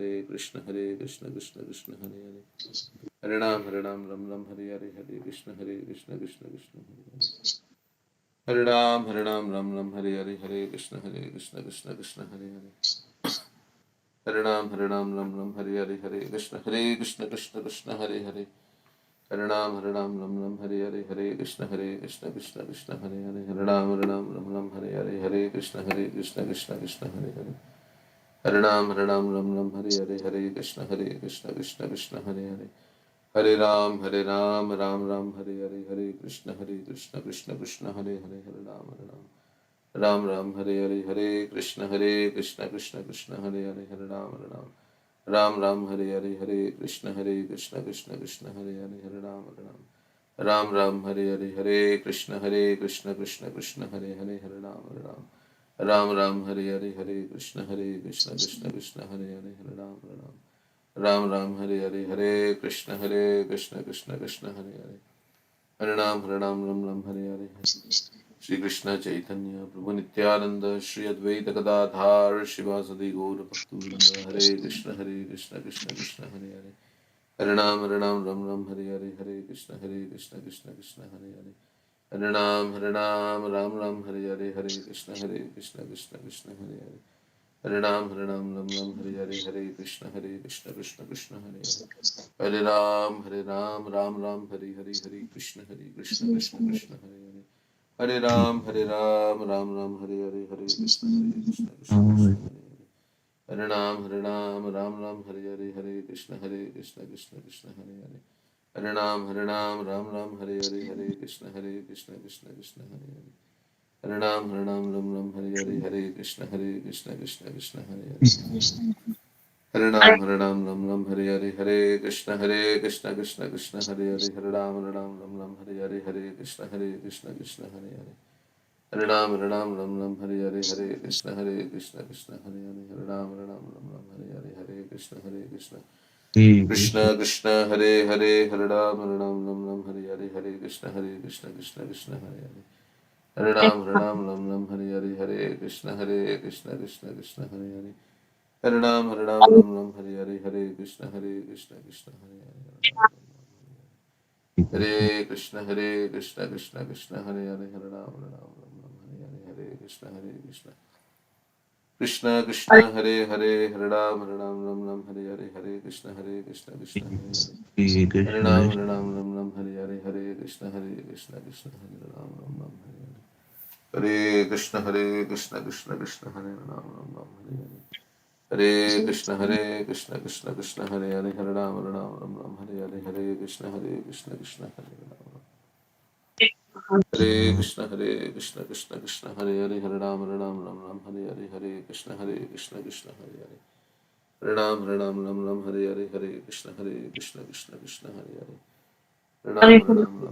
कृष्ण कृष्ण कृष्ण हरे हरे, हरे राम राम राम हरे हरे कृष्ण कृष्ण कृष्ण हरे हरे, हरे राम राम हरे हरे कृष्ण कृष्ण कृष्ण हरे हरे, हरे राम राम राम हरे हरे कृष्ण कृष्ण कृष्ण हरे हरे, हरे राम राम हरे कृष्ण कृष्ण कृष्ण हरे हरे, हरे राम राम हरे कृष्ण कृष्ण कृष्ण हरे हरे, हरे राम राम हरे कृष्ण कृष्ण कृष्ण हरे हरे, हरे राम राम राम हरे कृष्ण कृष्ण कृष्ण हरे हरे, हरे राम हरे कृष्ण कृष्ण कृष्ण हरे हरे, हरे राम हरे कृष्ण कृष्ण कृष्ण हरे हरे, हरे राम हरे कृष्ण कृष्ण कृष्ण हरे हरे, हरे राम हरे कृष्ण कृष्ण कृष्ण हरे हरे, हरे राम हरे कृष्ण कृष्ण कृष्ण हरे हरे, हरे राम हरे हरे, श्री कृष्ण चैतन्य प्रभु नित्यानंद श्री अद्वैत गदाधार शिवासदि गौर भक्तवृंद, हरे कृष्ण कृष्ण कृष्ण हरे हरे, हरे राम हरे हरे कृष्ण कृष्ण कृष्ण हरे हरे, हरे राम हरे कृष्ण कृष्ण कृष्ण हरे हरे, हरे राम हरे कृष्ण कृष्ण कृष्ण हरे हरे, हरे राम राम हरे कृष्ण कृष्ण कृष्ण हरे हरे, हरे राम राम हरे कृष्ण कृष्ण कृष्ण हरे हरे, हरे राम हरे कृष्ण कृष्ण कृष्ण हरे हरे, हरे राम हरे कृष्ण कृष्ण कृष्ण हरे हरे, हरे राम हरे कृष्ण कृष्ण कृष्ण हरे हरे, हरे राम हरे कृष्ण कृष्ण कृष्ण हरे हरे, हरे राम हरे कृष्ण कृष्ण हरे हरे, हरे राम हरे कृष्ण कृष्ण हरे हरे, हरे राम हरे कृष्ण कृष्ण कृष्ण हरे हरे, हरे राम हरे कृष्ण कृष्ण कृष्ण हरे हरे, हरे राम हरे कृष्ण कृष्ण कृष्ण हरे हरे, हरे राम हरे कृष्ण कृष्ण हरे हरे, हरे कृष्ण कृष्ण कृष्ण हरे हरे, हरे राम हरे कृष्ण कृष्ण कृष्ण हरे हरे, हरे राम हरे कृष्ण कृष्ण हरे हरे, हरे राम हरे कृष्ण कृष्ण हरे राम हरे हरे, हरे कृष्ण कृष्ण हरे राम हरे हरे, हरे कृष्ण कृष्ण कृष्ण हरे हरे, हरे राम हरे कृष्ण कृष्ण हरे राम, हरे कृष्ण कृष्ण कृष्ण हरे हरे, हरे राम हरे कृष्ण कृष्ण हरे हरे, हरे राम हरे कृष्ण कृष्ण कृष्ण हरे हरे, हरे राम हरे कृष्ण कृष्ण कृष्ण हरे हरे, हरे राम हरे कृष्ण कृष्ण कृष्ण हरे राम हरे कृष्ण कृष्ण कृष्ण हरे हरे, हरे राम हरे कृष्ण कृष्ण हरे हरे, हरे राम हरे कृष्ण कृष्ण हरे हरे, हरे राम हरे कृष्ण कृष्ण हरे हरे,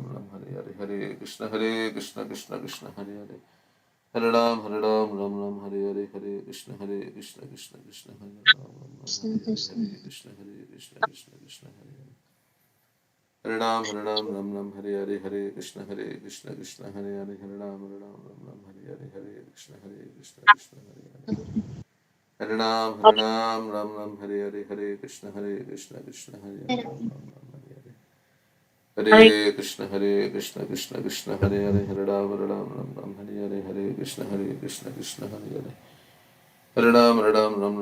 राम हरे हरे कृष्ण कृष्ण कृष्ण हरे हरे, हरे राम हरे कृष्ण कृष्ण हरे हरे, हरे राम हरे कृष्ण कृष्ण हरे हरे, हरे राम हरे हरे, हरे कृष्ण कृष्ण कृष्ण हरे, हरे राम हरे कृष्ण कृष्ण हरे, हरे राम हरे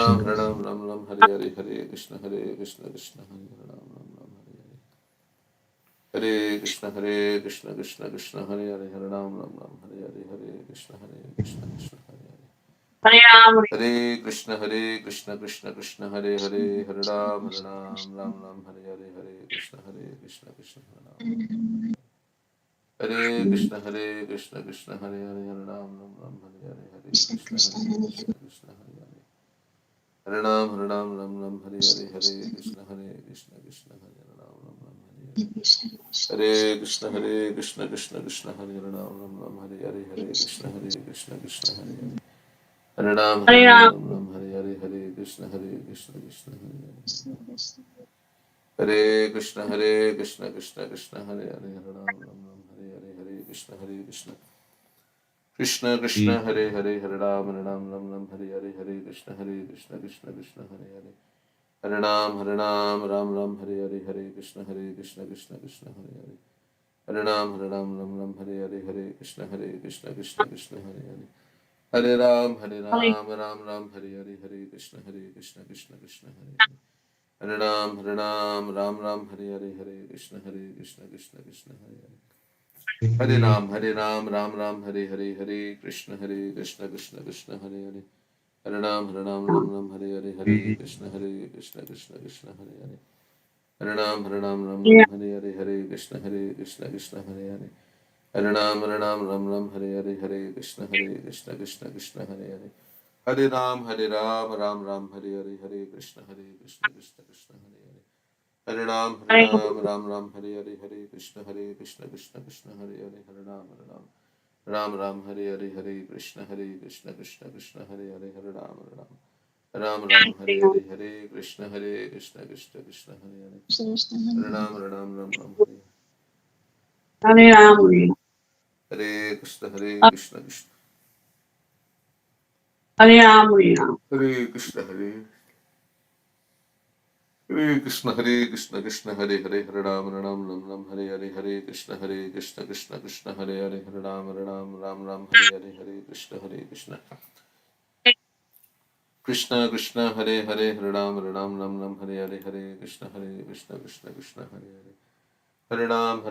कृष्ण कृष्ण हरे, हरे राम हरे हरे, हरे कृष्ण कृष्ण कृष्ण हरे हरे, हरे राम हरे कृष्ण कृष्ण हरे हरे, हरे कृष्ण कृष्ण कृष्ण हरे हरे, हरे राम राम हरे कृष्ण कृष्ण हरे राम, हरे कृष्ण कृष्ण हरे हरे, हरे राम हरे कृष्ण कृष्ण हरे हरे, हरे राम हरे कृष्ण कृष्ण हरे, हरे राम हरे हरे, हरे कृष्ण कृष्ण हरे, हरे राम हरे कृष्ण कृष्ण हरे हरे, हरे राम हरे Krishna Krishna Krishna Hare Hare, Hare Krishna Krishna Krishna Hare Hare Hare Ram Ram Ram Hare Hare Hare Krishna Krishna Krishna Krishna Hare Hare Hare Ram Ram Ram Hare Hare Hare Krishna Krishna Krishna Hare Hare Hare Ram Ram Hare Hare Hare Krishna Krishna Krishna Hare Hare Hare Ram Ram Hare Hare Hare Krishna Krishna Hare Hare Hare Ram Ram Hare Hare Hare Krishna Krishna Krishna Hare Hare Hare Ram Hare Hare Hare Krishna Krishna Hare Hare Hare Ram Hare Hare Hare Krishna Krishna Krishna Hare Hare Hare Ram Hare Hare Hare Krishna Krishna Hare Hare Hare Ram Hare Hare Hare Krishna Krishna Hare Hare Hare Ram Hare Hare Hare Krishna Krishna Hare Hare Hare Ram Hare Hare Hare Krishna Krishna Hare Hare Hare Ram Hare Hare Hare Krishna Krishna Hare Hare Hare Ram Hare Hare Hare Krishna Krishna Hare Hare Hare Ram Hare Hare Hare Krishna Krishna Hare Hare Hare Ram Hare Hare Krishna Krishna Hare Krishna Hare Krishna Hare Hare Hare Ram Hare Hare Hare Krishna Krishna Hare Hare Hare Ram Hare Hare Hare Krishna Krishna Hare Hare Hare Ram Hare Hare Hare Krishna Krishna Hare Hare Hare Ram Hare Hare Hare Krishna Krishna Hare Hare Hare Ram Hare Hare Hare Krishna Krishna Hare Hare Hare Ram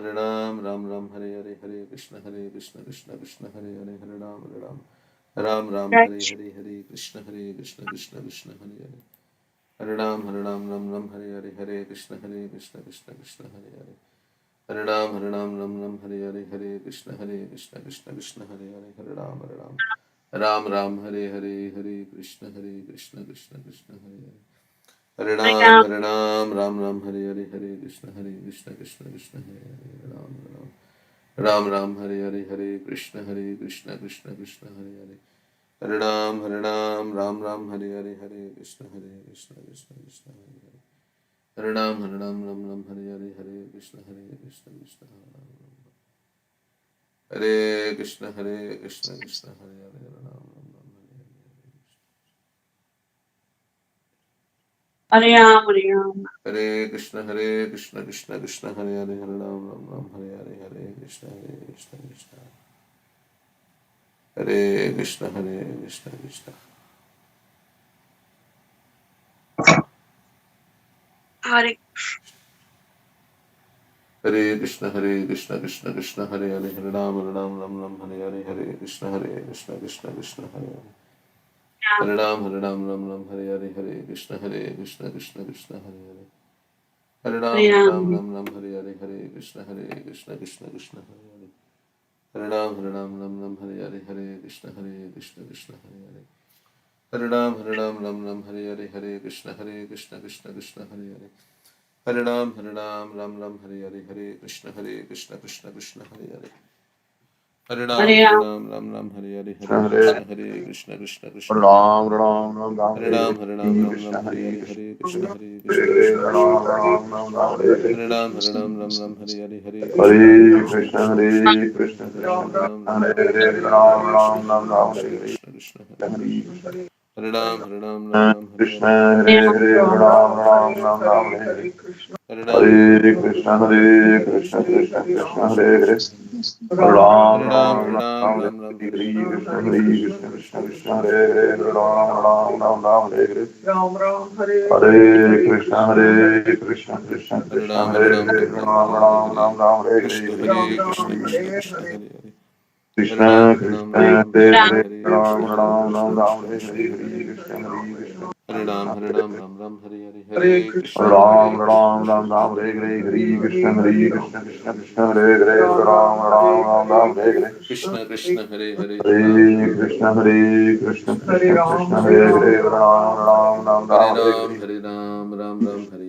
Hare Hare Hare Krishna Krishna Hare Hare Hare Ram Hare Hare Hare Krishna Krishna Hare Hare Hare Ram Hare Hare Hare Krishna Krishna Hare Hare Hare Ram Hare Hare Hare Krishna Krishna Hare Hare Ram Hare Hare Hare Krishna Krishna Hare Hare Hare Ram Hare Hare Hare Krishna Krishna Hare Hare Hare Ram Hare Hare Hare Krishna Krishna Hare Krishna Krishna Hare Hare Hare Krishna Krishna Krishna Hare Hare Hare Ram Hare Hare Hare Krishna Krishna Hare Krishna Krishna Hare Krishna Krishna Krishna Hare Hare Hare Ram Hare Hare Hare Krishna Krishna Hare Hare Hare Ram Hare Hare Hare Krishna Krishna Hare Hare Hare Ram Hare Hare Hare Krishna Krishna Hare Hare Hare Ram Hare Hare Hare Krishna Krishna Hare Hare Hare Ram Hare Hare Hare Krishna Krishna Hare Hare Hare Ram Hare Hare Hare Krishna Krishna Hare Hare Hare Ram Hare Hare Hare Krishna Krishna Hare Hare Hare Ram Hare Hare Hare Krishna Krishna Hare Hare Hare Ram Hare Hare Hare Krishna Krishna Hare Hare Krishna Hare Hare Hare Hare Hare Ram Ram Hare Hare Krishna Krishna Krishna Hare Hare Ram Ram Hare Krishna Krishna Hare Hare Ram Hare Hare Hare Krishna Krishna Hare Hare Ram Hare Hare Krishna Hare Hare Krishna Krishna Hare Hare Ram Hare Hare Hare Ram Hare Hare Hare Krishna Ram Hare Hare Krishna Ram Hare Hare Krishna Hare Hare Hare Krishna Krishna Hare Hare Ram Hare Hare Hare Ram Hare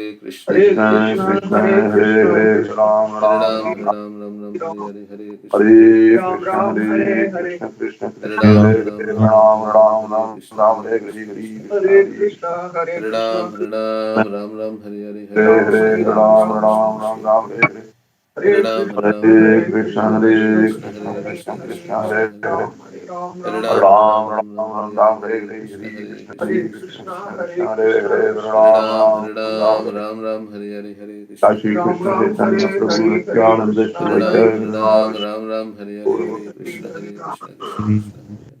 Krishna Hare Hare Krishna, Krishna Hare Hare, Ram Hare Ram, Ram Ram Hare Ram. Ram Ram Ram Hare Hare Hare Krishna Hare Hare Krishna Krishna, Krishna Krishna Hare Hare Krishna, Krishna Hare Krishna, Ram Hare Hare Ram Hare, Ram Ram Ram Hare Hare Ram, Hare Ram Krishna Ram, Hare Hare Krishna Hare, Krishna Hare Krishna Krishna, Hare Hare Krishna, Ram Hare Ram Ram Ram Hare Hare Hare Hare Krishna Hare, Hare Ram Krishna Krishna Ram, Krishna Ram Ram, Hare Hare. Hare Hare Ram Hare Krishna, Ram Ram Ram Hare Krishna, Hare Hare Hare Krishna Krishna, Hare Krishna Krishna Krishna, Krishna Krishna Hare Hare Hare. Hare Ram Hare Ram Ram Ram, Ram Ram Ram Hare Hare Ram, Hare Hare Hare, Krishna Hare Hare Krishna, Krishna Hare Krishna Krishna, Krishna Krishna, Hare Hare, Hare Ram Ram Ram, Hare Ram Ram Hare. Ram Ram Hare Hare Hare Krishna Shri Hare Krishna Krishna Krishna Chaitanya Krishna Prabhu Krishna Nityananda Shri Hare Ram Hare Advaita Ram Gadadhar Ram Ram Hare Hare Hare Krishna Hare Krishna Krishna Krishna Hare Hare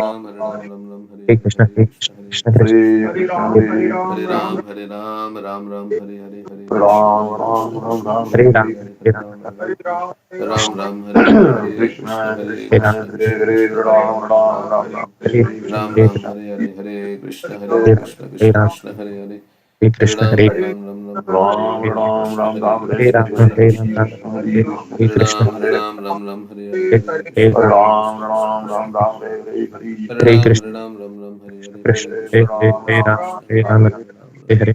Ram, Hare Ram, Ram Ram, Hare Hare Hare, Krishna, Hare Hare Krishna, Hare Krishna, Krishna, Hare Hare Ram, Ram Ram, Hare Hare, Hare Krishna, Ram, Hare Ram, Krishna, Ram, Krishna Ram, Krishna, Hare Hare Ram, Hare, Hare Hare Ram, Ram, Hare Ram, Krishna, Ram, Hare Hare, Hare Krishna, Krishna, Hare Hare Ram, Krishna, Hare Krishna Hare, Krishna, Hare Ram, Ram, Hare Ram, Ram, Ram, Hare Ram, Hare Krishna, Ram Hare Ram, Ram, Hare Hare, Hare Krishna, Hare Hare Ram, Krishna, Hare Krishna Ram, Krishna, Hare Hare Hare Hare Krishna, Ram, Hare Hare Ram, Ram Ram, Hare Hare, Ram, Hare Ram, Krishna, Ram, Hare Ram, Hare Krishna, Hare, Krishna Hare Krishna, Ram, Hare Hare Hare Krishna, Ram, Hare Ram, Ram Ram, Hare Hare, Hare Hare Krishna, Ram, Hare Krishna, Krishna Ram, Krishna, Ram, Hare Ram, Hare Hare Hare, Hare Hare Ram, Krishna, Hare Ram, Ram Ram, Hare Hare, Krishna, Hare Hare Krishna, Hare Hare Krishna, Ram, Krishna Hare Hare Ram, Hare, Hare Ram, Hare Ram Hare, Ram, Ram Hare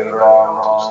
Hare Ram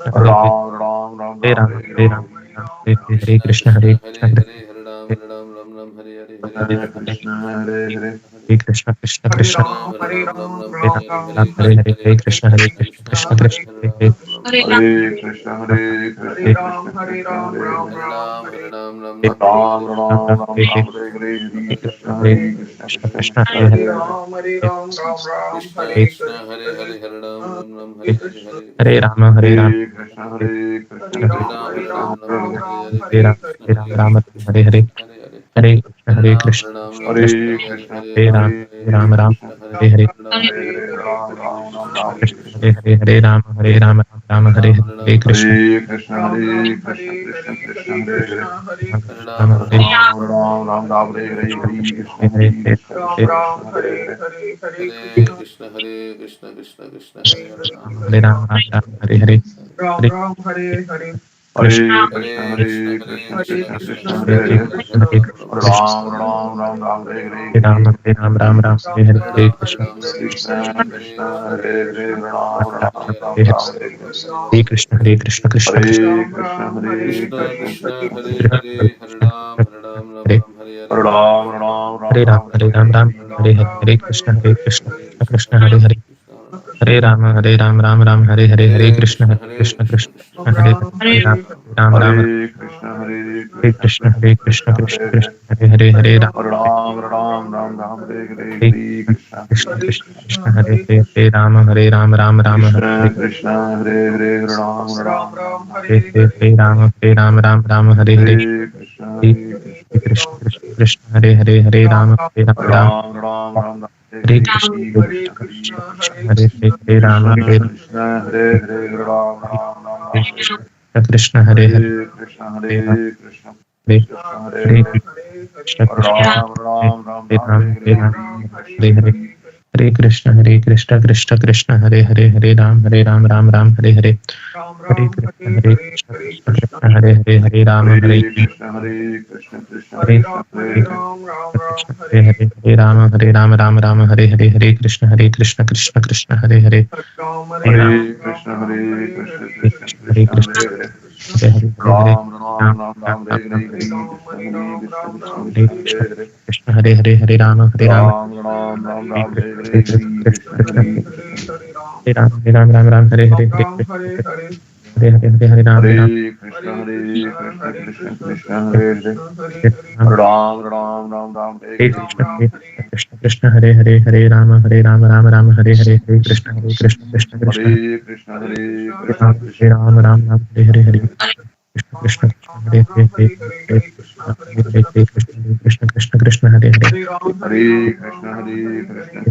Krishna Hare Hare Hare Rama Hare Rama Hare Krishna Krishna Hare Hare Krishna Hare Hare Ram Ram Hare Hare Hare Hare Krishna Hare Krishna Hare Hare Hare Krishna Krishna Hare Krishna Ram Ram Hare Hare Hare Rama Hare Hare Hare Krishna Hare Hare Krishna Hare Krishna Krishna Krishna Krishna Hare Krishna Hare Hare Ram Hare Hare Krishna, Rama Hare Hare Krishna, Krishna Krishna, Hare Hare. Hare Ram Hare Ram, Hare Rama Ram, Ram, Hare Ram, Hare Hare Hare, Hare Krishna, Hare Hare Krishna, Krishna Krishna Krishna Krishna, Hare Hare Hare Hare. Krishna Krishna Hare Hare Hare Ram Hare Hare Hare Hare Rama Hare Rama Hare Krishna, Hare Krishna, Krishna Hare Krishna Ram Krishna, Hare Hare. Hare Rama Krishna Hare Hare Rama Rama Krishna Hare Hare Hare Hare Hare Krishna Hare Hare Ram Krishna Hare Ram Krishna Ram Krishna Hare Hare Krishna, Hare Hare Rama Ram Hare Hare Hare Rama Krishna, Rama Krishna. Hare Hare Hare Hare Hare Ram Ram Ram Hare Hare Krishna Hare Krishna, Hare Krishna, Krishna Krishna, Hare Hare. Ram Ram Ram हरे Ram Ram Ram Ram Hare Hare Hare Krishna, हरे Hare हरे Krishna, Krishna Krishna, Hare Hare. Hare Krishna, Hare Krishna, Krishna Krishna, Hare Hare Ram, हरे Ram Hare Hare Hare Krishna Hare Krishna, Hare Hare Krishna, Hare Krishna, Krishna, Krishna Krishna Krishna, Krishna, Hare हरे Hare. Hare Krishna Hare हरे Ram, Ram Krishna Ram, Ram Ram Ram, Ram Ram Ram Hare हरे Hare Ram Hare. हरे Hare Krishna Ram, Ram Ram, Krishna Hare Krishna, Hare Krishna, Hare Krishna Hare, Krishna, Ram Ram, Ram Hare Ram Hare, Ram Hare Hare Krishna, Hare. Hare हरे Krishna, Krishna हरे Krishna Krishna Krishna Hare Krishna, Hare Krishna Krishna, Krishna, Krishna Hare Krishna, हरे Hare, Hare Ram, हरे Ram, Hare Hare, Ram Ram Ram हरे Ram हरे Hare Ram Hare. Hare Hare Hare Krishna Hare Krishna Krishna, Krishna Hare Hare Hare Krishna, हरे Ram Hare Hare Hare Hare Krishna Krishna, Hare Krishna Krishna, Krishna Krishna हरे Krishna, हरे Hare Ram Ram, Ram Hare Krishna, Hare हरे Krishna, Krishna Krishna Krishna Krishna, Krishna Hare Hare. Krishna Hare Hare Hare Ram Ram Ram Ram Ram Hare Hare, हरे Hare Krishna, Krishna Hare Krishna Krishna. Krishna Hare Hare Hare Ram Ram हरे Krishna Krishna, Hare Hare, Ram Ram Ram Ram हरे Hare हरे Ram Hare Hare Hare Krishna, Hare Krishna, Krishna Krishna Krishna हरे Ram Ram Ram Ram Ram Hare हरे Hare, Krishna Hare हरे Krishna, Krishna Hare Krishna हरे Ram Krishna हरे Krishna, Hare Hare, Ram Ram Ram Ram Hare Hare. Krishna हरे Hare Krishna, Ram Hare Krishna, हरे Krishna Hare हरे Hare. Krishna Krishna Ram Ram Ram हरे Ram Hare हरे Hare, Ram Hare हरे Krishna, Hare Hare Krishna Krishna Krishna हरे राम राम हरे हरे हरे कृष्ण कृष्ण हरे राम हरे Hare Krishna, Hare Krishna, Krishna हरे Krishna, Hare हरे Hare. Krishna हरे राम हरे Krishna Krishna Hare Hare Hare Ram Hare Krishna, Hare Krishna, Krishna हरे Krishna, Krishna Hare Hare. हरे Ram Ram Ram Ram Ram Hare Hare, Hare Krishna, Hare Krishna, Krishna हरे Krishna, Krishna Hare Hare. Krishna हरे Ram Ram Ram Ram हरे Ram Hare Krishna Hare, Hare Krishna Krishna, Krishna Hare Krishna. Ram हरे कृष्ण हरे Hare Krishna,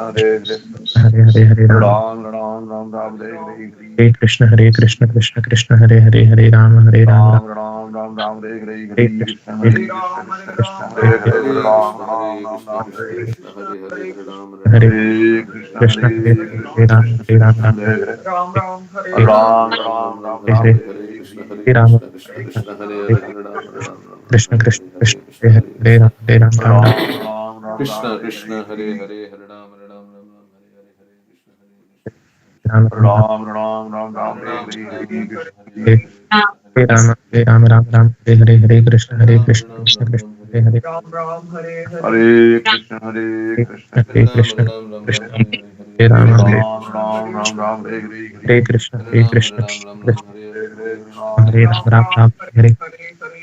Hare Krishna, Krishna Krishna, Hare Hare. Ram Ram Ram Ram Ram Hare हरे Hare, Krishna Hare Krishna. हरे राम हरे Krishna Krishna Hare Krishna, Hare हरे Krishna, Krishna Ram हरे Krishna Krishna Hare Hare Hare Krishna, Hare Krishna, हरे Krishna Krishna, Hare Hare. हरे Ram Ram Ram Ram Ram Hare Hare, हरे कृष्ण कृष्ण हरे Ram Ram Ram Ram Ram Hare Hare, हरे Hare Krishna Krishna, Hare Krishna, Krishna Krishna, Hare Hare. Ram Ram Ram Ram Hare Hare. Hare Hare, Hare Ram, हरे Hare Krishna, Krishna Hare Krishna, Ram Krishna Ram Krishna, Hare Hare. हरे Ram Ram Ram Ram हरे Hare Hare, हरे Hare Ram Krishna, Hare हरे Hare, Hare Ram, Hare Ram, Krishna Hare Krishna Hare, Krishna Hare Krishna, Hare Krishna, Ram Ram Ram Ram Krishna Hare Krishna, Hare, Hare Hare Hare, Hare Ram, Hare Ram, Ram Ram, Hare Hare, Hare Krishna, Ram Ram Ram Ram Ram Hare Hare Ram, Hare, Hare Ram, Hare Ram Ram, Krishna, Hare हरे Hare Hare, Krishna. Krishna, Hare Ram हरे Krishna Hare Ram, Hare Ram, Krishna Ram Krishna Ram, Hare हरे Hare, हरे Hare Krishna, Hare Krishna, Hare Krishna हरे Ram, Hare Krishna Krishna. Ram, Ram Ram, Krishna Hare Hare, हरे Hare Ram Krishna, हरे Hare Ram Krishna, Hare Ram Ram Krishna, Ram Hare Hare, हरे Hare. Krishna Hare Ram, Hare Krishna Ram, Ram Ram, Krishna Hare Hare, Hare Hare Krishna, Hare हरे Ram. Krishna, Ram हरे Hare Ram, Hare Hare Ram, Ram Krishna, Ram, Hare Hare Krishna, Krishna, Hare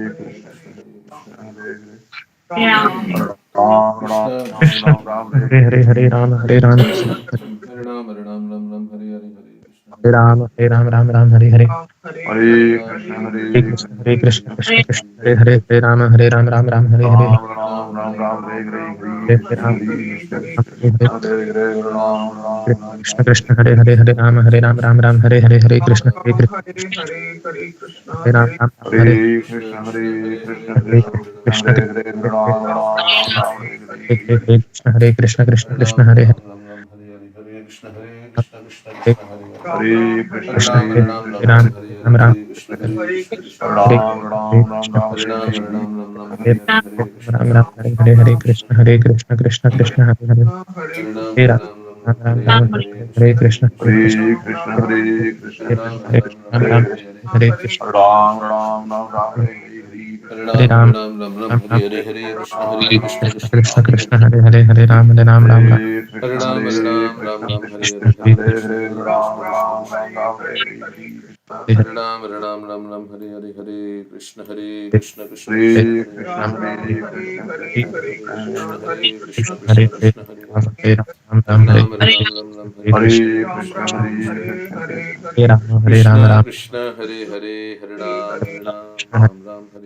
Krishna Krishna, Hare Hare. Krishna Ram Ram Krishna, Ram Krishna, Krishna Ram Hare Ram Hare Hare, हरे Hare. Hare Hare Ram Hare Ram, Ram Ram, Hare Hare, Krishna, हरे राम हरे Hare Hare Krishna, हरे Hare Krishna Krishna, Krishna Krishna Krishna Krishna Krishna Hare हरे Hare. हरे Ram Hare Hare Ram Hare Ram Ram, Ram Ram Ram Ram, Hare Hare, हरे Hare Krishna, Ram Hare Krishna, Ram Krishna हरे Krishna Hare Hare. Hare Ram Ram, Ram Ram Ram, Ram Krishna Ram Hare Krishna Hare हरे Hare. हरे राम हरे Krishna Ram, हरे कृष्ण हरे राम हरे Hare Krishna Krishna, Krishna, Hare Hare Hare, Krishna, Hare हरे Krishna Ram, Hare Ram, Krishna Krishna Hare Hare Hare. Krishna, Ram Hare Ram Krishna, Ram Hare Hare Krishna, Hare. हरे कृष्ण हरे Krishna Hare Krishna Ram, हरे Ram हरे Ram, Hare Krishna, Hare Krishna, Krishna Krishna, Hare Hare. Hare Hare Krishna, Ram, Hare Ram Krishna, Ram Ram, Krishna Hare Ram Hare, Krishna. Krishna Hare Krishna, Krishna Hare हरे Ram Hare. Ram Ram Krishna Ram Hare Hare Ram, Hare. Hare Hare, Hare Krishna, Ram Hare Krishna, Hare Krishna, Hare हरे Hare. Krishna Krishna हरे Hare Ram, हरे Hare Ram Hare, हरे Krishna Hare Krishna Krishna, हरे Krishna Hare Hare Krishna, Hare. Hare Krishna, Hare Ram, Krishna Krishna Hare Hare Hare. Hare, हरे Hare Krishna Krishna, Hare Ram Krishna, Ram Krishna Ram Hare Ram Hare. Hare Hare Hare Krishna हरे Hare Ram, Ram Hare. Hare Hare, Hare Krishna, Hare Krishna, Ram Krishna Krishna Hare Ram Krishna Hare. हरे Ram Hare Hare Krishna, Ram, Hare Krishna, Ram Krishna Hare Krishna Hare, Hare Krishna Hare. Hare Ram Krishna, Krishna Ram Hare Ram Hare. Ram Hare Hare. Hare Ram, Hare Hare, Krishna Hare Krishna, Krishna Krishna Hare Hare Krishna, Hare. Hare Krishna, Krishna Hare Krishna Krishna, Hare Hare. Hare Krishna, हरे Krishna Krishna Hare Hare. Hare Ram, Hare Hare Hare, Krishna, Krishna Hare Krishna. Krishna, Krishna हरे Krishna Ram Hare हरे Ram Krishna Krishna, Hare Hare, Hare Ram, Ram Hare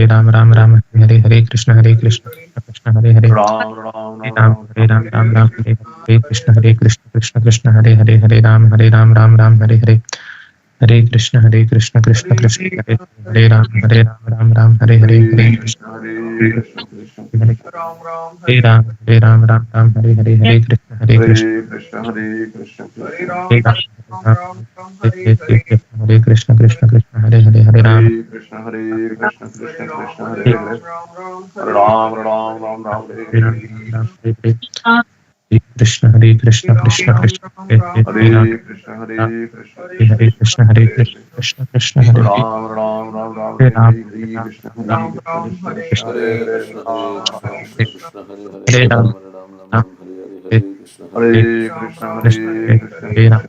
Hare Ram Ram Ram Hare Hare Hare Krishna Krishna Krishna Hare Hare Ram Ram Hare Ram Ram Ram Hare Ram Ram Ram Hare Hare Hare Krishna Krishna Krishna Hare Hare Hare Ram Ram Ram Hare Hare Hare Krishna Krishna Krishna Krishna Hare Hare Ram Ram Hare Hare Hare Hare Krishna Krishna Hare Krishna Krishna Hare Krishna Ram Ram Hare Hare Ram Ram Ram Hare Hare Hare Krishna Hare Krishna Hare Krishna Hare Krishna Ram Ram Ram Ram Hare Hare Hare Krishna Krishna Hare Ram Hare Krishna Hare Krishna Krishna Krishna Hare Hare Hare Ram Ram Ram Ram Hare Hare Hare Krishna Krishna Krishna Hare Ram Hare Krishna Hare Krishna Krishna Hare Krishna Krishna Hare Hare Hare Krishna Krishna Hare Ram Ram Ram Ram Hare Hare Ram Hare Hare Krishna Ram Hare Krishna Krishna Krishna Hare Hare Hare Krishna, Ram Hare Krishna, Ram Krishna Krishna, Hare Hare, Hare Hare Ram Ram, Hare Ram, Ram Ram Ram, Hare Hare, Hare Hare Krishna, Hare Hare Hare Krishna. Krishna Krishna Hare Hare Krishna Hare Ram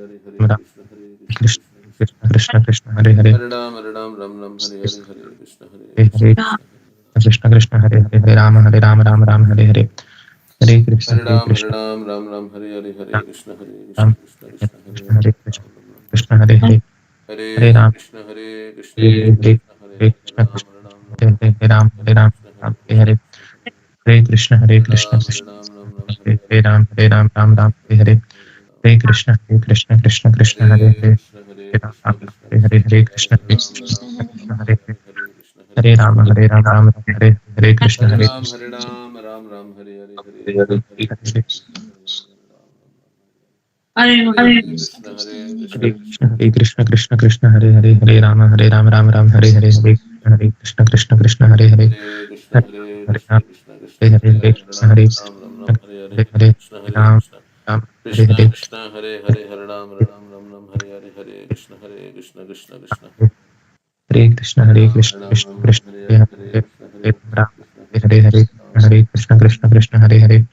Hare Hare Ram Krishna Hare Krishna Krishna Krishna Krishna Krishna Krishna Hare Hare Hare Ram Ram Ram Hare Hare Hare Krishna Hare Krishna Hare Krishna Krishna Krishna Hare Hare Hare Ram Ram Ram Hare Hare Hare Krishna Hare Krishna Ram Ram Ram Hare Hare Hare Ram Krishna Ram Krishna Hare Krishna Hare Krishna Hare Krishna Ram Ram Krishna Hare Hare Hare Hare Ram Krishna Hare Krishna Hare Krishna Hare Hare Krishna Ram Krishna Ram Ram Hare Hare Ram Hare Ram Krishna Ram Hare Hare Hare Krishna Hare Krishna Hare Krishna Ram Ram Hare Ram Hare Ram Ram Hare Hare Hare Krishna Krishna Krishna Hare Hare Hare Rama Hare Hare Hare Krishna Hare Krishna Hare Hare Hare Rama Rama Hare Hare Krishna Hare Hare Ram, Ram Ram, Hare Hare, Hare Hare Krishna, Hare Hare Hare Krishna, Hare Krishna, Hare Krishna Krishna Hare Krishna Krishna Krishna Hare Hare Hare Rama Hare Hare Hare Krishna Krishna Hare Hare Hare Krishna, Hare Hare Hare Krishna, Krishna Krishna, Hare Hare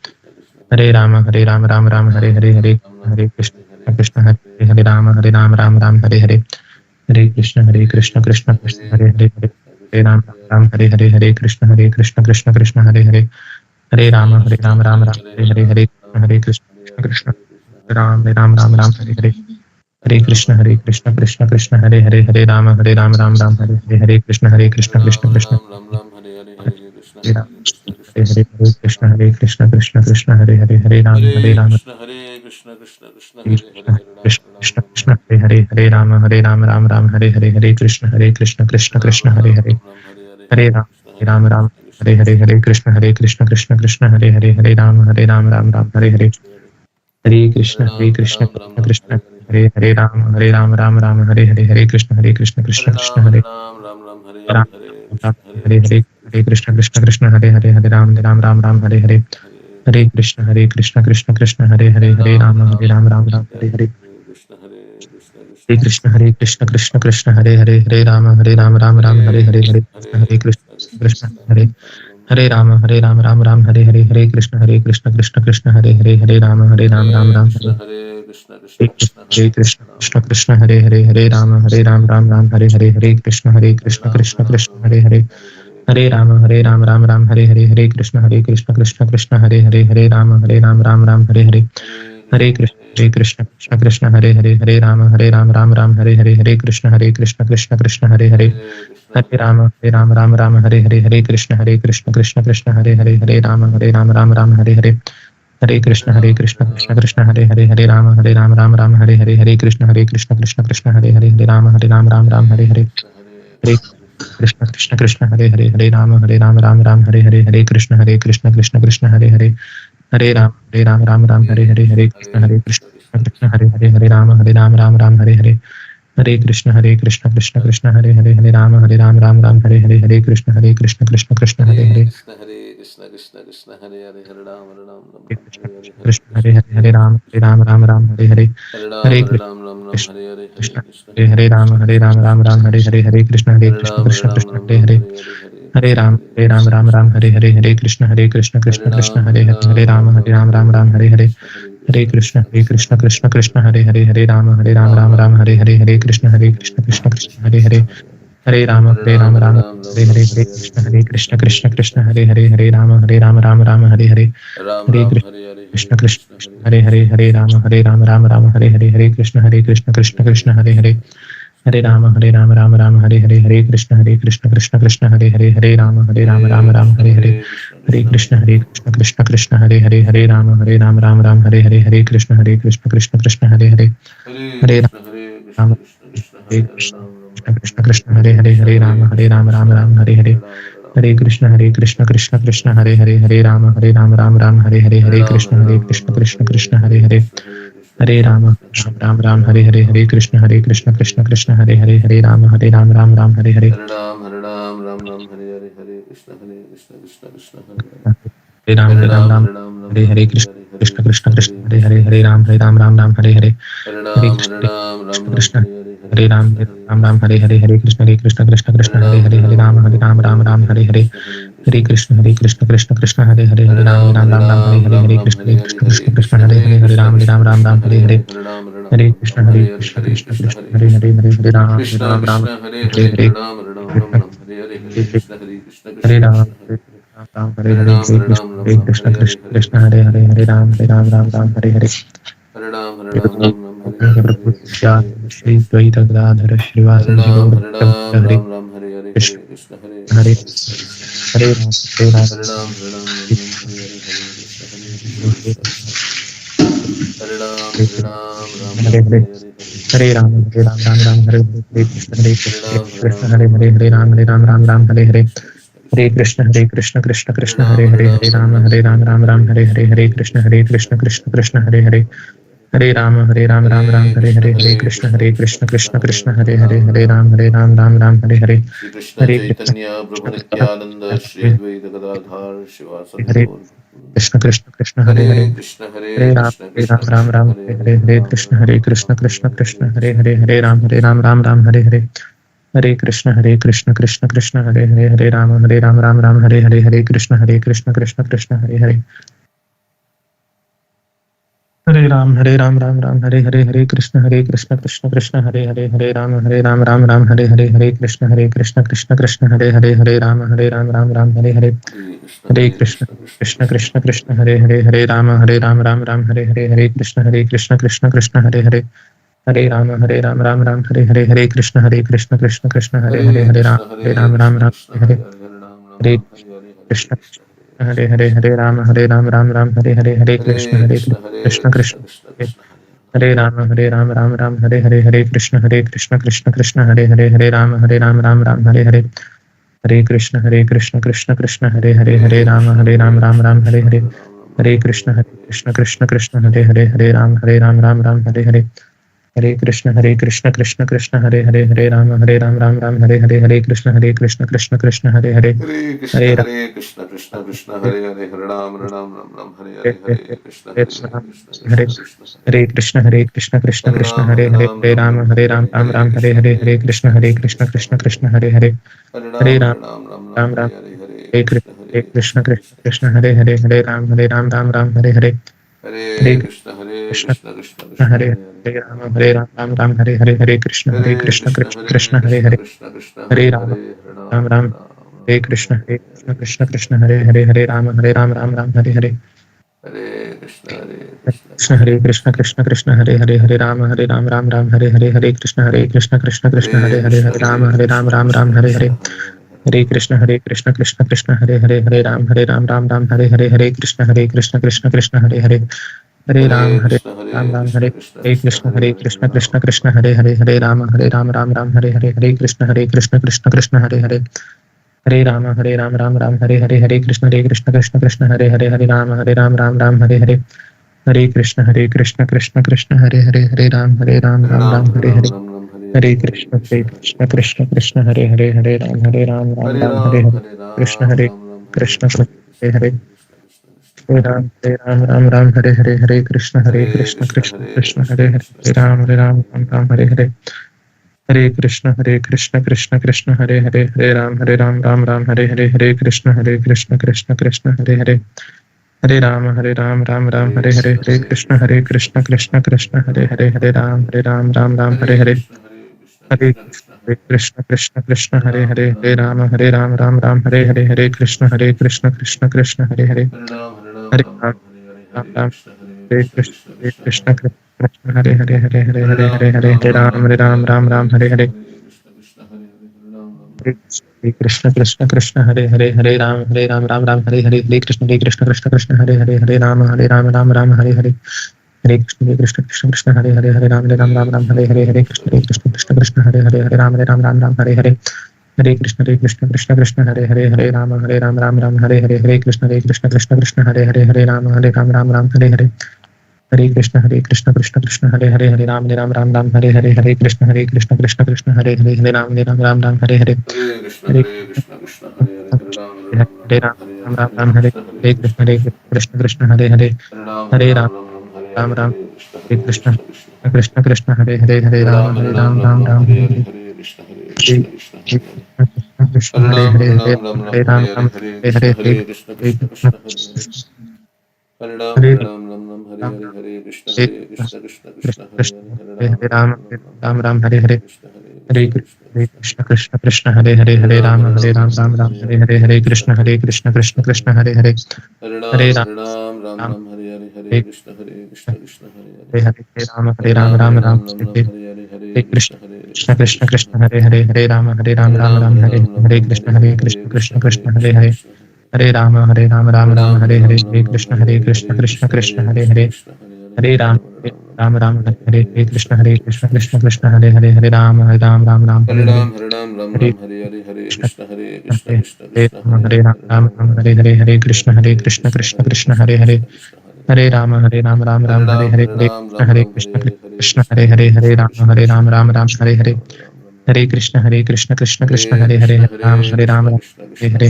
Hare Hare, Hare Krishna Ram, Hare Ram Ram Ram, Hare Hare, Hare Hare Krishna, Hare Ram Krishna, Ram Hare Krishna Hare Krishna, Hare Hare, Hare Ram, Ram Ram Ram, Hare Hare, Hare Krishna, Hare Krishna, Krishna Krishna, Hare Krishna Hare Hare Ram, Krishna Hare Ram, Krishna Ram Ram, Krishna Hare Hare Hare, Hare Hare Krishna, Hare Hare Krishna, Ram Krishna Hare Krishna, Hare Hare Hare Ram, Hare Krishna Krishna Krishna Hare Hare Krishna Krishna, Hare Rama Hare Ram Ram Hare Ram, Krishna Hare Hare, Krishna Krishna, Hare Hare Hare Ram Hare Ram Hare Krishna Krishna Krishna Hare Hare Krishna, Hare Krishna Hare Krishna, Hare Hare, Ram Hare Krishna Krishna Krishna Hare Hare Hare Krishna Rama Krishna, Ram Hare Hare, Hare Hare Ram, Krishna Ram Ram, Hare Krishna Hare, Krishna Hare Krishna, Hare Ram Hare Hare Hare Ram, Hare Hare Ram, Krishna Hare Ram Hare Ram, Hare Ram, Ram Ram, Hare Hare, Hare Krishna, Hare Krishna, Krishna Hare Krishna Hare Ram Hare Krishna, Hare Krishna, Krishna Krishna, Hare Hare, Hare Ram, Hare Ram, Krishna Ram Ram, Krishna Hare Ram Hare Hare Ram, Krishna Ram Hare Ram, Hare Ram Ram, Hare Hare, Hare Hare Ram Krishna, Hare Hare Ram Krishna, Krishna Krishna, Krishna Hare Hare Ram, Ram Ram, Hare Hare, Hare Hare Krishna Ram, Hare Hare Ram, Ram Ram, Hare Ram Hare, Hare Ram Krishna, Hare Hare Hare Krishna, Hare Krishna Krishna Krishna, Krishna Krishna Hare Hare Hare Ram Hare Hare Hare Krishna Krishna Krishna Hare Hare Hare Hare Ram, Ram Hare Hare Ram, Ram Ram, Hare Hare Hare Hare, Krishna, Hare Krishna, Krishna Hare Krishna Krishna Hare Hare Hare Krishna, Hare Hare Krishna Krishna, Krishna Krishna Krishna, Hare Hare Ram, Ram Ram, Hare Krishna Krishna Hare Krishna, Hare Krishna, Krishna Krishna, Hare Ram, Hare Ram, Hare Ram, Ram Ram, Hare Hare Krishna, Hare Hare Krishna, Hare Hare Krishna Krishna Krishna Hare Krishna Hare Krishna Krishna Hare Krishna Krishna Hare Hare Krishna, Hare Krishna, Krishna Krishna, Hare Hare, Hare Ram, Hare Ram, Ram Ram, Hare Hare, Hare Krishna, Hare Krishna, Krishna Krishna, Hare Ram, Hare Ram, Ram Ram, Hare Hare, Hare Krishna, Hare Krishna, Krishna Krishna, Hare Ram, Hare Ram, Ram Ram, Hare Hare, Hare Krishna, Hare Krishna, Krishna Krishna, Hare Ram, Hare Ram, Ram Ram, Hare Hare, Hare Krishna, Hare Krishna, Krishna Krishna, Hare Ram, Ram Hare Hare, Hare Krishna, Hare Krishna, Krishna Krishna, Hare Ram, Hare Ram, Ram Ram, Hare Hare, Hare Krishna, Hare Krishna, Krishna Krishna, Ram Hare Hare, Hare Krishna, Hare Krishna, Krishna Hare Hare Krishna, Hare Hare Krishna, Krishna Hare Hare, Hare Krishna, Hare Krishna, Krishna Krishna, Hare Hare Ram, Ram Ram, Hare Hare, Hare Krishna, Hare Krishna, Krishna Krishna, Hare Ram, Hare Ram, Ram Ram, Hare Krishna, Hare Krishna, Krishna Krishna, Hare Ram, Hare Ram, Ram Ram, Hare Hare, Hare Krishna, Hare Krishna, Hare Krishna Rama, Krishna, Ram Hare Ram, Ram Hare Ram, Krishna Hare Krishna Hare, Krishna Krishna Hare Krishna, Hare Ram Hare Hare Ram Ram, Hare Krishna, Krishna Krishna, Hare Hare Ram Ram, Ram Hare Ram, Ram Hare Ram, Hare Hare Krishna Hare, Hare Krishna Krishna Krishna, Krishna Hare Hare Krishna, Hare Hare Krishna Ram Krishna, Hare Hare Hare Hare Ram, Krishna Hare Hare Ram, Ram Ram, Krishna Hare Hare, Hare Hare Ram Krishna, Hare Ram Ram Krishna, Hare Hare Krishna Hare Krishna, Krishna Krishna Krishna Hare Hare Ram, Hare Hare Hare Ram, Ram Ram Hare Ram, Ram Hare Ram Hare, Ram Hare Hare Hare Krishna, Hare Hare Krishna, Krishna Krishna Hare Krishna, Krishna Krishna Krishna Hare Hare Hare Ram Ram, Ram Hare Ram Ram Hare Ram, Hare Ram Hare Ram, Krishna Hare Hare Hare, Krishna Hare Krishna Krishna, Hare Hare Hare Hare Krishna, Ram Krishna Ram Krishna, Ram Hare Hare Hare, Hare Hare Ram, Hare Ram, Hare Ram Krishna Ram, Hare Hare Hare, Krishna Hare Krishna Krishna, Krishna Hare Hare Krishna, Hare Hare Ram Hare Krishna Ram Ram Krishna, Hare Hare Hare, Hare Hare Ram, Hare Ram, Ram Ram, Hare Hare, Hare Krishna, Hare Krishna, Hare Krishna Ram, Krishna, Hare Ram, Hare Hare Hare, Ram, Hare Hare Ram, Ram Ram, Hare Krishna, Hare, Krishna Hare Krishna, Krishna, Hare Hare Hare, Hare Krishna, Ram, Krishna Krishna, Ram, Hare Hare. Hare Ram, Hare Ram, Ram Ram, Hare Hare, Hare Krishna, Prabhupada, Hare Krishna, Shri Krishna Dvaita Gadadhara Hare Srivasadi Ram, Gaur Hare Ram, Hare Ram Ram, Hare Hare, Krishna, Hare Krishna, Hare Hare Krishna, Krishna Krishna, Hare Ram, Hare Ram, Hare Ram, Ram Ram, Ram Hare Hare, Hare Krishna, Hare Krishna, Krishna Krishna, Hare Ram, Hare Ram, Ram Hare Ram, Hare Hare Hare, Hare Ram Hare Ram Ram Ram Hare Hare Hare Krishna Ram, Hare Ram Hare Ram, Hare Ram Hare Hare Hare, Ram Ram Ram Hare Hare Krishna Krishna, Hare Krishna Krishna Krishna Hare Hare Ram, Hare Hare Hare Ram, Ram Ram Ram, Hare Ram Hare Ram Hare, Hare Hare Krishna Hare Hare, Krishna Krishna Hare Krishna, Krishna Hare Krishna Ram, Krishna Ram Hare Hare Ram, Hare Ram Hare Ram Ram Ram Hare Hare Hare Hare Krishna Krishna, Hare Hare Krishna Krishna, Krishna Hare Krishna Hare Hare Hare Ram, Hare Ram Ram Hare Ram Ram Ram Hare Hare Shri Krishna Hare Krishna Chaitanya Prabhu Krishna Nityananda Shri Hare Advaita Gadadhar Shivasadi Hare Gaur Krishna Krishna Krishna Hare Hare Hare Krishna, Hare Hare Krishna, Ram Krishna Ram Krishna, Ram Hare Hare Hare, Hare Ram Krishna Hare Ram Ram Krishna Ram, Krishna Hare Krishna Hare, Hare Krishna Hare Hare, Hare Ram Krishna Hare Krishna, Ram Ram Ram Hare Hare Hare Krishna Krishna Hare Hare Hare Ram Ram Hare Hare Hare Krishna Krishna Hare Hare Hare Ram Hare Krishna Krishna Hare Ram Krishna Krishna Hare Ram Hare Hare Hare Krishna, Hare Hare Krishna Krishna, Krishna Krishna Krishna, Krishna Hare Krishna Hare, Hare Rama Hare Krishna Krishna Hare Hare Rama Krishna, Hare Krishna, Krishna Hare Hare Hare, Ram Ram Hare Ram, Hare Hare, Hare Krishna Krishna, Hare Hare Krishna, Hare Krishna Hare Hare, Ram Hare Hare Krishna, Hare Krishna Krishna, Krishna Krishna Krishna, Hare Ram Hare Krishna Hare Krishna Hare Hare Krishna, Hare Krishna, Ram Krishna Hare Hare Ram Ram Ram, Hare Hare Krishna Hare, Hare Krishna, Hare Krishna Krishna, Hare Hare Krishna Krishna Hare Krishna Hare Krishna, Hare Hare Krishna, Krishna Krishna, Hare Hare, Hare Ram, Ram Ram Ram, Hare Hare, Hare Krishna, Hare Hare Krishna, Krishna Krishna, Hare Hare Krishna Hare Krishna Krishna Hare Krishna Ram, Hare Hare Hare Ram, Hare Ram Rama Ram, Hare Hare Ram Hare, Ram Hare Ram Hare Krishna, Hare Hare Hare Krishna, Krishna Hare Krishna Krishna Krishna, Krishna Hare Krishna Hare, Hare Hare Hare Hare Ram, Ram Hare Ram, Ram Ram, Ram Ram Hare Hare, Hare Hare Krishna, Hare Krishna Krishna, Krishna Krishna Krishna Krishna, Hare Hare Hare Hare Ram Ram Ram Ram Hare Hare Hare Hare Krishna, Hare Krishna Krishna, Krishna Hare Krishna, Hare Hare Hare, Hare Ram Ram Hare Hare Hare Krishna Hare Krishna, Krishna Hare Krishna Hare Krishna, Hare Krishna Krishna, Hare Hare Ram Hare, Hare Ram Ram, Ram Hare Krishna Hare Krishna Krishna, Krishna Hare Hare Hare Ram Hare Hare Krishna, Hare Krishna, Krishna Hare Krishna Krishna Krishna Hare Ram Hare Krishna Hare Krishna, Hare Ram Krishna, Ram Krishna Hare Krishna, Hare Hare Hare Krishna Krishna Hare Ram Hare Krishna Hare Krishna, Ram Hare Ram Krishna, Hare Krishna Hare Krishna, Krishna Hare Hare Hare, Hare Ram, Krishna Hare Ram Hare Hare Krishna Ram Hare Hare Hare Ram Ram, Hare Ram, Hare Ram Ram, Hare Hare, Hare Hare Krishna Krishna, Hare Krishna Hare Hare Ram Ram, Hare Krishna Ram, Hare Ram Ram, Hare Krishna Hare, Hare Krishna, Hare Hare Krishna, Krishna Krishna, Hare Krishna Hare Krishna, Hare Krishna Krishna, Hare Krishna Krishna, Hare Hare, Hare Krishna Krishna Hare Krishna, Hare Krishna, Krishna Krishna, Hare Hare, Ram Ram, Hare Hare, Hare Krishna, Hare Krishna, Hare Krishna Krishna, Hare Hare, Krishna Hare Hare Ram, Hare Hare Hare Ram, Ram Rama Ram, Hare Hare Ram Hare, Ram Ram Hare Hare Hare Hare Krishna, Hare Krishna Krishna, Krishna Krishna Krishna, Krishna Hare Hare Hare Ram, Hare Ram, Hare Ram Ram Ram, Hare Hare, Ram Hare Ram Krishna, Hare Hare Krishna, Krishna Krishna Hare Krishna, Hare Krishna Hare, Krishna Hare Hare Hare Hare Hare Hare Ram, Hare Hare Hare Ram, Hare Ram Ram Ram, Hare Hare Ram Hare, Ram Ram Hare Ram Hare Krishna, Hare Hare Krishna, Krishna Hare Hare, Hare Ram, Ram Ram, Hare Krishna Hare Ram Ram Hare Hare Krishna Krishna Hare Hare Ram Ram Hare Hare Hare Krishna Hare Ram Hare Ram Krishna, Hare Hare Hare Krishna, Krishna Krishna Krishna Krishna, Krishna Ram Ram Hare Hare Hare Krishna Krishna Hare Krishna Hare Ram Hare Hare Hare Krishna Ram Hare Krishna Ram Ram Hare Hare Hare Krishna, Hare Hare Krishna, Krishna Hare Hare, Hare Ram, Hare Ram, Ram Hare Ram, Ram Hare Hare, Ram Hare Ram Hare Krishna, Hare Hare Krishna, Krishna Hare, Krishna Hare Hare Hare Ram, Hare Hare Ram, Ram Ram Ram, Hare Ram Hare, Ram Hare Krishna, Hare Hare Krishna, Krishna Hare, Krishna Hare Hare Hare Ram, Hare Hare Ram, Ram Ram, Hare Hare, Hare Hare Krishna, Hare Hare Krishna, Krishna Hare Hare, Krishna Hare Hare Ram, Hare Hare Ram, Ram Ram, Hare Hare Ram Hare, Ram Hare Hare Krishna, Hare Hare Krishna, Krishna Krishna Krishna Hare Hare, Hare Ram, Hare Hare Ram Ram, Ram Ram, Hare Ram Hare, Hare Krishna, Hare Hare Krishna, Krishna Krishna Krishna Hare Hare, Krishna Hare Ram, Hare Hare Ram Ram, Ram Ram, Ram Hare Ram Hare, Hare Hare Hare Krishna, Hare Hare Krishna, Krishna Krishna Krishna Hare Hare, Krishna Krishna Hare Hare Hare Hare Ram, Ram Hare Hare Ram, Ram Ram Ram Ram, Ram Hare Hare Hare, Hare Hare Hare Krishna, Krishna Hare Hare Krishna, Krishna Krishna Krishna Hare Krishna Hare, Hare Hare Hare Hare Ram, Ram Hare Ram, Ram Ram Ram, Hare Hare, Hare Hare Krishna, Hare Krishna, Krishna Hare Hare, Hare Hare Hare Ram Ram, Hare Ram Ram, Ram Ram Ram, Hare Hare Hare, Hare Hare Krishna Krishna, Hare Krishna Krishna, Krishna Krishna Krishna Hare Hare Hare, Hare Hare Ram Hare Ram Ram, Ram Hare Hare Ram, Ram Hare Ram, Hare Krishna Hare, Hare Hare Krishna Krishna, Krishna Hare Krishna Hare Krishna, Hare Krishna Hare Hare, Hare Ram Hare Ram, Ram Hare Hare Ram, Hare Ram Ram, Krishna Hare Hare Hare, Krishna Hare Krishna Krishna, Krishna Hare Hare Krishna, Hare Krishna Hare Hare, Hare Hare Ram Ram, Hare Hare Ram, Ram Ram Hare Hare Krishna Krishna Krishna Hare Hare Hare Ram Ram Hare Hare Hare Ram Ram Hare Ram Hare Krishna Krishna Hare Krishna Hare Krishna Ram Hare Hare Hare Ram Ram Hare Hare Hare Krishna Hare Krishna Krishna Hare Hare Hare Krishna Hare Hare Ram Hare Ram Hare Hare Hare Ram Krishna Ram Ram Hare Hare Hare Krishna Hare Krishna Ram Krishna Hare Krishna Ram Hare Ram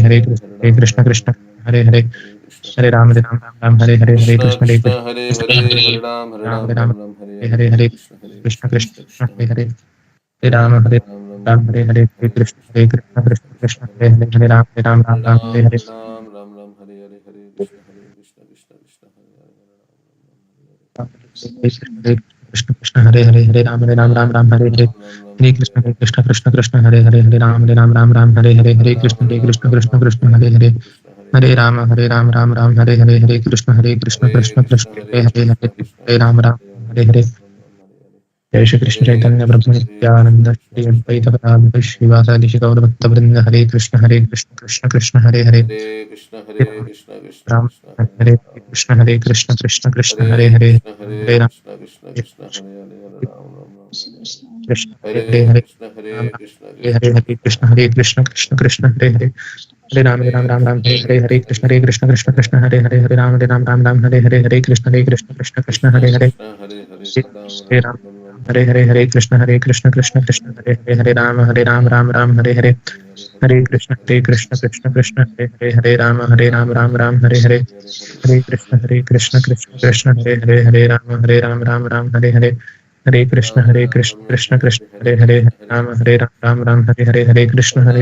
Krishna Hare Hare Hare Ram Hare Krishna Krishna Krishna Hare Hare Krishna Hare Ram Hare Hare Ram Krishna Ram Krishna Hare Krishna Hare Hare Hare Ram Krishna Ram Krishna Ram Hare Ram Hare Hare Krishna Hare Hare Ram Krishna Hare Hare Hare Krishna Krishna Krishna Hare Hare Hare Hare Ram Ram Ram Ram Hare Hare Hare Hare Hare Krishna Hare Krishna Krishna Krishna Krishna Krishna Hare Hare Hare Hare Hare Ram Ram Hare Ram Ram Ram Ram Hare Ram Hare Hare Hare Krishna Krishna Hare Krishna Krishna Krishna Hare Hare Hare Hare Hare Ram Hare Ram Hare Hare Ram Ram Ram Hare Hare Hare Krishna Hare Krishna Krishna Krishna Hare Krishna Krishna Hare Hare Hare Ram Hare Hare Hare Krishna Krishna Krishna Hare Hare Hare Ram Hare Hare Hare Krishna Krishna Hare Hare Hare Ram Hare Hare Hare Krishna Krishna Hare Hare Hare Ram Hare Hare जय श्री कृष्ण चैतन्य प्रभु नित्यानंद श्री अद्वैत गदाधर श्रीवासादि गौर भक्त वृंद हरे Krishna Krishna Krishna Hare Hare Hare Hare Ram Krishna Krishna Ram Krishna Hare Hare Hare Krishna Hare Krishna Krishna Krishna Hare Hare Hare Krishna Hare Hare Ram Krishna Krishna Krishna Hare Hare Hare Ram Ram Ram Krishna Hare Hare Hare Hare Krishna Ram Hare Ram Krishna Hare Krishna Hare Hare Krishna Krishna Hare Krishna Krishna Krishna Hare Hare Hare Hare Ram Krishna Hare Hare Hare Krishna Hare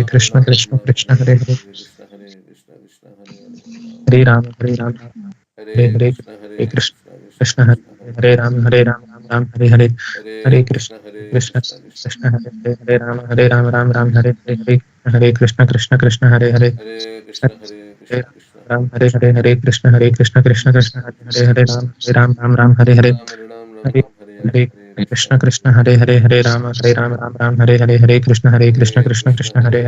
Krishna Krishna Krishna Hare Krishna Hare Hare Hare Ram Hare Krishna Krishna Krishna Krishna Hare Hare Krishna Hare Hare Ram Hare Ram Ram Ram Ram Hare Krishna Krishna Krishna Hare Hare Ram Hare Hare Krishna Krishna Hare Ram Hare Krishna Krishna Hare Ram Hare Krishna Krishna Hare Ram Hare Krishna Krishna Hare Hare Hare Krishna Hare Ram Hare Krishna Hare Ram Hare Krishna Krishna Hare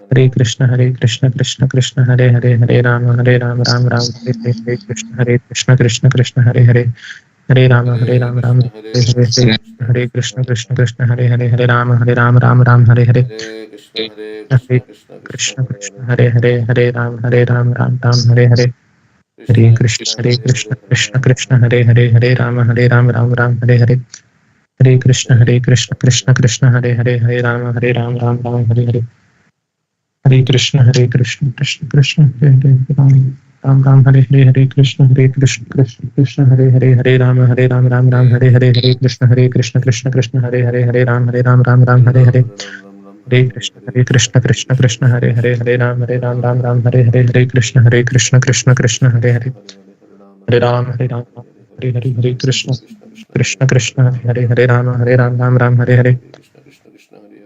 Hare Krishna Hare Hare Krishna Krishna Hare Krishna Krishna Hare Ram Hare Ram Ram Ram Hare Hare Hare Krishna Hare Hare Krishna Hare Krishna Krishna Hare Hare Krishna Krishna Krishna Hare Hare Hare Krishna Krishna Krishna Hare Ram Hare Krishna Krishna Hare Krishna Krishna Hare Krishna Krishna Hare Ram Hare Krishna Hare Hare Krishna Hare Ram Hare Krishna Hare Ram Hare Krishna Hare Hare Krishna Krishna Ram Hare Krishna Hare Krishna Ram Hare Krishna Krishna Hare Krishna Krishna Krishna Hare Hare Hare Ram Hare Ram Ram Ram Hare Hare Hare Krishna Hare Krishna Krishna Hare Ram Hare Ram Ram Ram Hare Hare Hare Krishna Hare Krishna Krishna Krishna Hare Hare Hare Ram Hare Ram Ram Ram Hare Hare Hare Krishna Hare Krishna Krishna Hare Hare Krishna Hare Krishna Krishna Krishna Hare Hare Hare Ram Ram Hare Ram Hare Ram Hare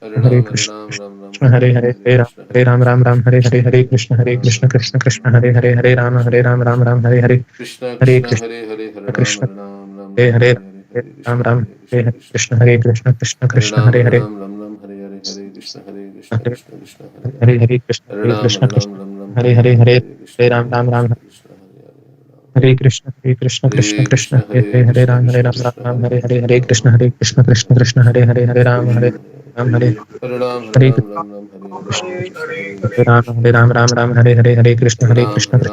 Hare Ram Hare Hare Ram Ram Ram Hare Hare Hare Krishna Hare Hare Krishna Krishna Ram Krishna Ram Hare Hare Hare Krishna Hare Ram Hare Ram Krishna Ram Hare Ram Hare Hare Hare Hare Krishna Hare Krishna Krishna Hare Ram Hare Ram Ram Ram Hare Hare Krishna Hare Krishna Hare Krishna Krishna Hare Hare Hare Ram Hare Ram Ram Ram Hare Hare Hare Krishna Hare Ram Krishna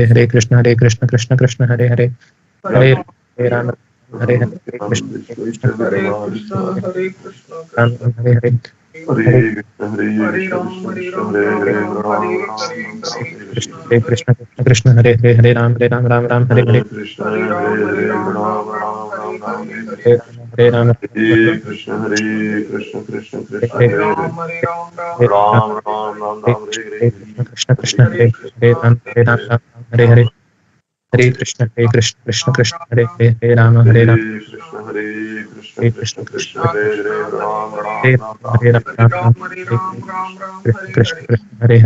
Hare Krishna Hare Krishna Krishna Hare Hare Hare Hare Ram Hare Krishna Ram Hare Hare Hare Krishna Krishna Hare Ram Hare Ram Hare Krishna, Hare Krishna, Krishna Krishna, Hare Hare Hare, Hare Ram Ram Ram Ram, Hare Hare, Krishna Krishna Hare Krishna, Hare Ram Hare Hare Hare Krishna Krishna Hare Hare Krishna, Hare Krishna, Krishna Krishna Krishna, Hare Hare, Ram Ram Ram Ram, Hare Hare Hare, Ram Hare Krishna Krishna Hare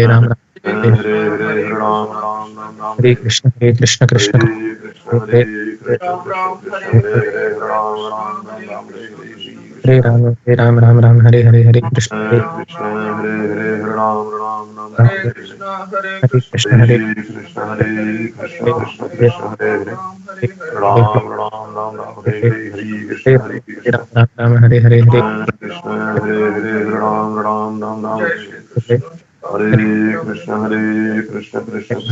Ram Hare Hare Ram Ram Ram Ram Hare Krishna Krishna Hare Krishna Krishna Hare Hare Krishna Krishna Krishna Hare Hare Ram Ram Ram Ram Hare Hare Hare Krishna Ram Ram Ram Hare Hare Hare Krishna Krishna Hare Hare Ram Ram Ram Ram Hare Hare Hare Krishna Hare Hare Krishna Hare Krishna Krishna Hare Krishna Hare Hare Hare Ram Ram Ram Ram Hare Hare Hare Hare Krishna Hare Hare Ram Krishna Ram Ram Hare Hare Hare Krishna Hare Hare Ram Ram Ram Ram Hare Hare Hare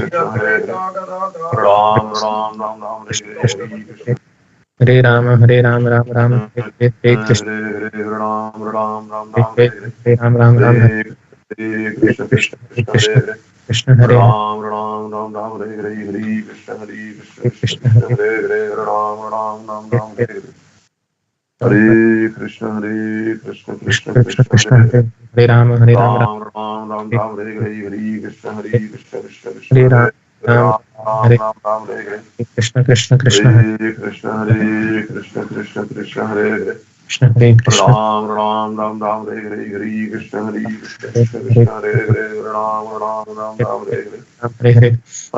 Hare Krishna Krishna Krishna Hare Hare Ram Ram Ram Ram Hare Hare Krishna Hare Krishna Hare Ram Ram Ram Hare Hare Krishna Hare Hare Ram Ram Ram Ram Hare Hare Hare Ram Ram Ram Hare Hare Krishna Krishna Krishna Hare Krishna Hare Krishna Hare Hare Ram Ram Ram Ram Hare Hare Hare Krishna Krishna Krishna Krishna Krishna Hare Hare Hare Ram Ram Ram Ram Hare Hare Hare Ram Hare Krishna Krishna Krishna Krishna Krishna Krishna Hare Krishna Hare Hare Ram Ram Ram Ram Ram Ram Hare Hare Hare Krishna Krishna Krishna Hare Hare Ram Hare Ram Ram Ram Hare Ram Ram Hare Hare Krishna Krishna Krishna Hare Hare Krishna Krishna Krishna Hare Hare Krishna Hare Krishna Ram Ram Ram Ram Hare Hare Hare Krishna Hare Krishna Hare Krishna Hare Hare Ram Ram Ram Ram Hare Hare Ram Hare Hare Hare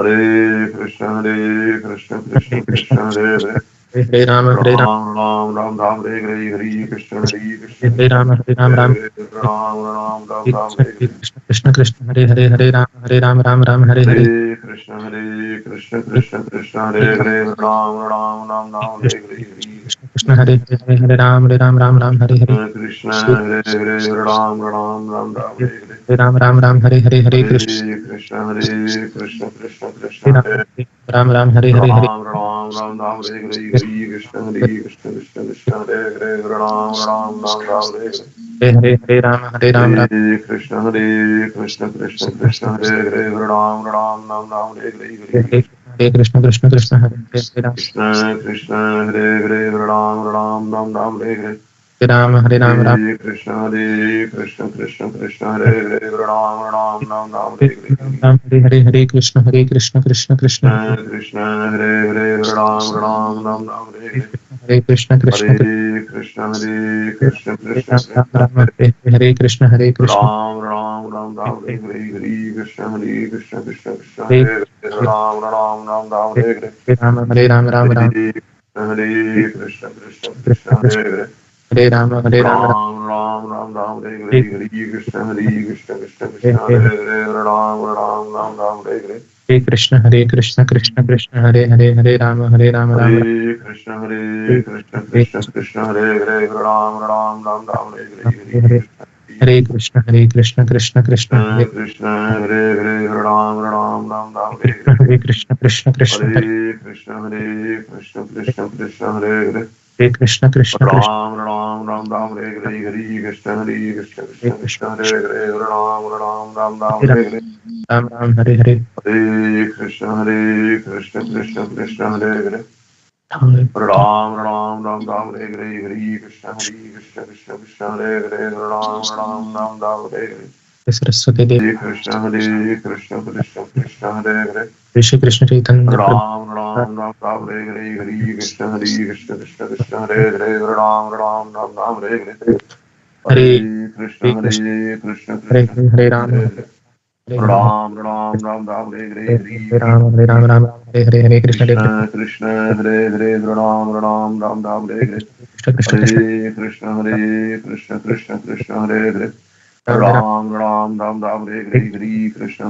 Krishna Krishna Hare Krishna Krishna Hare Hare Hare Ram Ram Ram Ram Ram Hare Hare Hare Krishna Hare Krishna Ram Hare Ram Hare Ram Ram Ram Ram Krishna Hare Hare Krishna Krishna Hare Hare Hare Ram Ram Hare Hare Hare Krishna Krishna Krishna Hare Hare Ram Ram Ram Ram Hare Hare Krishna Krishna Hare Hare Hare Ram Hare Hare Krishna Hare Hare Ram Ram Ram Ram Hare Hare Ram Hare Hare Hare Hare Krishna Krishna Krishna Ram Hare Ram Hare Hare Hare Ram Ram Ram Ram Hare Hare Hare Krishna Krishna Hare Hare Ram Ram Ram Ram Hare Hare Hare Ram Hare Krishna Krishna Hare Hare Ram Ram Ram Ram Hare Hare Hare Krishna Krishna Hare Ram Krishna Hare Hare Ram Ram Ram Ram Hare Hare Hare Ram Hare Krishna Krishna Hare Hare Ram Ram Ram Ram Hare Hare Hare Krishna Krishna Krishna Hare Hare Ram Ram Ram Ram Hare Hare Hare Krishna Krishna Hare Krishna Krishna Hare Krishna Ram Hare Hare Krishna Ram Ram Ram Ram Hare Hare Hare Krishna Krishna Krishna Hare Hare Ram Ram Ram Ram Hare Hare Ram Hare Krishna Krishna Krishna Krishna Hare Hare Ram Ram Ram Ram Ram Hare Hare Hare Krishna Krishna Hare Hare Ram Ram Ram Ram Hare Hare Hare Krishna Krishna Krishna Hare Ram Ram Hare Krishna Krishna Hare Hare Ram Ram Ram Ram Hare Hare Hare Krishna Krishna Krishna Hare Hare Ram Ram Ram Ram Hare Hare Hare Krishna Krishna Krishna Hare Hare Krishna Hare Hare Hare Krishna Krishna Krishna Ram Ram Ram Ram Hare Hare Hare Krishna Hare Krishna Krishna Hare Hare Ram Ram Ram Ram Hare Hare Hare Ram Hare Hare Hare Krishna Krishna Hare Hare Hare Ram Ram Ram Ram Hare Hare Hare Krishna Krishna Hare Hare Ram Ram Ram Ram Hare Hare Saraswati Devi Hare Krishna Hare Hare Shri Krishna Chaitanya Prabhu Ram Ram Ram Ram Hare Hare Hare Krishna Hare Hare Ram Ram Ram Ram Hare Hare Hare Hare Krishna Hare Krishna Hare Krishna Ram Hare Hare Hare Ram Ram Ram Ram Ram Hare Hare Hare Hare Ram Hare Ram Ram Ram Hare Krishna Hare Krishna Krishna Hare Hare Ram Ram Ram Ram Hare Hare Krishna Krishna Krishna Hare Krishna Hare Hare Ram Hare Ram Ram Ram Ram Hare Hare Hare Krishna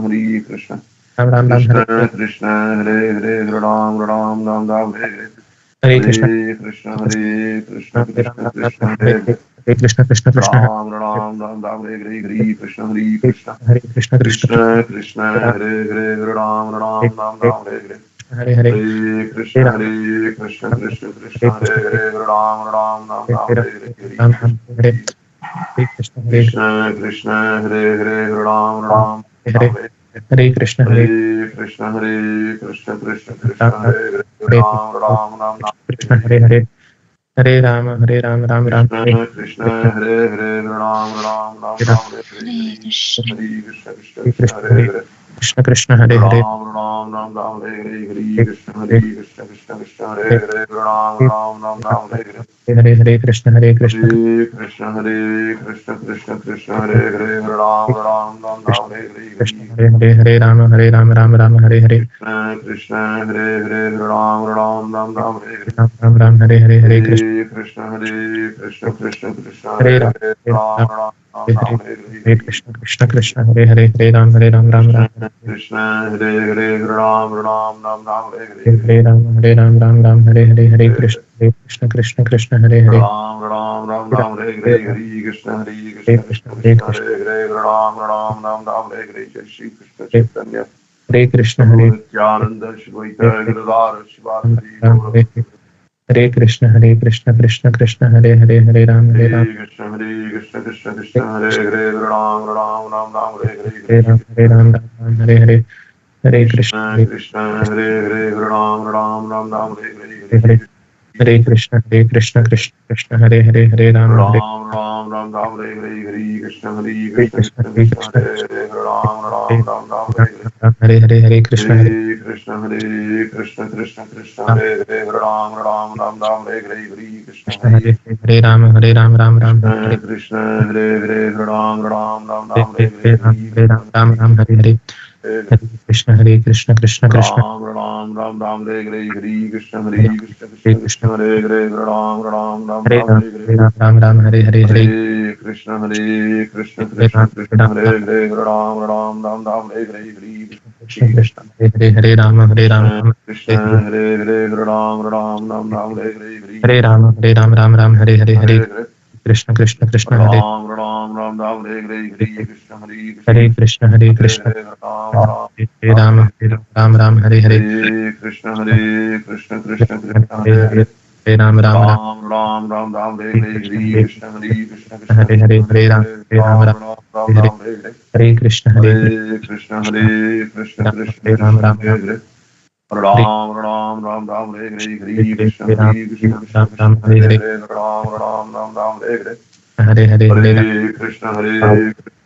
Ram Hare Krishna Hare Hare Ram Ram Ram Ram Hare Hare Hare Krishna Hare Krishna Ram Hare Ram Krishna Ram Hare Hare Hare Krishna Krishna Krishna Ram Ram Ram Ram Hare Hare Krishna Krishna Hare Krishna Krishna Krishna Krishna Ram Hare Hare Ram Ram Ram Hare Ram Hare Hare Hare Hare Hare Hare Krishna Ram Krishna Hare Hare Ram Ram Ram Ram Hare Hare Hare Ram Hare Hare Krishna Hare Krishna Hare Hare Ram Ram Hare Ram Hare Hare Krishna Hare Hare Krishna Ram Krishna Hare Hare Hare Ram Ram Ram Ram Krishna Hare Hare Hare Hare Hare Ram Hare Krishna Hare Hare Ram Ram Ram Hare Ram Hare Hare Hare Krishna. Hare Krishna Krishna Hare Hare Hare Krishna Hare Hare Ram Ram Ram Ram Hare Hare Hare Krishna Hare Krishna Hare Hare Ram Ram Ram Ram Hare Hare Hare Hare Krishna Hare Krishna Krishna Krishna Hare Hare Ram Ram Ram Ram Hare Krishna Hare Hare Hare Hare Ram Ram Ram Hare Hare Krishna Hare Hare Ram Ram Ram Ram Hare Hare Ram Ram Hare Hare Hare Krishna Hare Krishna Krishna Hare Hare Ram Hare Hare Ram Ram Ram Ram Hare Ram Hare Hare Hare Hare Krishna Krishna Hare Hare Hare Ram Ram Ram Krishna Hare Ram Ram Ram Ram Hare Hare Ram Ram Hare Hare Krishna Krishna Krishna Hare Hare Ram Ram Ram Ram Hare Hare Hare Krishna Krishna Krishna Krishna Hare Krishna Krishna Hare Hare Ram Ram Ram Ram Hare Hare Jai Shri Krishna Chaitanya Hare Krishna Prabhu Hare Nityananda Shivayita Hare Giridhara Shivasari Ram Gaura Hare Krishna Krishna Krishna Hare Ram Hare Krishna Krishna Krishna Hare Hare Ram Ram Ram Ram Hare Hare Hare Hare Ram Hare Krishna Krishna Krishna Hare Hare Ram Ram Ram Ram Hare Hare Hare Hare Krishna Krishna Hare Ram Ram Ram Ram Ram Hare Hare Hare Krishna Krishna Hare Krishna Krishna Hare Hare Ram Ram Ram Ram Hare Hare Hare Krishna Hare Krishna Krishna Hare Hare Ram Ram Ram Ram Hare Hare Hare Krishna Krishna Hare Hare Ram Krishna Krishna Hare Hare Ram Ram Ram Ram Hare Hare Hare Ram Hare Hare Krishna Krishna Ram Ram Ram Ram Hare Hare Hare Hare Krishna Krishna Hare Hare Ram Ram Ram Ram Hare Hare Hare Krishna Krishna Hare Hare Ram Ram Ram Ram Hare Hare Hare Krishna Hare Ram Krishna Krishna Hare Hare Ram Ram Ram Ram Hare Hare Hare Ram Hare Hare Krishna Hare Ram Ram Ram Ram Hare Hare Hare Hare Hare Krishna Hare Ram Ram Hare Ram Hare Ram Hare Hare Krishna Krishna Hare Hare Hare Ram Ram Ram Ram Ram Hare Hare Hare Hare Krishna Hare Ram Ram Ram Hare Ram Hare Hare Hare Krishna Hare Krishna Hare Krishna Ram Hare Hare Ram Ram Ram Ram Hare Hare Hare Ram Krishna Hare Hare Hare Hare Ram Ram Ram Ram Hare Hare Hare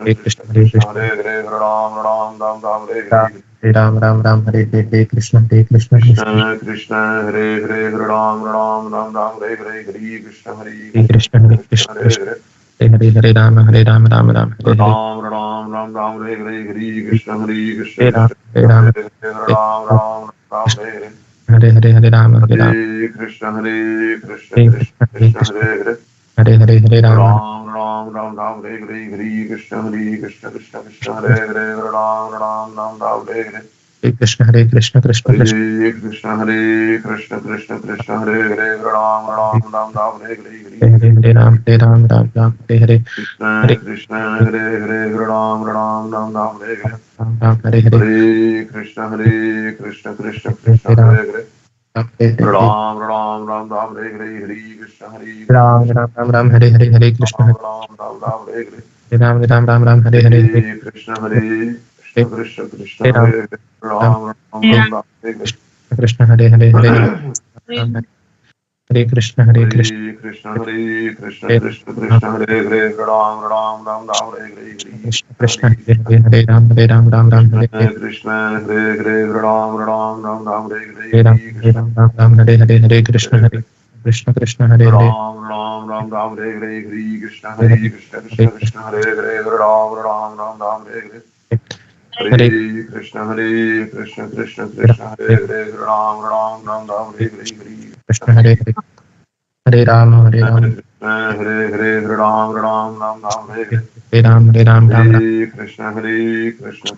Hare Krishna Krishna Hare Hare Ram Ram Ram Ram Hare Hare Ram Hare Krishna Krishna Krishna Hare Hare Ram Ram Ram Ram Hare Hare Hare Krishna Hare Hare Hare Ram Hare Hare Ram Ram Ram Ram Hare Hare Hare Krishna Hare Krishna Ram Hare Hare Ram Ram Ram Hare Hare Hare Ram Hare Krishna Krishna Hare Hare Hare Ram Ram Ram Ram Ram Hare Hare Hare Krishna Hare Hare Ram Ram Ram Ram Hare Hare Hare Krishna Hare Krishna Hare Hare Ram Ram Ram Ram Hare Hare Hare Hare Krishna Hare Hare Ram Ram Ram Ram Hare Hare Hare Hare Krishna Ram Hare Hare Ram Ram Ram Ram Hare Hare Hare Ram Hare Krishna Ram Ram Ram Ram Hare Hare Ram Hare Krishna Krishna Ram Hare Hare Ram Ram Ram Ram Hare Krishna Hare Ram Hare Krishna Hare Krishna Ram Krishna Hare Hare Ram Ram Ram Ram Hare Hare Krishna Hare Krishna Hare Ram Krishna Krishna Hare Hare Ram Ram Ram Ram Hare Hare Hare Krishna Hare Krishna Hare Ram Ram Ram Ram Hare Hare Hare Krishna Hare Hare Ram Ram Ram Ram Hare Hare Hare Krishna Hare Hare Ram Ram Ram Ram Hare Hare Krishna Hare Ram Krishna Hare Hare Ram Ram Ram Ram Hare Hare Hare Ram Hare Krishna Hare Krishna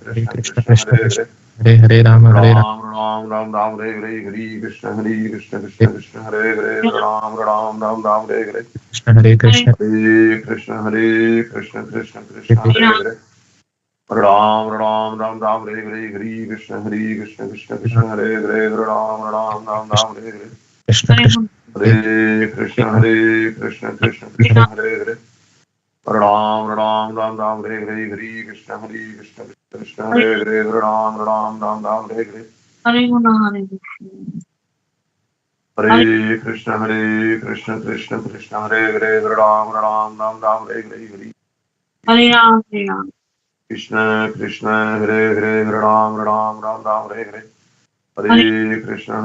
Hare Hare Hare Ram Ram Ram Ram Ram Hare Hare Hare Krishna Hare Hare Ram Ram Ram Ram Hare Hare Krishna Hare Krishna Hare Hare Ram Ram Ram Ram Hare Hare Hare Krishna Hare Hare Ram Ram Ram Ram Hare Hare Krishna Hare Krishna Hare Hare Ram Ram Ram Ram Hare Hare Hare Krishna Hare Hare Ram Ram Ram Ram Hare Hare Hare Krishna Krishna Hare Hare Ram Ram Ram Ram Hare Hare Krishna Krishna Hare Hare Ram Ram Ram Ram Hare Hare Hare Krishna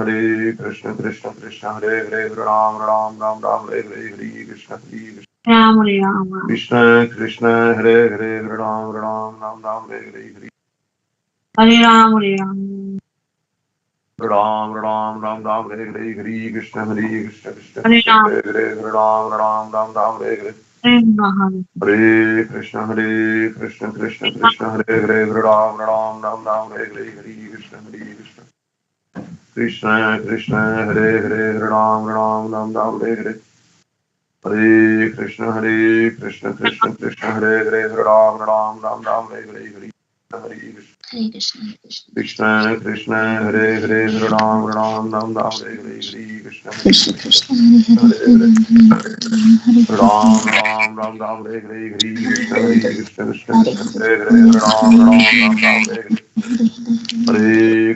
Krishna Krishna Hare Hare Ram Ram Ram Ram Hare Hare Hare Krishna Ram Ram Krishna Krishna Hare Hare Ram Ram Ram Ram Hare Hare Hare Ram Ram Ram Ram Ram Hare Hare Hare Krishna Krishna Hare Krishna Ram Hare Hare Ram Ram Ram Ram Hare Hare Hare Hare Krishna Krishna Krishna Hare Hare Ram Ram Ram Ram Hare Hare Hare Krishna Krishna Krishna Hare Hare Ram Ram Ram Ram Hare Hare Hare Krishna Krishna Krishna Hare Hare Ram Ram Ram Ram Hare Hare Hare Krishna Krishna Krishna Hare Hare Ram Ram Ram Ram Hare Hare Hare Krishna Hare Hare Ram Ram Ram Ram Hare Hare Hare Krishna Krishna Hare Hare Ram Ram Ram Ram Hare Hare Hare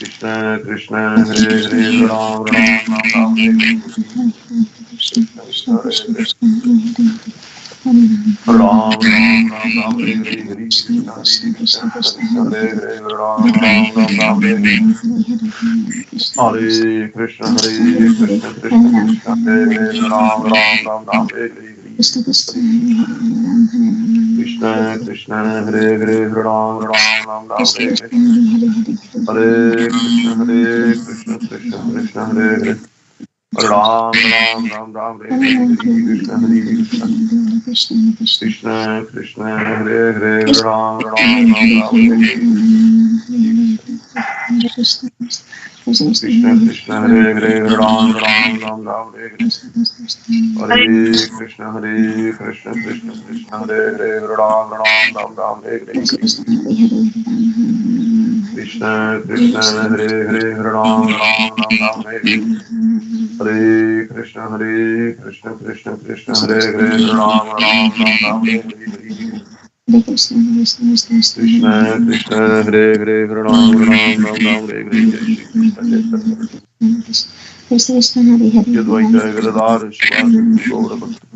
Krishna Krishna Hare Hare Ram Ram Ram Ram Hare Hare Krishna Krishna Hare Hare Ram Ram Ram Ram Hare Hare Krishna Krishna Hare Hare Ram Ram Ram Ram Hare Hare Hare Krishna Krishna Hare Hare Ram Ram Ram Ram Hare Hare Hare Krishna Krishna Hare Hare Ram Ram Ram Ram Hare Hare Krishna Krishna Hare Hare Ram Ram Ram Ram Hare Hare Hare Krishna Krishna Krishna Hare Hare Ram Ram Ram Ram Hare Hare Hare Krishna Krishna Krishna Hare Hare Ram Ram Ram Ram Hare Hare Krishna Krishna Hare Hare Ram Ram Ram Ram Hare Hare Hare Krishna Krishna Krishna Hare Hare Ram Ram Ram Ram Hare Hare Krishna Krishna Hare Hare Ram Ram Ram Ram Hare Hare Hare Krishna Krishna Hare Hare Ram Ram Ram Ram Hare Hare Krishna Krishna Hare Hare Ram Ram Ram Ram Hare Hare Jai Shri Krishna Yadvaita Gadadhar Shivasati Gaura Bhakta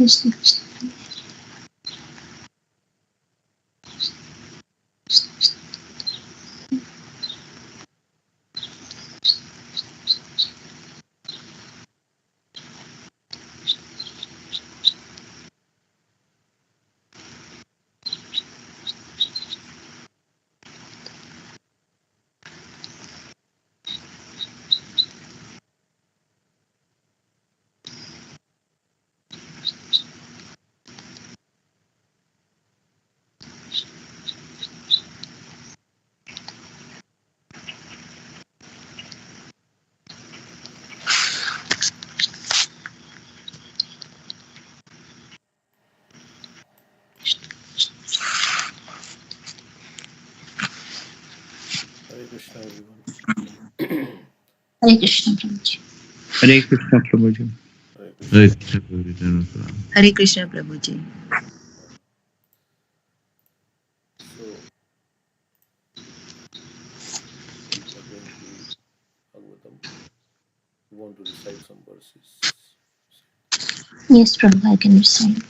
Krishna Krishna. Hare Krishna, everyone. Hare Krishna Prabhuji. Hare Krishna Prabhuji. Hare Hare Krishna. Krishna Prabhuji. Hare Krishna Prabhuji. So, we are going to read Bhagavatam. We want to recite some verses. Yes, Prabhu, I can recite.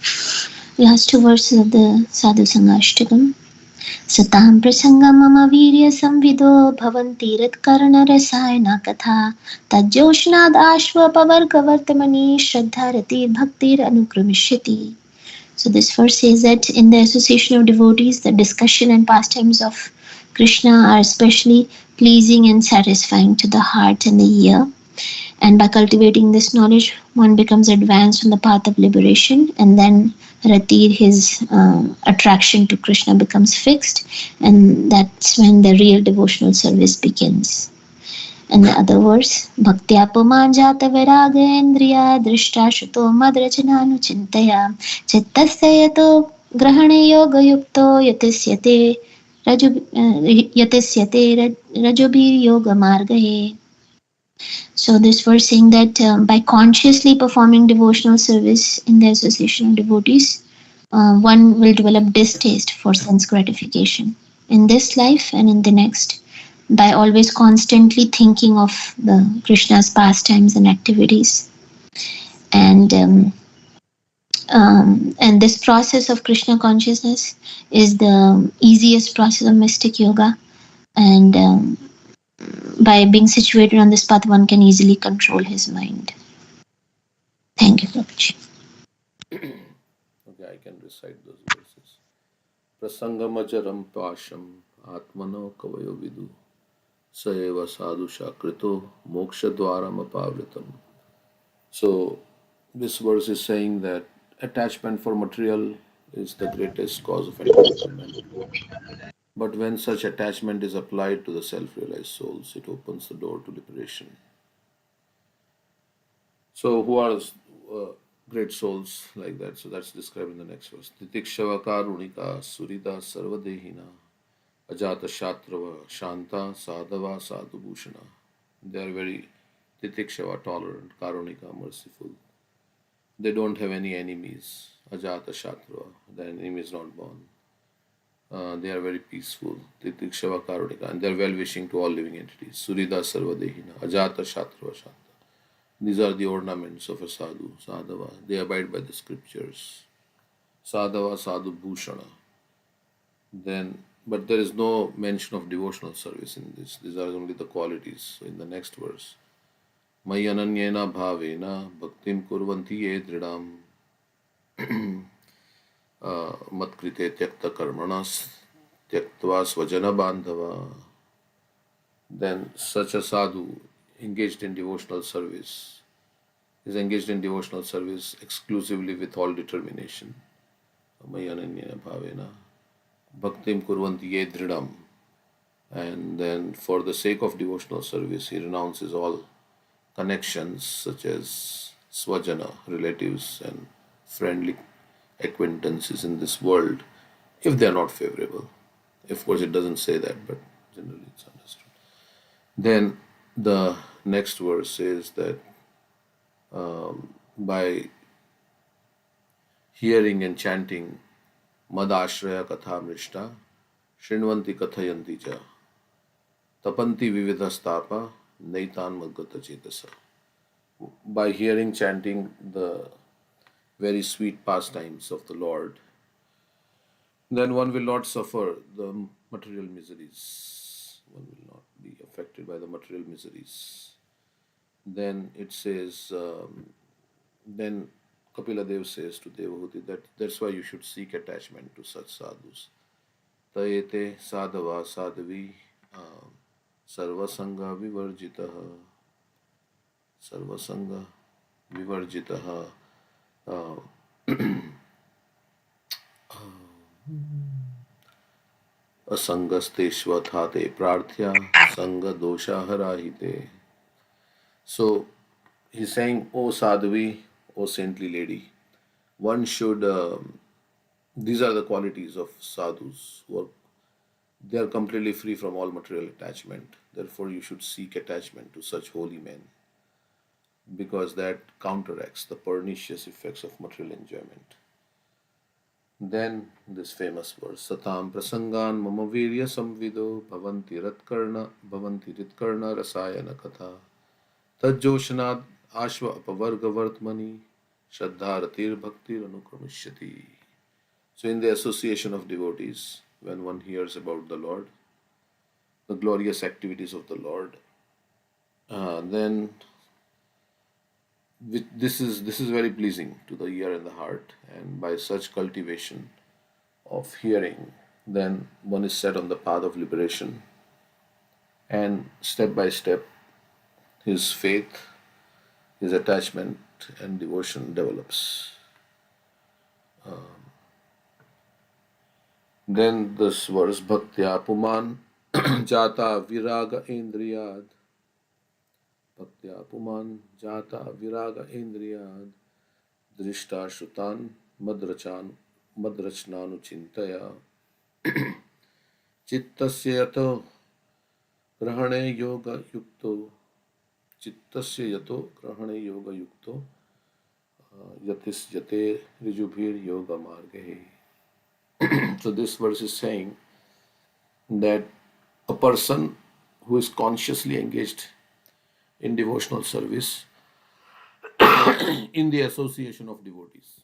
Last two verses of the Sadhu Sangashtakam. सतां प्रसङ्गं मम वीर्यसंविदो भवन्तीरत्कर्णरसायना कथा तज्जोष्णादाश्वपवर्गवर्तमनि श्रद्धारतिर्भक्तिरनुक्रमिष्यति. So this verse says that in the association of devotees, the discussion and pastimes of Krishna are especially pleasing and satisfying to the heart and the ear. And by cultivating this knowledge, one becomes advanced on the path of liberation, and then Ratir, his attraction to Krishna becomes fixed, and that's when the real devotional service begins. And the other verse, Bhaktya pumanjata viragendriya drishta shuto madrachananu chittasya yato grahane yoga yukto yatisyate rajobhi yoga margahe. So this verse saying that by consciously performing devotional service in the association of devotees, one will develop distaste for sense gratification in this life and in the next, by always constantly thinking of the Krishna's pastimes and activities. And this process of Krishna consciousness is the easiest process of mystic yoga, and by being situated on this path, one can easily control his mind. Thank you, Prabhuji. Okay, I can recite those verses. Prasangamajaram pasham atmano kavayo vidu saeva sadhu shakrito moksha dwaram apavritam. So, this verse is saying that attachment for material is the greatest cause of entanglement. But when such attachment is applied to the self realized souls, it opens the door to liberation. So, who are great souls like that? So, that's described in the next verse. Titikshava karunika surida sarvadehina ajata shatrava shanta sadhava sadhubhushana. They are very titikshava, tolerant, karunika, merciful. They don't have any enemies. Ajata shatrava, the enemy is not born. They are very peaceful. Titikshava karunika, and they are well wishing to all living entities. Surida sarvadehina ajata shatrava shanta. These are the ornaments of a sadhu, sadhava. They abide by the scriptures. Sadhava, sadhu, bhushana. Then, but there is no mention of devotional service in this. These are only the qualities. So in the next verse, Maya ananyena bhavena bhaktim kurvanti ye dridam matkrite tyakta karmanas tyaktva svajana bandhava. Then such a sadhu engaged in devotional service is engaged in devotional service exclusively with all determination. Mayananyena bhavena bhaktim kurvanti ye dridam. And then for the sake of devotional service, he renounces all connections such as swajana, relatives, and friendly acquaintances in this world, if they are not favorable. Of course, it doesn't say that, but generally it's understood. Then the next verse says that by hearing and chanting Madashraya Katha Mrishta Shrinvanti Kathayanti Cha Tapanti Vividhastapa Naitan Madgata Chetasa. By hearing chanting the very sweet pastimes of the Lord, then one will not suffer the material miseries. One will not be affected by the material miseries. Then it says, then Kapila Dev says to Devahuti that that's why you should seek attachment to such sadhus. Tayete sadhava sadhavi sarvasanga vivarjitaha sarvasanga vivarjitaha asangasteshvathate prarthya sanga dosha harahite. So he's saying, O sadhavi, O saintly lady, one should these are the qualities of sadhus who are they are completely free from all material attachment. Therefore you should seek attachment to such holy men, because that counteracts the pernicious effects of material enjoyment. Then this famous verse, Satam prasangan mama virya samvido bhavanti ritkarna rasayana katha tajjoshanad ashva apavarga vartmani shraddharatir bhaktir anukramishati. So in the association of devotees, when one hears about the Lord, the glorious activities of the Lord, then this is very pleasing to the ear and the heart, and by such cultivation of hearing, then one is set on the path of liberation, and step by step his faith, his attachment and devotion develops. Then this verse, Bhaktya Puman Jata Viraga Indriyad. Bhaktya Puman Jata Viraga Indriyad. Drishta Shrutan Madrachnanu Chintaya. Chittasya Yato Grahane Yoga Yukto. Chittasya Yato Grahane Yoga Yukto. Yatis Yate Rijubhir Yoga Margehe. So this verse is saying that a person who is consciously engaged in devotional service in the association of devotees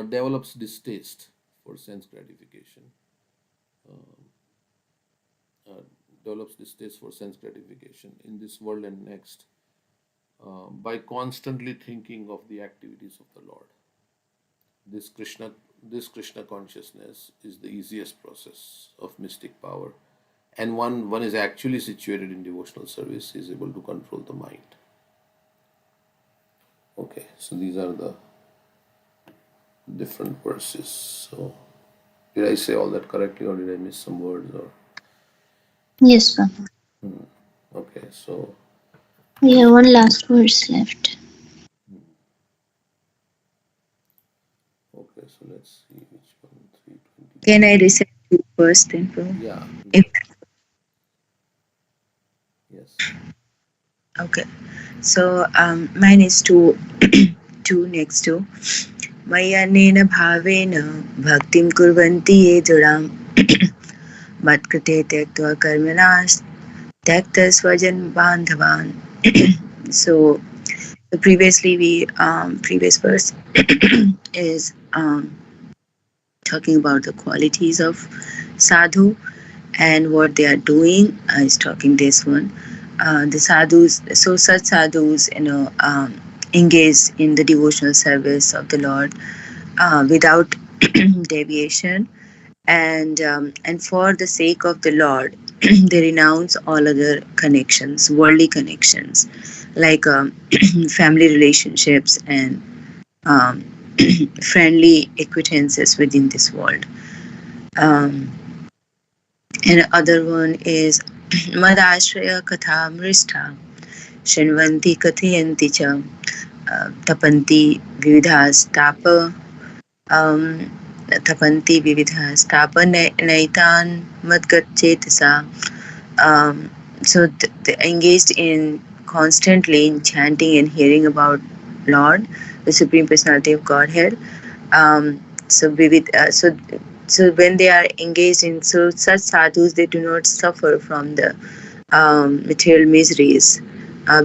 develops distaste for sense gratification, in this world and next by constantly thinking of the activities of the Lord. This Krishna consciousness is the easiest process of mystic power, and one is actually situated in devotional service is able to control the mind. Okay, so these are the different verses. So did I say all that correctly, or did I miss some words? Or Yes, Prabhu. okay, so We have one last verse left. okay, so let's see which one. 320. Can I recite you first then, Prabhu? Yeah. Yes. Okay. So mine is two next to Mayanena bhavena bhaktim kurvanti ye judam matkrite tyaktva karmanas tyakta swajan bandhavan. So previously previous verse is talking about the qualities of sadhu and what they are doing. Is talking this one. The sadhus, so such sadhus, engage in the devotional service of the Lord without deviation, and for the sake of the Lord, they renounce all other connections, worldly connections, like family relationships and friendly acquaintances within this world. And other one is Madashraya Katha Mristha Shinvanti Kathayanti Cha Tapanti Vividhas Tapa Tapanti Vividhas Tapa Naitan Madgat Chetasa. So engaged in constantly in chanting and hearing about Lord, the Supreme Personality of Godhead. So when they are engaged in such sadhus, they do not suffer from the material miseries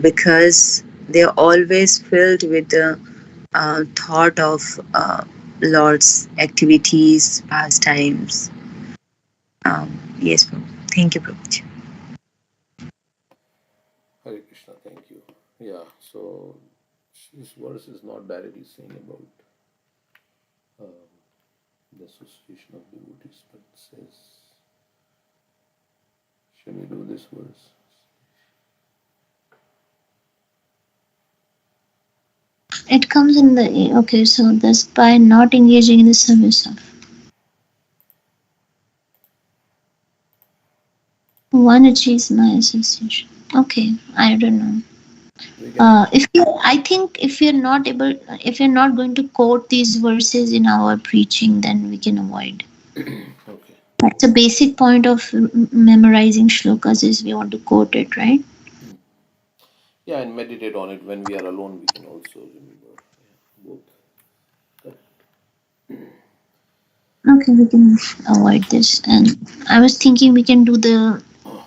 because they are always filled with the thought of Lord's activities, pastimes. Yes, Prabhu. Thank you, Prabhuji. Hare Krishna, thank you. Yeah, so this verse is not directly saying about um, the association of devotees, but it says, should we do this verse? It comes in the okay. So this by not engaging in the service of one achieves my association. Okay, I don't know. We can, If you, I think if you're not going to quote these verses in our preaching, then we can avoid. okay. That's a basic point of memorizing shlokas is we want to quote it, right? Yeah, and meditate on it when we are alone. We can also remember, yeah, both. Okay, we can avoid this. And I was thinking we can do the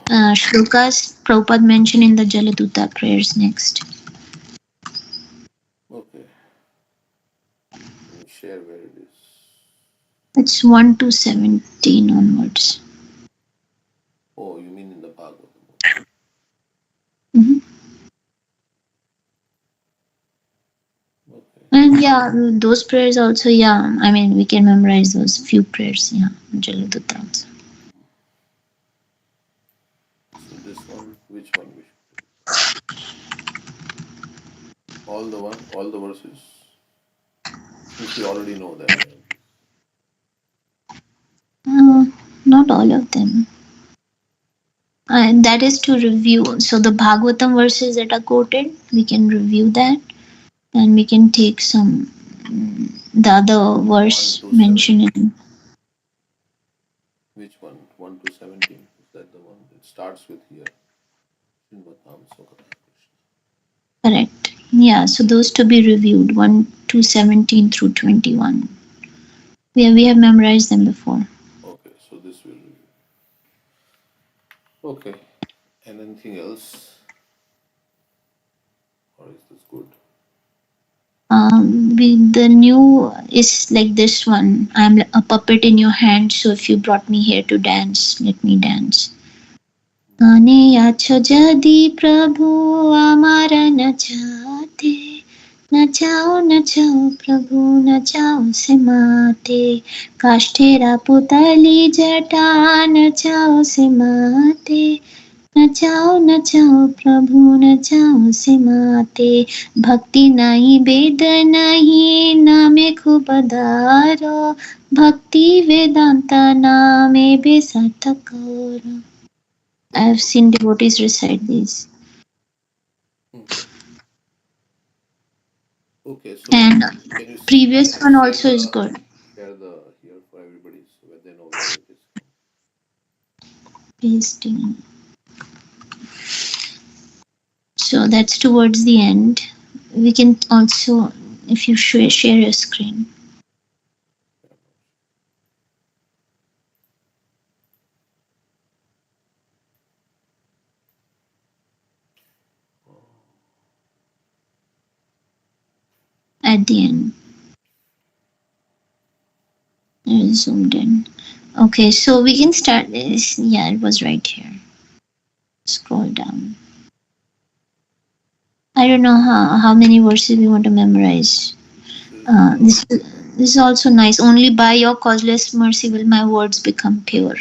shlokas Prabhupada mentioned in the Jaladuta prayers next. Okay. Can you share where it is? It's 1 to 17 onwards. Oh, you mean in the Bhagavatam? Hmm. Okay. And yeah, those prayers also, yeah. I mean, we can memorize those few prayers, yeah. Jaladuta also. So this one, which one? All the verses. Since we already know that. Not all of them. And that is to review. So the Bhagavatam verses that are quoted, we can review that and we can take some the other 1 verse to 17. mentioned in Which one? 1 to 17. Is that the one? It starts with here. Srimad Sokata Krishna. correct. Yeah, so those to be reviewed 1 to 17 through 21. We have memorized them before. Okay, so this will review. Okay. And anything else? Or is this good? The new is like this one. I'm a puppet in your hand, so if you brought me here to dance, let me dance. आने आछो जदि प्रभु আমার नचाते नचाओ नचाओ प्रभु नचाओ से माते काष्ठेरा पुतली जटा नचाओ से माते नचाओ नचाओ प्रभु नचाओ से माते भक्ति नहीं वेद नहीं नामे खूब दारो भक्ति वेदांता नामे बेसाटकोर. I have seen devotees recite these. Okay, so And can you previous one share also is the good. here for everybody so that they know where it is? Pasting. So that's towards the end. We can also, if you share your screen. At the end. Zoomed in. Okay, so we can start this. Yeah, it was right here. Scroll down. I don't know how many verses we want to memorize. This is also nice. Only by your causeless mercy will my words become pure.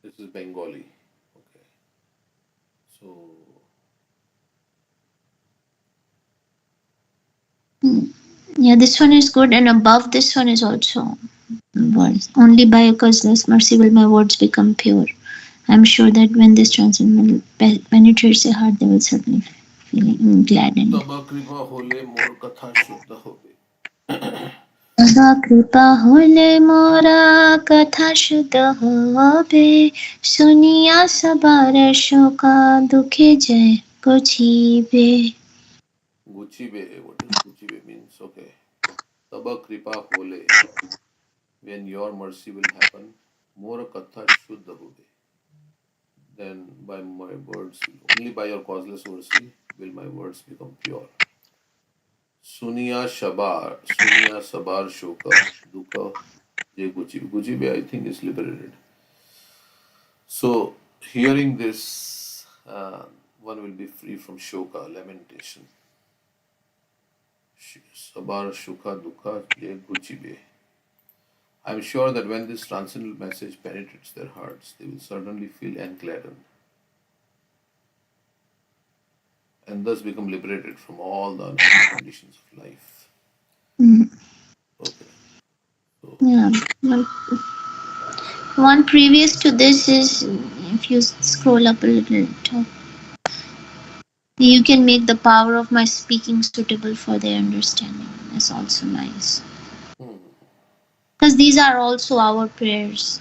This is Bengali. Okay. So Yeah, this one is good, and above this one is also words. Only by your causeless mercy will my words become pure. I'm sure that when this transcendental penetrates their heart, they will certainly feel gladdened. तब कृपा होले मोर कथा शुद्ध होवे. सदा कृपा होले मोरा कथा शुद्ध होवे सुनिया सबार शोका दुखे जय गोछीबे. Guchibe. What is Guchibe means? Okay. Taba kripa hole. When your mercy will happen, more katha shuddha hobe. then by my words, only by your causeless mercy will my words become pure. Suniya Sabar Shoka Dukkha Je Gujibe, I think is liberated. So, hearing this, one will be free from shoka, lamentation. Sabar Shuka Dukkha Je Gujibe. I am sure that when this transcendental message penetrates their hearts, they will certainly feel engladdened and thus become liberated from all the unhappy conditions of life. Okay. So, Yeah. One previous to this is, if you scroll up a little top, you can make the power of my speaking suitable for their understanding. That's also nice. Because these are also our prayers.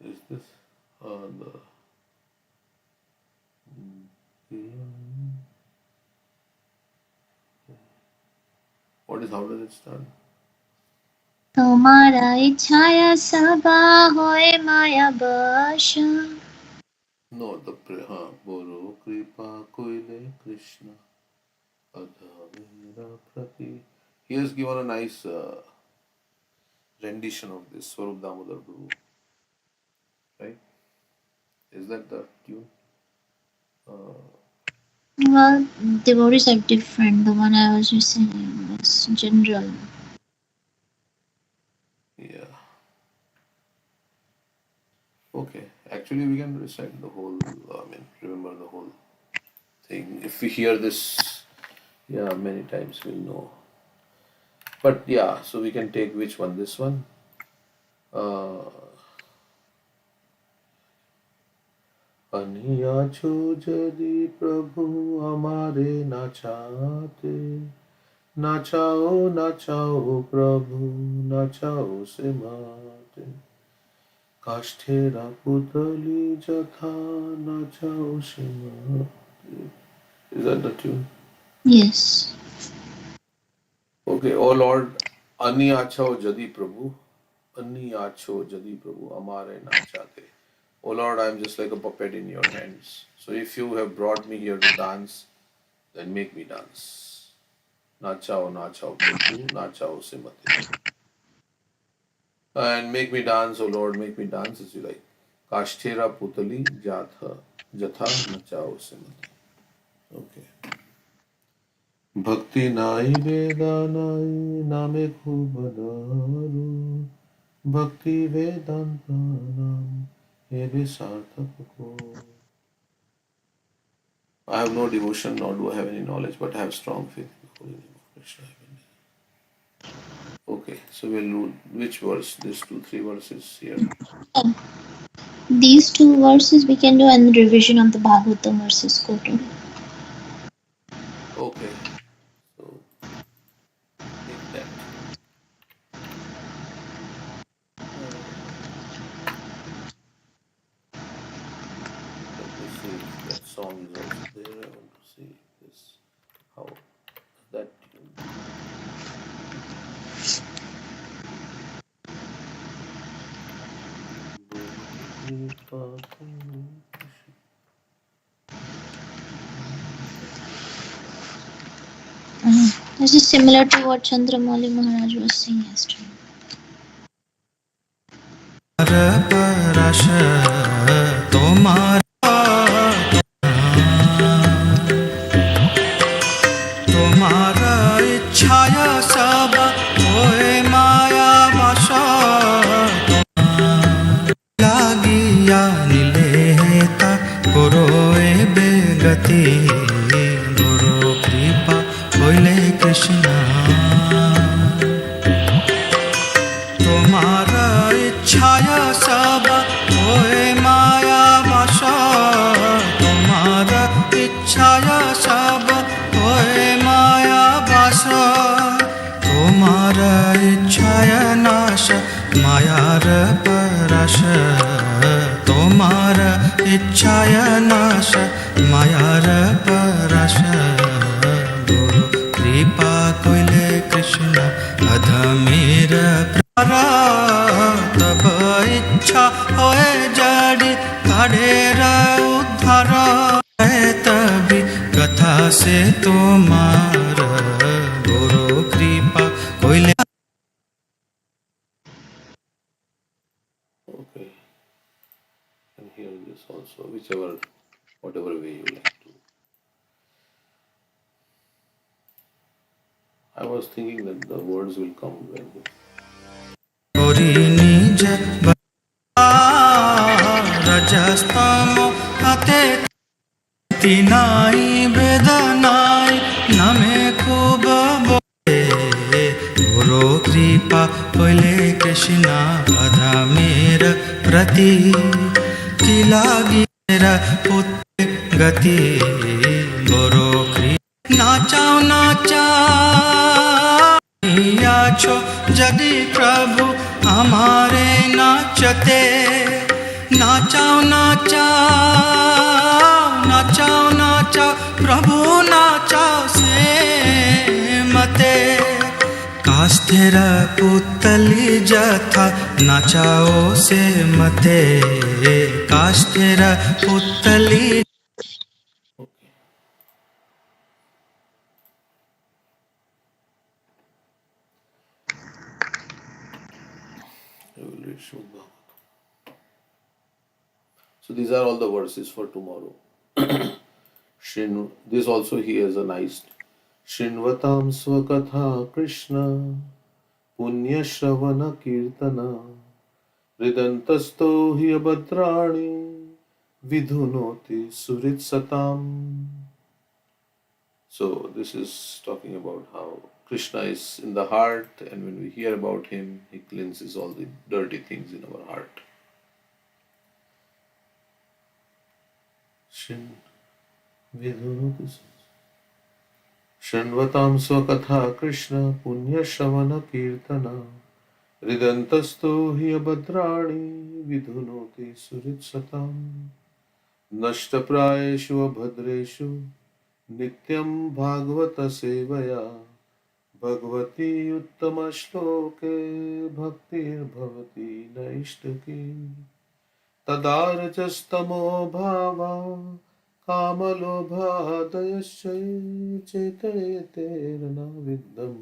is this the what is, how does it start? তোমারা ইচ্ছায়া সবা হয় মায়া বশ No, the Boro Kripa Koile Krishna Adhavira Prati. He has given a nice rendition of this Swarup Damodar Guru. Right? Is that the tune? Well, devotees are different. The one I was just saying was general. Yeah. Okay. Actually, we can recite the whole, remember the whole thing. If we hear this, many times we'll know. But yeah, so we can take which one? This one? अनिया छो जदि प्रभु हमारे नाचाते, नाचाओ नाचाओ प्रभु नाचाओ से माते, काष्ठेरा पुतली जथा नाचाओ से माते. Is that the tune? Yes. Okay, oh Lord, Ani acho jadi Prabhu, Ani acho jadi Prabhu, Amare nachate. Oh Lord, I am just like a puppet in your hands. So if you have brought me here to dance, then make me dance. Nachao, nachao, Prabhu, nachao se mate. And make me dance, oh Lord, make me dance as you like. Kashtera putali jatha, jatha nachao se mate. Okay. भक्ति नाई वेदा नाई नामे खूब दारू, भक्ति वेदांता नाम हे सार्थक को. I have no devotion, nor do I have any knowledge, but I have strong faith in the holy name of Krishna. Okay, so we'll do which verse? These 2-3 verses here. These 2 verses we can do an revision of the Bhagavatam verses quoted. Okay. Take that. Let me see if that song is also there. I want to see this. How that tune. This is similar to what Chandramauli Maharaj was saying yesterday. मायार परश तोमार इच्छाय नाश मायार परश गुरु कृपा कोइले कृष्ण अधमेर तब इच्छा होए जड़ी काढ़ेर उद्धार तभी कथा से तुम्हार गुरु कृपा कोइले. Okay, and here this also, whatever way you like to. I was thinking that the words will come when করি নিজ রজস্তম হাতে তিনাই বেদনাই নামে খুব বলে গুরু কৃপা হইলে কৃষ্ণ অধমের প্রতি কি লাগির পুত্রে গতি গুরু কৃপা নাচাও নাচাও যদি প্রভু আমারে নাচতে নাচাও নাচাও নাচাও নাচাও প্রভু নাচাও সে মতে कास्थेर पुतली जथा नाचाओ से मते कास्थेर पुतली. I will read Srimad Bhagavatam. So these are all the verses for tomorrow. This also he has a nice Shinvatam Swakatha Krishna Punya Shravana Kirtana Ridantasto Hyabhadrani Vidhunoti Surit Satam. So this is talking about how Krishna is in the heart, and when we hear about him, he cleanses all the dirty things in our heart. Shanvatam Swakatha Krishna Punya Shavana Kirtana Ridantasto Hyabhadrani Vidhunoti Surit Satam Nashtaprayeshu Abhadreshu Nityam Bhagavata Sevaya Bhagavati Uttama Shloke Bhaktir Bhavati Naishtaki Tadarajastamo Bhava Kamalobhadayasya Chetayate Ranaviddam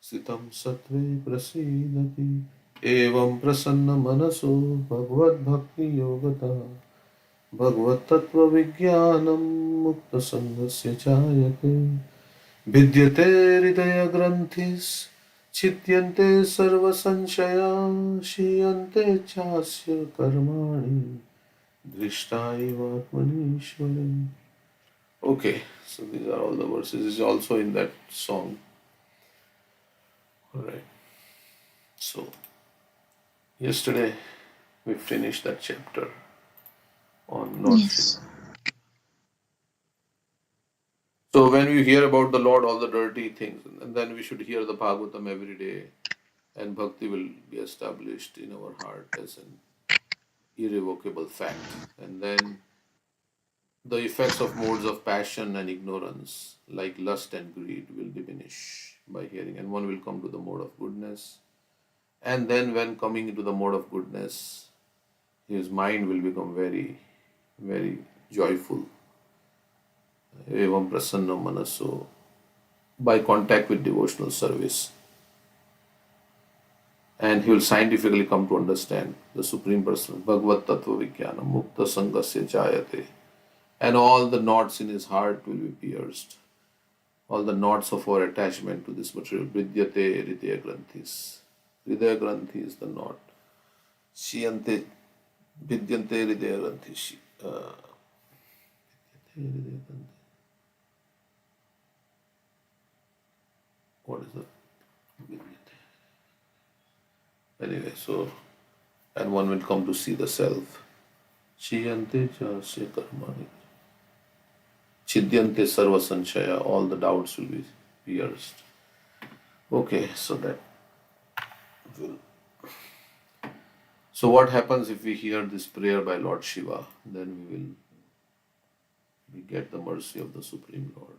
Sitam Satve Prasidati Evam Prasanna Manaso Bhagavad Bhakti Yogata Bhagavad Tattva Vijnanam Mukta Sanghasya Chayate Vidyate Hridaya Granthis Chityante Sarva Sanshaya Shiyante Chasya Karmani Drishtaivatmanishwaram. Okay, so these are all the verses. This is also in that song. Alright. So yesterday we finished that chapter on Lord Yes. Shiva. So when we hear about the Lord, all the dirty things, and then we should hear the Bhagavatam every day, and bhakti will be established in our heart as an irrevocable fact. And then the effects of modes of passion and ignorance, like lust and greed, will diminish by hearing, and one will come to the mode of goodness. And then, when coming into the mode of goodness, his mind will become very, very joyful. Evam prasanna manaso, by contact with devotional service. And he will scientifically come to understand the Supreme Person, Bhagavad Tattva Vijnana, Mukta Sangasya Jayate. And all the knots in his heart will be pierced. All the knots of our attachment to this material. Vidyate Hridaya Granthis. Hridaya Granthi is the knot. Shiyante Vidyante Hridaya Granthi. What is that? Anyway, so, and one will come to see the self. Shiyante Chasya Karmani. Chidyante Sarva Sanshaya, all the doubts will be pierced. Okay, so that will. So what happens if we hear this prayer by Lord Shiva? Then we get the mercy of the Supreme Lord.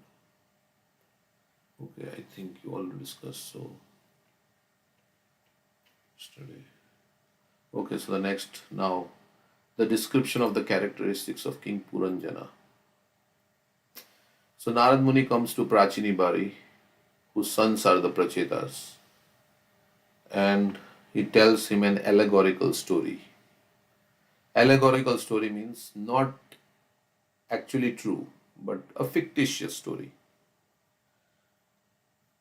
Okay, I think you all discussed, so yesterday. Okay, so the next now, the description of the characteristics of King Puranjana. So Narad Muni comes to Prachini Bari, whose sons are the Prachetas, and he tells him an allegorical story. Allegorical story means not actually true, but a fictitious story.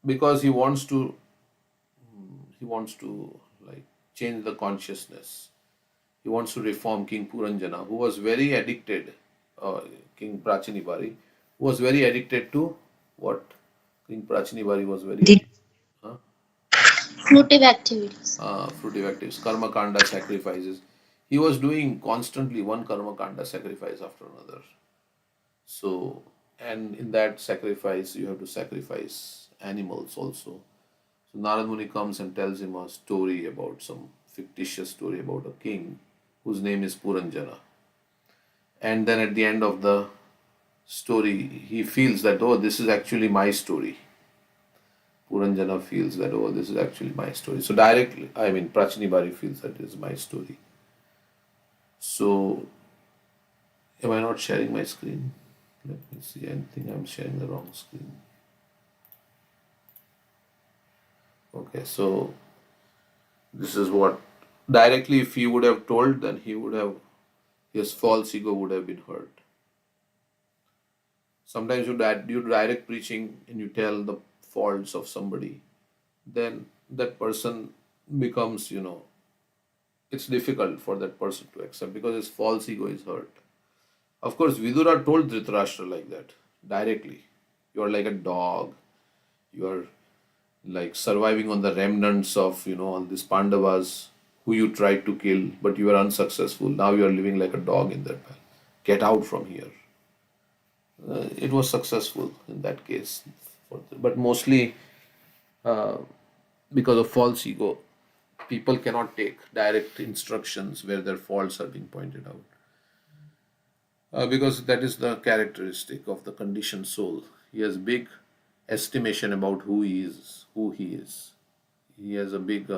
Because he wants to like change the consciousness. He wants to reform King Puranjana, who was very addicted, King Prachinibari, who was very addicted to what? King Prachinibari was very Did addicted. Huh? Fruitive activities. Fruitive activities, karma kanda sacrifices. He was doing constantly one karma kanda sacrifice after another. So, and in that sacrifice, you have to sacrifice animals also. So Narad Muni comes and tells him a story about some fictitious story about a king whose name is Puranjana. And then at the end of the story, he feels that, oh, this is actually my story. Puranjana feels that, oh, this is actually my story. So directly, I mean, Prachini Bari feels that it is my story. So, am I not sharing my screen? Let me see. I think I'm sharing the wrong screen. Okay, so this is what directly if he would have told, then he would have his false ego would have been hurt. Sometimes you direct preaching and you tell the faults of somebody, then that person becomes, it's difficult for that person to accept because his false ego is hurt. Of course, Vidura told Dhritarashtra like that directly. You are like a dog. You are like surviving on the remnants of, all these Pandavas who you tried to kill, but you were unsuccessful. Now you are living like a dog in that palace. Get out from here. It was successful in that case, but mostly uh, because of false ego, people cannot take direct instructions where their faults are being pointed out. Because that is the characteristic of the conditioned soul. He has big estimation about who he is, He has a big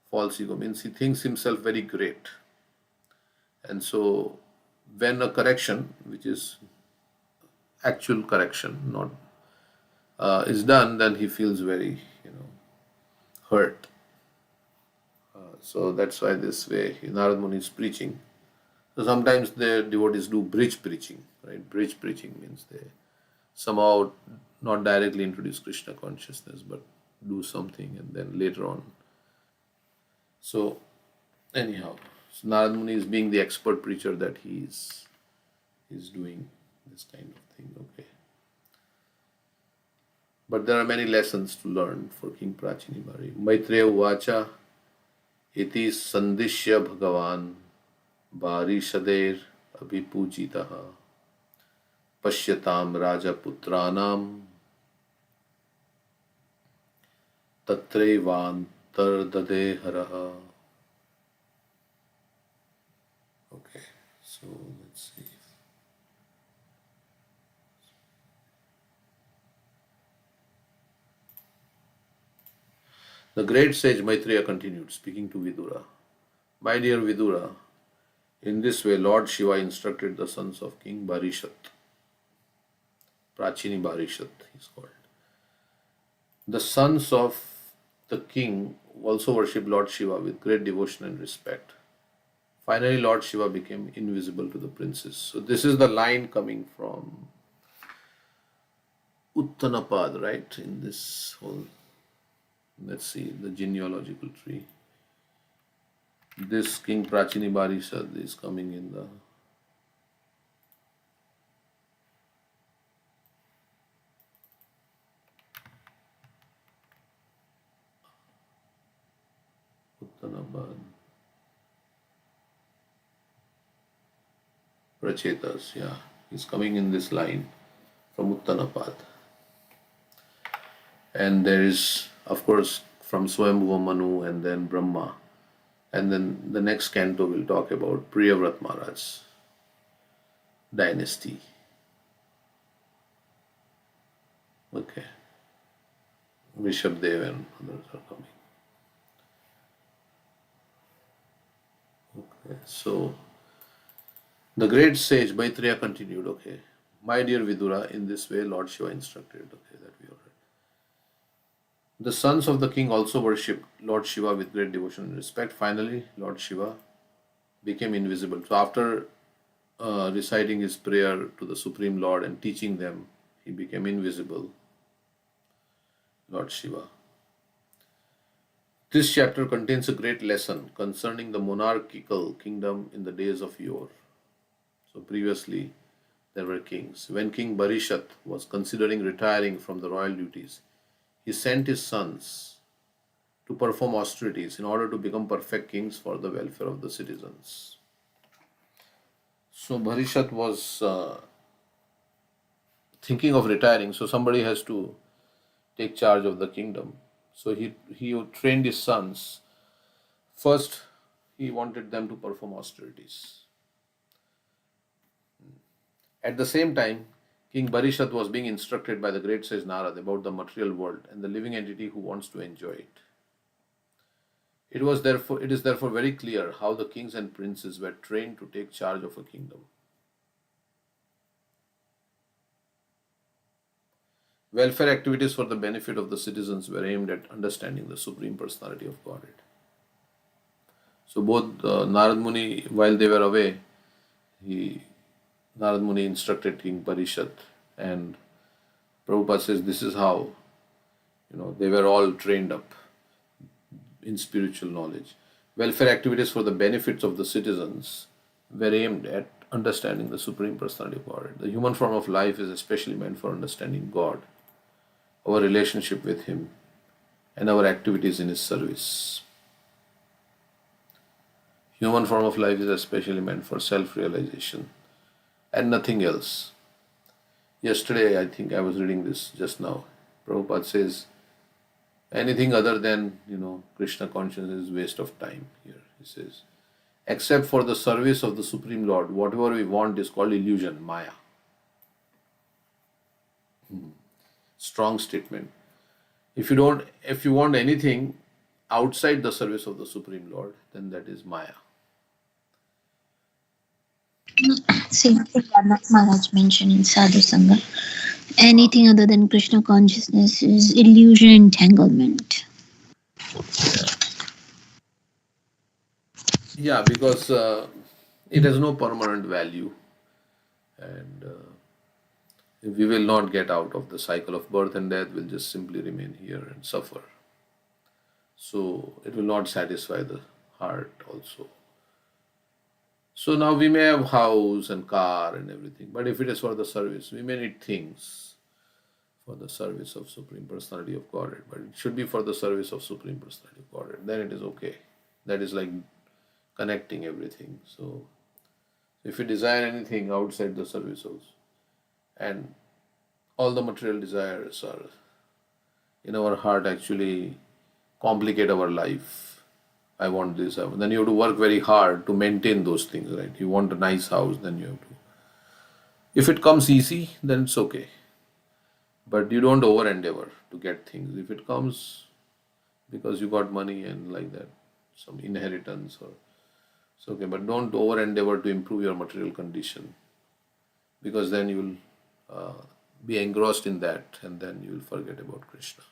false ego, means he thinks himself very great. And so when a correction, which is actual correction, not is done, then he feels very, hurt. So that's why this way Narad Muni is preaching. So sometimes the devotees do bridge preaching, right? Bridge preaching means they somehow not directly introduce Krishna consciousness, but do something and then later on. So anyhow, so Narad Muni is being the expert preacher that he is doing this kind of thing. Okay. But there are many lessons to learn for King Prachini Bari. Maitreya Uvacha iti sandishya bhagavan Barishader abhipujitaha pashyatam rajaputranam tatraivantar haraha. Okay, so let's see. The great sage Maitreya continued, speaking to Vidura. My dear Vidura, in this way Lord Shiva instructed the sons of King Barishat. Prachini Barishat is called. The sons of the king also worshipped Lord Shiva with great devotion and respect. Finally, Lord Shiva became invisible to the princes. So this is the line coming from Uttanapad, right? In this whole, let's see, the genealogical tree. This King Prachini Barishat is coming in the Uttanapad. Prachetas, yeah. He's coming in this line from Uttanapad. And there is, of course, from Swayambhuva Manu and then Brahma. And then the next canto will talk about Priyavrat Maharaj's dynasty. Okay. Rishabdev and others are coming. So the great sage Maitreya continued, okay, my dear Vidura, in this way Lord Shiva instructed, okay, that we all heard. The sons of the king also worshipped Lord Shiva with great devotion and respect. Finally, Lord Shiva became invisible. So after reciting his prayer to the Supreme Lord and teaching them, he became invisible, Lord Shiva. This chapter contains a great lesson concerning the monarchical kingdom in the days of yore. So previously, there were kings. When King Barishat was considering retiring from the royal duties, he sent his sons to perform austerities in order to become perfect kings for the welfare of the citizens. So Barishat was thinking of retiring, so somebody has to take charge of the kingdom. So he trained his sons. First, he wanted them to perform austerities. At the same time, King Barishat was being instructed by the great sage Narad about the material world and the living entity who wants to enjoy it. It is therefore very clear how the kings and princes were trained to take charge of a kingdom. Welfare activities for the benefit of the citizens were aimed at understanding the Supreme Personality of Godhead. So both Narad Muni, while they were away, Narad Muni instructed King Parishat, and Prabhupada says this is how they were all trained up in spiritual knowledge. Welfare activities for the benefits of the citizens were aimed at understanding the Supreme Personality of Godhead. The human form of life is especially meant for understanding God, our relationship with Him, and our activities in His service. Human form of life is especially meant for self-realization and nothing else. Yesterday, I think I was reading this just now. Prabhupada says, anything other than, Krishna consciousness is waste of time here. He says, except for the service of the Supreme Lord, whatever we want is called illusion, Maya. Strong statement. If you want anything outside the service of the Supreme Lord, then that is Maya. Same thing Raghunath Maharaj mentioned in Sadhu Sangha. Anything other than Krishna consciousness is illusion, entanglement. Yeah, because it has no permanent value, and we will not get out of the cycle of birth and death. We'll just simply remain here and suffer. So it will not satisfy the heart also. So now we may have house and car and everything, but if it is for the service, we may need things for the service of Supreme Personality of Godhead, but it should be for the service of Supreme Personality of Godhead. Then it is okay. That is like connecting everything. So if we desire anything outside the service also, and all the material desires are in our heart actually complicate our life. I want this. Then you have to work very hard to maintain those things, right? You want a nice house, then you have to. If it comes easy, then it's okay. But you don't over endeavor to get things. If it comes because you got money and like that, some inheritance or it's okay. But don't over endeavor to improve your material condition, because then you will be engrossed in that and then you will forget about Krishna.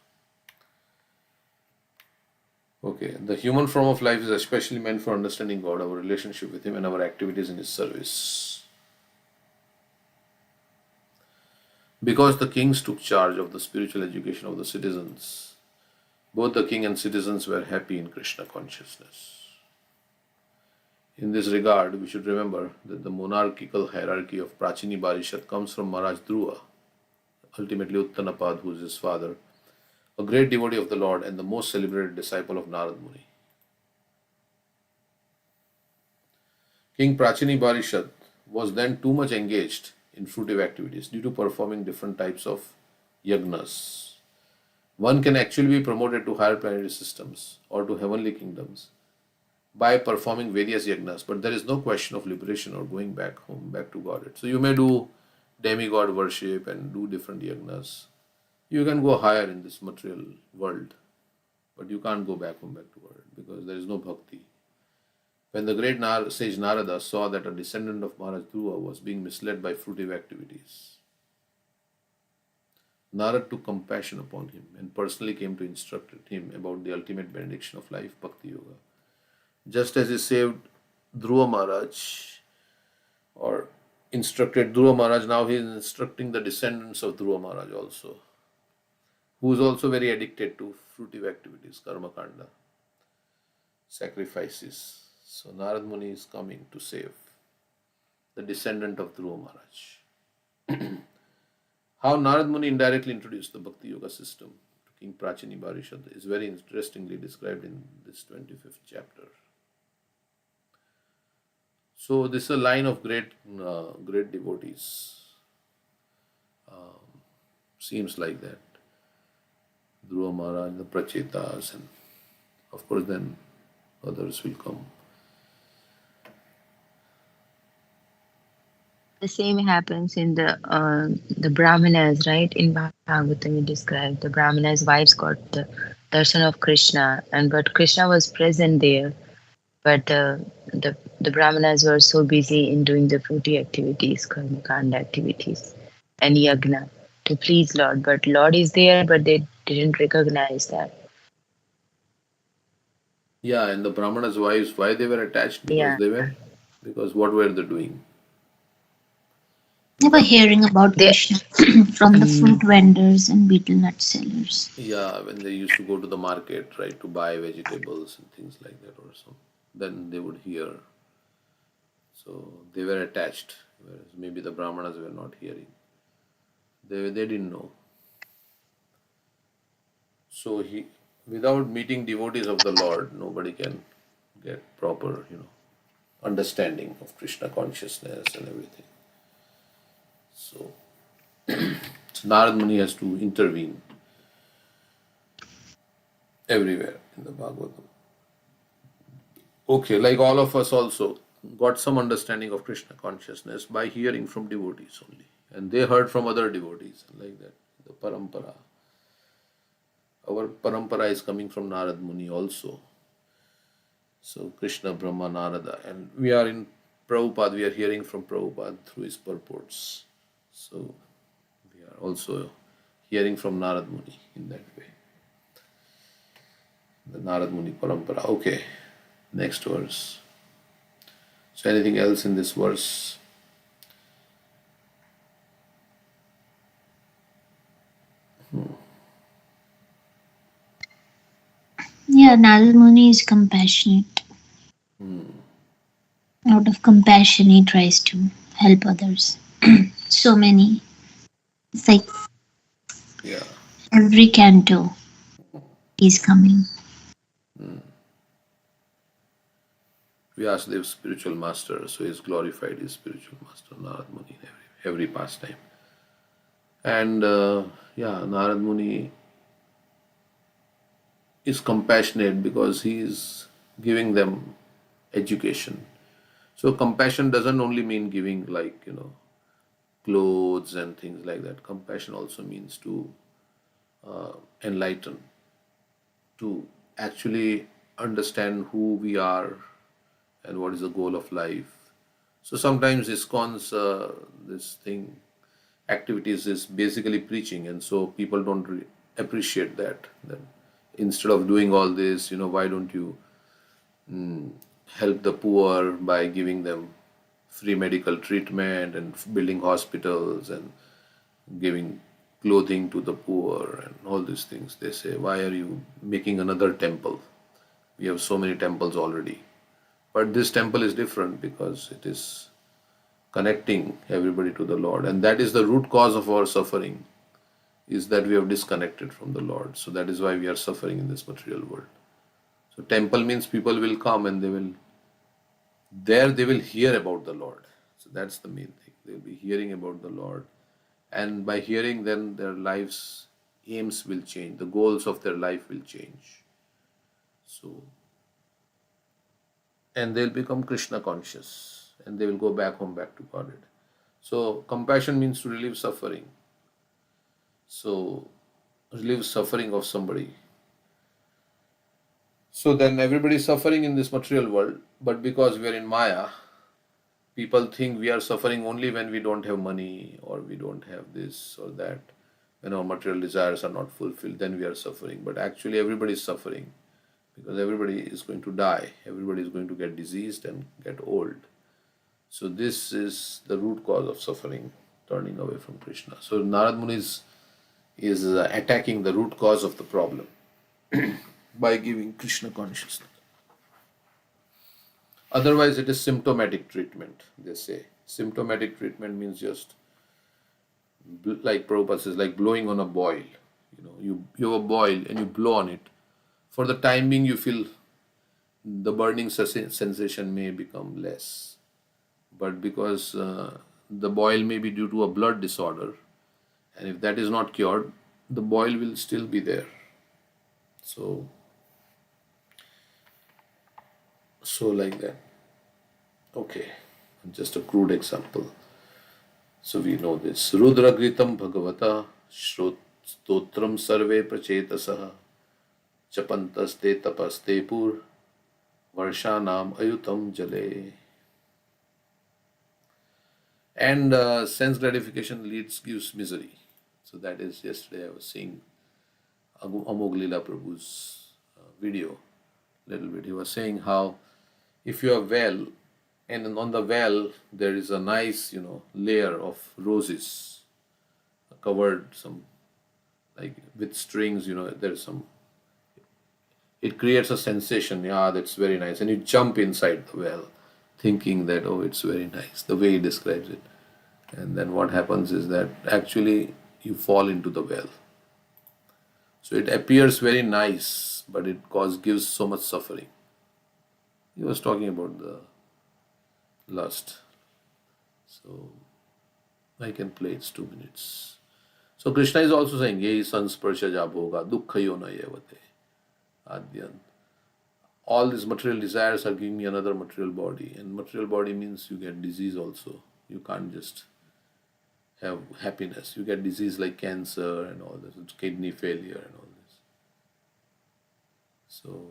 Okay, the human form of life is especially meant for understanding God, our relationship with Him, and our activities in His service. Because the kings took charge of the spiritual education of the citizens, both the king and citizens were happy in Krishna consciousness. In this regard, we should remember that the monarchical hierarchy of Prachini Barishat comes from Maharaj Dhruva, ultimately Uttanapad, who is his father, a great devotee of the Lord and the most celebrated disciple of Narad Muni. King Prachini Barishat was then too much engaged in fruitive activities due to performing different types of yagnas. One can actually be promoted to higher planetary systems or to heavenly kingdoms by performing various yagnas, but there is no question of liberation or going back home, back to Godhead. So you may do demigod worship and do different yagnas. You can go higher in this material world, but you can't go back home, back to Godhead, because there is no bhakti. When the great sage Narada saw that a descendant of Maharaj Dhruva was being misled by fruitive activities, Narad took compassion upon him and personally came to instruct him about the ultimate benediction of life, Bhakti Yoga. Just as he saved Dhruva Maharaj or instructed Dhruva Maharaj, now he is instructing the descendants of Dhruva Maharaj also, who is also very addicted to fruitive activities, karma kanda, sacrifices. So Narad Muni is coming to save the descendant of Dhruva Maharaj. How Narad Muni indirectly introduced the Bhakti Yoga system to King Prachini Barishad is very interestingly described in this 25th chapter. So this is a line of great devotees. Seems like that. Dhruva Maharaj, the Prachetas, and of course then others will come. The same happens in the Brahmanas, right? In Bhagavatam, you described the Brahmanas' wives got the darshan of Krishna, but Krishna was present there. But the Brahmanas were so busy in doing the fruity activities, karma kanda activities, and yagna to please Lord. But Lord is there, but they didn't recognize that. Yeah, and the Brahmanas' wives, why they were attached? Because what were they doing? They were hearing about Krishna from the fruit vendors and betel nut sellers. Yeah, when they used to go to the market, right, to buy vegetables and things like that or so, then they would hear. So they were attached, whereas maybe the Brahmanas were not hearing. They didn't know. So without meeting devotees of the Lord, nobody can get proper, understanding of Krishna consciousness and everything. So, Narad Muni has to intervene everywhere in the Bhagavatam. Okay, like all of us also got some understanding of Krishna consciousness by hearing from devotees only. And they heard from other devotees, like that, the parampara. Our parampara is coming from Narad Muni also. So Krishna, Brahma, Narada. And we are in Prabhupada, we are hearing from Prabhupada through his purports. So we are also hearing from Narad Muni in that way. The Narad Muni parampara. Okay, next verse. So anything else in this verse? Yeah, Narad Muni is compassionate. Out of compassion, he tries to help others. So many. It's like every canto he's coming. Vyasadev's spiritual master, so he's glorified his spiritual master, Narad Muni, in every pastime. And Narad Muni is compassionate because he is giving them education. So compassion doesn't only mean giving clothes and things like that. Compassion also means to enlighten, to actually understand who we are and what is the goal of life. So sometimes ISKCON's activities is basically preaching, and so people don't appreciate that. That instead of doing all this, why don't you help the poor by giving them free medical treatment and building hospitals and giving clothing to the poor and all these things. They say, why are you making another temple? We have so many temples already. But this temple is different because it is connecting everybody to the Lord. And that is the root cause of our suffering, is that we have disconnected from the Lord. So that is why we are suffering in this material world. So temple means people will come and they will hear about the Lord. So that's the main thing. They will be hearing about the Lord. And by hearing, then their lives' aims will change. The goals of their life will change. And they'll become Krishna conscious. And they will go back home, back to Godhead. So compassion means to relieve suffering. So relieve suffering of somebody. So then everybody is suffering in this material world, but because we are in Maya, people think we are suffering only when we don't have money or we don't have this or that. When our material desires are not fulfilled, then we are suffering. But actually, everybody is suffering because everybody is going to die. Everybody is going to get diseased and get old. So this is the root cause of suffering, turning away from Krishna. So Narad Muni is attacking the root cause of the problem by giving Krishna consciousness. Otherwise, it is symptomatic treatment, they say. Symptomatic treatment means just, like Prabhupada says, like blowing on a boil. You have a boil and you blow on it. For the time being, you feel the burning sensation may become less. But because the boil may be due to a blood disorder, and if that is not cured, the boil will still be there. So like that. Okay, just a crude example. So we know this. Rudragritam Bhagavata Stotram Sarve Prachetasah Chapantaste Tapaste Pur Varshanam Ayutam Jale. And sense gratification gives misery. So that is, yesterday I was seeing Amoglila Prabhu's video, little bit. He was saying how if you are well, and on the well there is a nice, layer of roses covered some, like with strings, there's some, it creates a sensation, yeah, that's very nice. And you jump inside the well thinking that, oh, it's very nice, the way he describes it. And then what happens is that actually you fall into the well. So it appears very nice, but it gives so much suffering. He was talking about the lust. So I can play, it's 2 minutes. So Krishna is also saying, Yehi sansparsha jabhoga dukkhayo na yevate adyan. All these material desires are giving me another material body. And material body means you get disease also. You can't just have happiness. You get disease like cancer and all this, kidney failure and all this. So,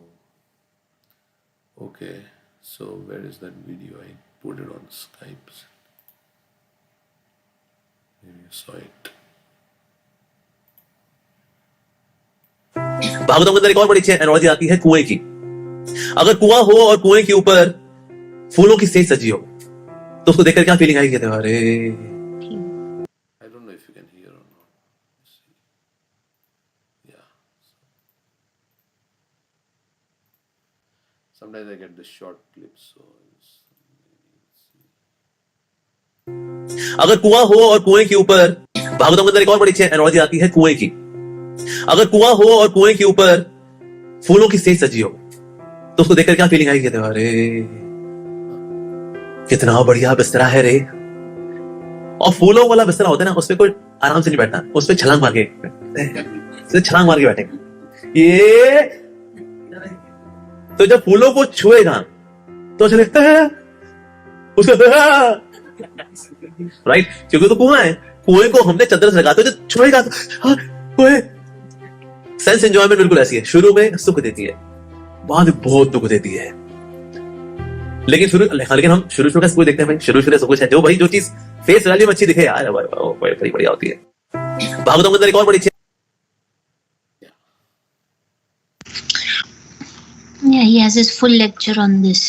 okay. So where is that video? I put it on Skype. Maybe you saw it. Bhagavatam के अंदर एक और बड़ी analogy आती है कुएं की। अगर कुआं हो और कुएं के ऊपर फूलों की सेज सजी हो तो उसको देखकर क्या फीलिंग आएगी? अरे I don't know if you can hear or not. Yeah. Sometimes I get the short clips. So अगर कुआं हो और कुएं के ऊपर, भागवतम के अंदर एक और बड़ी एनोलॉजी आती है कुएं की। अगर कुआं हो और कुएं के ऊपर फूलों की सेज सजी हो तो उसको देखकर क्या फीलिंग आएगी? अरे कितना बढ़िया बिस्तरा है रे। और फूलों वाला बिस्तरा होता है ना, उसपे कोई आराम से नहीं बैठना, उसपे छलांग मार के बैठेगा। ये तो जब फूलों को छुएगा तो अच्छा लगता है उसका, राइट? क्योंकि तो कुआं है, कुएं को हमने चद्दर से लगाते, जब छुएगा तो कुएं। सेंस एंजॉयमेंट बिल्कुल ऐसी है, शुरू में सुख देती है, बाद में बहुत दुख देती है। लेकिन हम शुरू का सब कुछ देखते हैं भाई, शुरू सब कुछ है, जो चीज फेस वैल्यू में अच्छी दिखे यार, बड़ी बढ़िया होती है। भागवतम के अंदर एक और बड़ी Yeah, he has his full lecture on this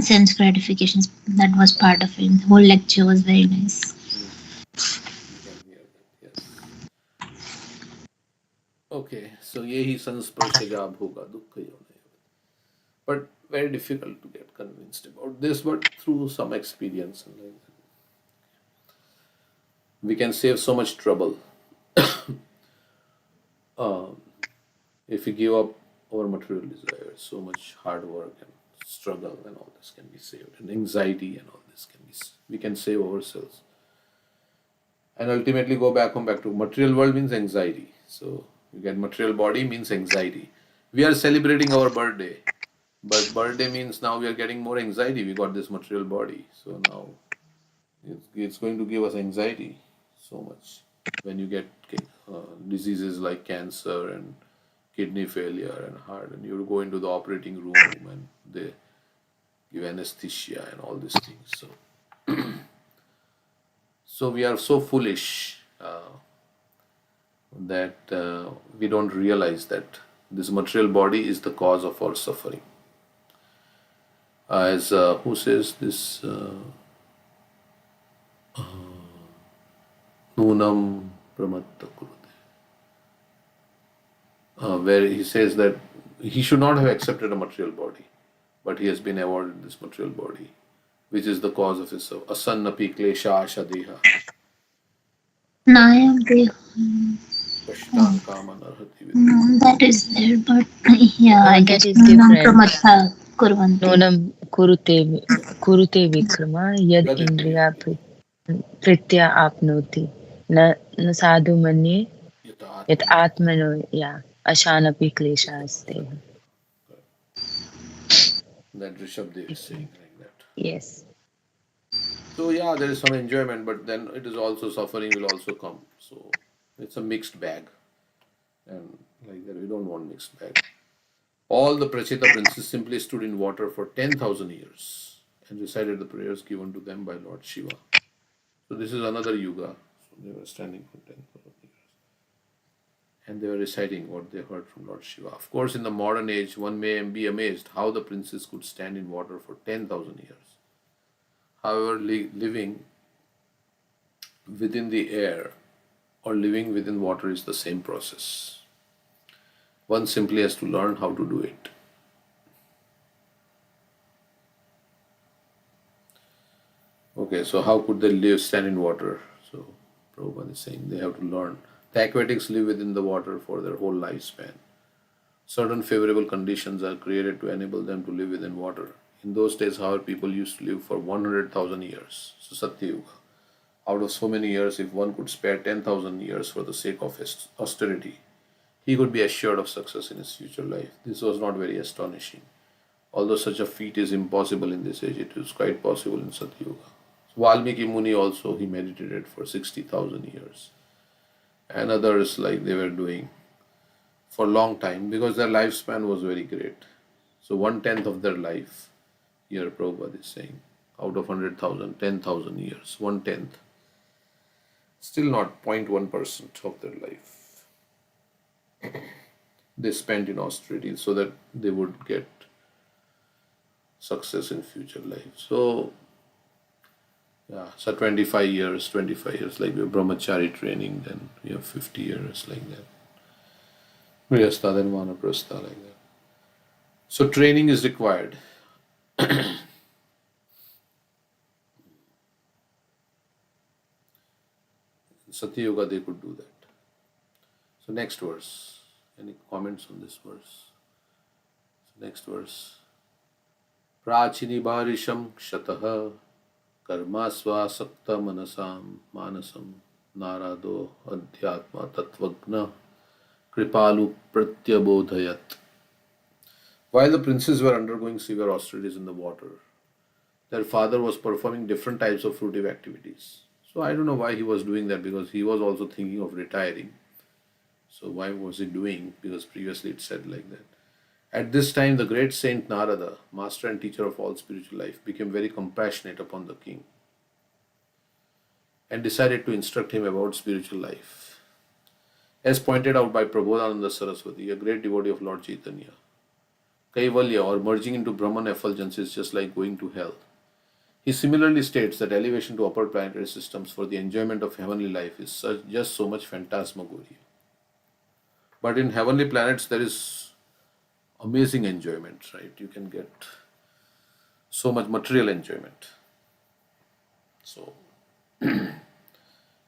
sense gratifications. That was part of it. The whole lecture was very nice. okay, so yehi sansparsha jab hoga dukkhayo na yevate. But very difficult to get convinced about this, but through some experience and like that, we can save so much trouble. If we give up our material desires, so much hard work and struggle and all this can be saved, and anxiety and all this we can save ourselves, and ultimately go back to material world means anxiety. So you get material body means anxiety. We are celebrating our birthday, but birthday means now we are getting more anxiety. We got this material body, so now it's going to give us anxiety so much when you get diseases like cancer and kidney failure and heart, and you go into the operating room and they give anesthesia and all these things. So we are so foolish that we don't realize that this material body is the cause of our suffering. As who says this? Nunam pramatta kurute. Where he says that he should not have accepted a material body, but he has been awarded this material body, which is the cause of his asannapi klesha asha deha. Nayam Deha. Kashtan kama narhati vidya. That is there, but yeah, I That guess is Nunam different. Pramatta Kurvanti. Nonam kurute vikrama yad Yad indriya pritya apnoti na sadhu manye Yata yat atmana. atmano ya ashanapi kleshaste. That Rishabdev is saying like that. Yes. So yeah, there is some enjoyment, but then it is also suffering will also come. So it's a mixed bag, and like that we don't want mixed bag. All the Prachita princes simply stood in water for 10,000 years and recited the prayers given to them by Lord Shiva. So this is another yuga. So they were standing for 10,000 years. And they were reciting what they heard from Lord Shiva. Of course, in the modern age, one may be amazed how the princes could stand in water for 10,000 years. However, living within the air or living within water is the same process. One simply has to learn how to do it. Okay, so how could they stand in water? So Prabhupada is saying they have to learn. The aquatics live within the water for their whole lifespan. Certain favorable conditions are created to enable them to live within water. In those days, however, people used to live for 100,000 years. So Satya Yuga. Out of so many years, if one could spare 10,000 years for the sake of austerity, he could be assured of success in his future life. This was not very astonishing. Although such a feat is impossible in this age, it is quite possible in Satya Yuga. Valmiki Muni also, he meditated for 60,000 years. And others like they were doing for a long time because their lifespan was very great. So 1/10 of their life, here Prabhupada is saying, out of 100,000, 10,000 years, 1/10. Still not 0.1% of their life they spent in austerity so that they would get success in future life. So yeah, so 25 years, like your brahmachari training, then we have 50 years like that. Grihastha, then vanaprastha, like that. So training is required. Satya Yuga, they could do that. So next verse. Any comments on this verse? So next verse. Prachini barisham kshatah karmasva sakta manasam manasam narado adhyatma tatvagna kripalu pratyabodhayat. While the princes were undergoing severe austerities in the water, their father was performing different types of fruitive activities. So I don't know why he was doing that, because he was also thinking of retiring. So why was he doing? Because previously it said like that. At this time, the great Saint Narada, master and teacher of all spiritual life, became very compassionate upon the king and decided to instruct him about spiritual life. As pointed out by Prabodhananda Saraswati, a great devotee of Lord Chaitanya, Kaivalya, or merging into Brahman effulgence, is just like going to hell. He similarly states that elevation to upper planetary systems for the enjoyment of heavenly life is just so much phantasmagoria. But in heavenly planets, there is amazing enjoyment, right? You can get so much material enjoyment. So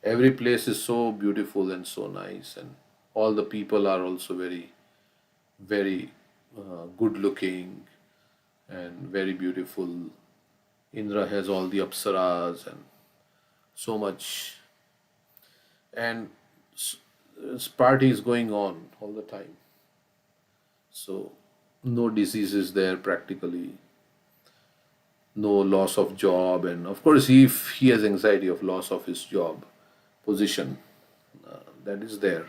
every place is so beautiful and so nice, and all the people are also very, very good looking and very beautiful. Indra has all the apsaras and so much, and party is going on all the time. So no diseases there practically, no loss of job, and of course if he has anxiety of loss of his job position, that is there.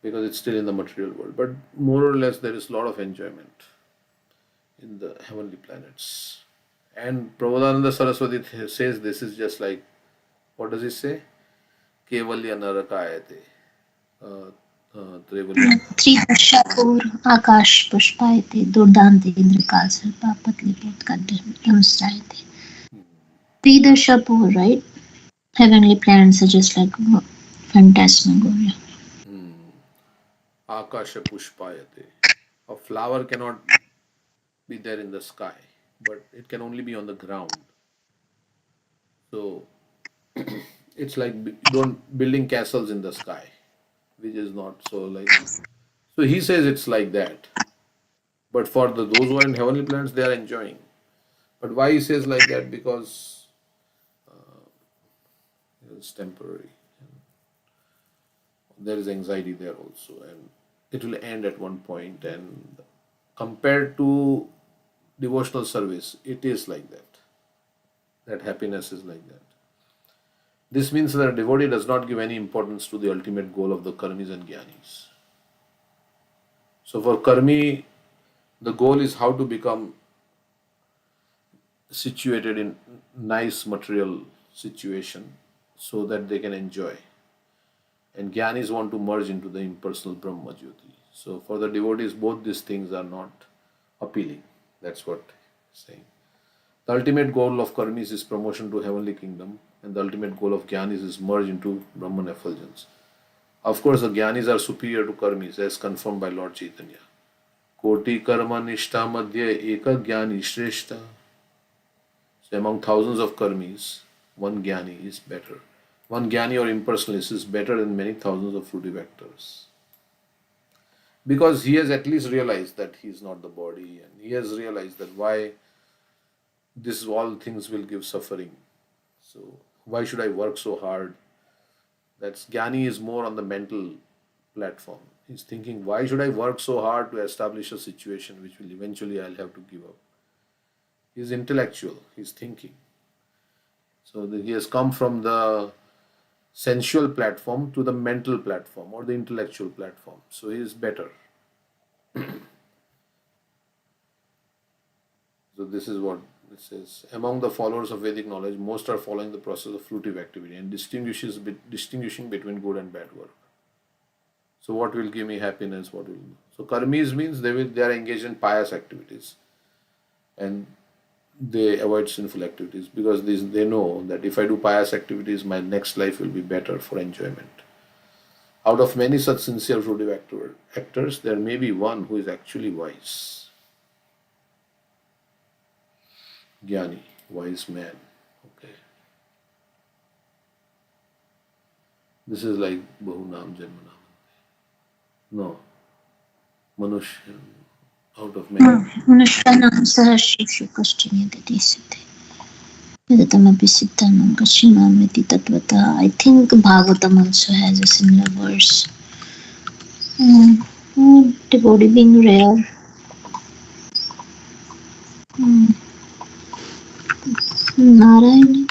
because it's still in the material world. But more or less, there is a lot of enjoyment in the heavenly planets. And Prabodhananda Saraswati says this is just like, what does he say? Kevalya Narakayate. Trevalya. त्रिदशापूर Akash पुष्पायते दुर्दान्ते इंद्रकाल सर्पापतलिपोत kadamstrayate. Tridashapur, right? Heavenly planets are just like phantasmagoria. Akasha Pushpayate. A flower cannot be there in the sky, but it can only be on the ground. So it's like don't building castles in the sky, which is not so like. So he says it's like that. But for those who are in heavenly planets, they are enjoying. But why he says like that? Because it's temporary. There is anxiety there also, and it will end at one point. And compared to devotional service, it is like that. That happiness is like that. This means that a devotee does not give any importance to the ultimate goal of the karmis and jnanis. So for karmi, the goal is how to become situated in nice material situation so that they can enjoy. And jnanis want to merge into the impersonal Brahma Jyoti. So for the devotees, both these things are not appealing. That's what he's saying. The ultimate goal of karmis is promotion to heavenly kingdom, and the ultimate goal of jnanis is merge into Brahman effulgence. Of course, the jnanis are superior to karmis as confirmed by Lord Chaitanya. Koti karma nishta madhya eka jnani shreshta. So among thousands of karmis, one jnani is better. One jnani or impersonalist is better than many thousands of fruitive actors. Because he has at least realized that he is not the body, and he has realized that why this all things will give suffering. So why should I work so hard? That's jnani is more on the mental platform. He's thinking, why should I work so hard to establish a situation which will eventually I'll have to give up? He's intellectual, he's thinking. So he has come from the sensual platform to the mental platform or the intellectual platform. So he is better. So this is what it says. Among the followers of Vedic knowledge, most are following the process of fruitive activity and distinguishing between good and bad work. So what will give me happiness? What will so karmis means they are engaged in pious activities, and they avoid sinful activities because they know that if I do pious activities, my next life will be better for enjoyment. Out of many such sincere fruitive actors, there may be one who is actually wise. Jnani, wise man. Okay. This is like Bahunam Janmanam. No. Manushya. Out of many. Manushyanam sahasrishu kaschimedati siddhi. Yadatamaphi siddhanam kaschimamiti tatvata. I think Bhagavatam also has a similar verse. Devotee being rare. Narayana.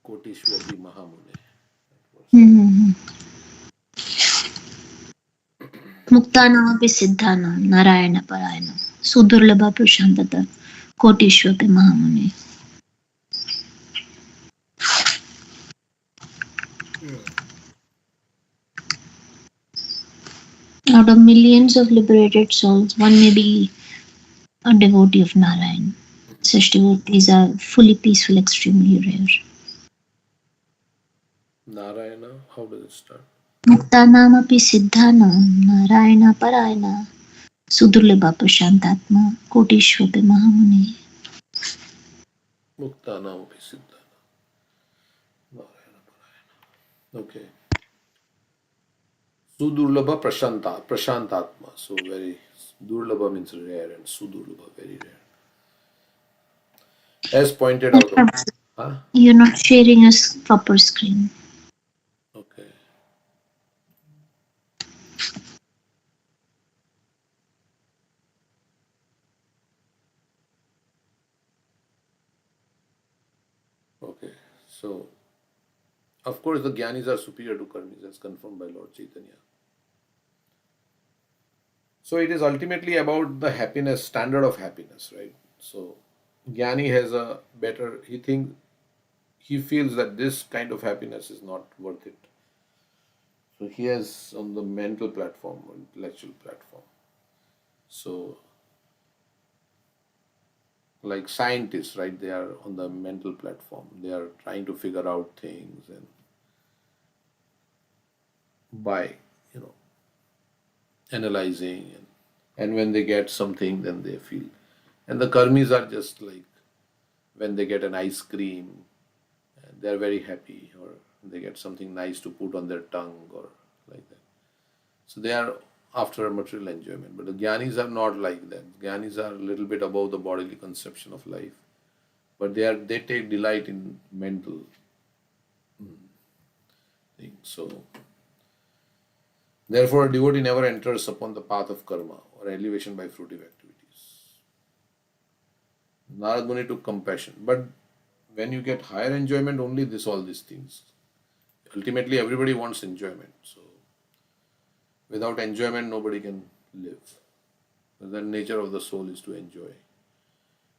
Kotishwapi Mahamune. Muktanamapi siddhanam Narayana Parayana Sudurlabha Prashantata Kotishwapi Mahamuni. Out of millions of liberated souls, one may be a devotee of Narayan. Such devotees are fully peaceful, extremely rare. Narayana, how does it start? Muktanamapi siddhanam Narayana Parayana Sudurlabha Prashantatma Kotishwapi Mahamuni. Muktanamapi Siddhana. Narayana Parayana. Okay. Sudurlabha Prashantatma. So very Durlabha means rare and Sudurlabha very rare. As pointed out. Huh? You're not sharing a proper screen. Okay. Okay. So Of course, the Gyanis are superior to Karmis, as confirmed by Lord Chaitanya. So it is ultimately about the happiness, standard of happiness, right? So Jnani has a better, he feels that this kind of happiness is not worth it. So he has on the mental platform, intellectual platform. So like scientists, right? They are on the mental platform. They are trying to figure out things and by, analyzing and when they get something, then they feel. And the karmis are just like when they get an ice cream, they're very happy, or they get something nice to put on their tongue, or like that. So they are after a material enjoyment. But the Gyanis are not like that. Gyanis are a little bit above the bodily conception of life. But they take delight in mental things. So therefore a devotee never enters upon the path of karma or elevation by fruitive activities. Narad Muni took compassion. But when you get higher enjoyment, only all these things. Ultimately, everybody wants enjoyment. So, without enjoyment, nobody can live. The nature of the soul is to enjoy.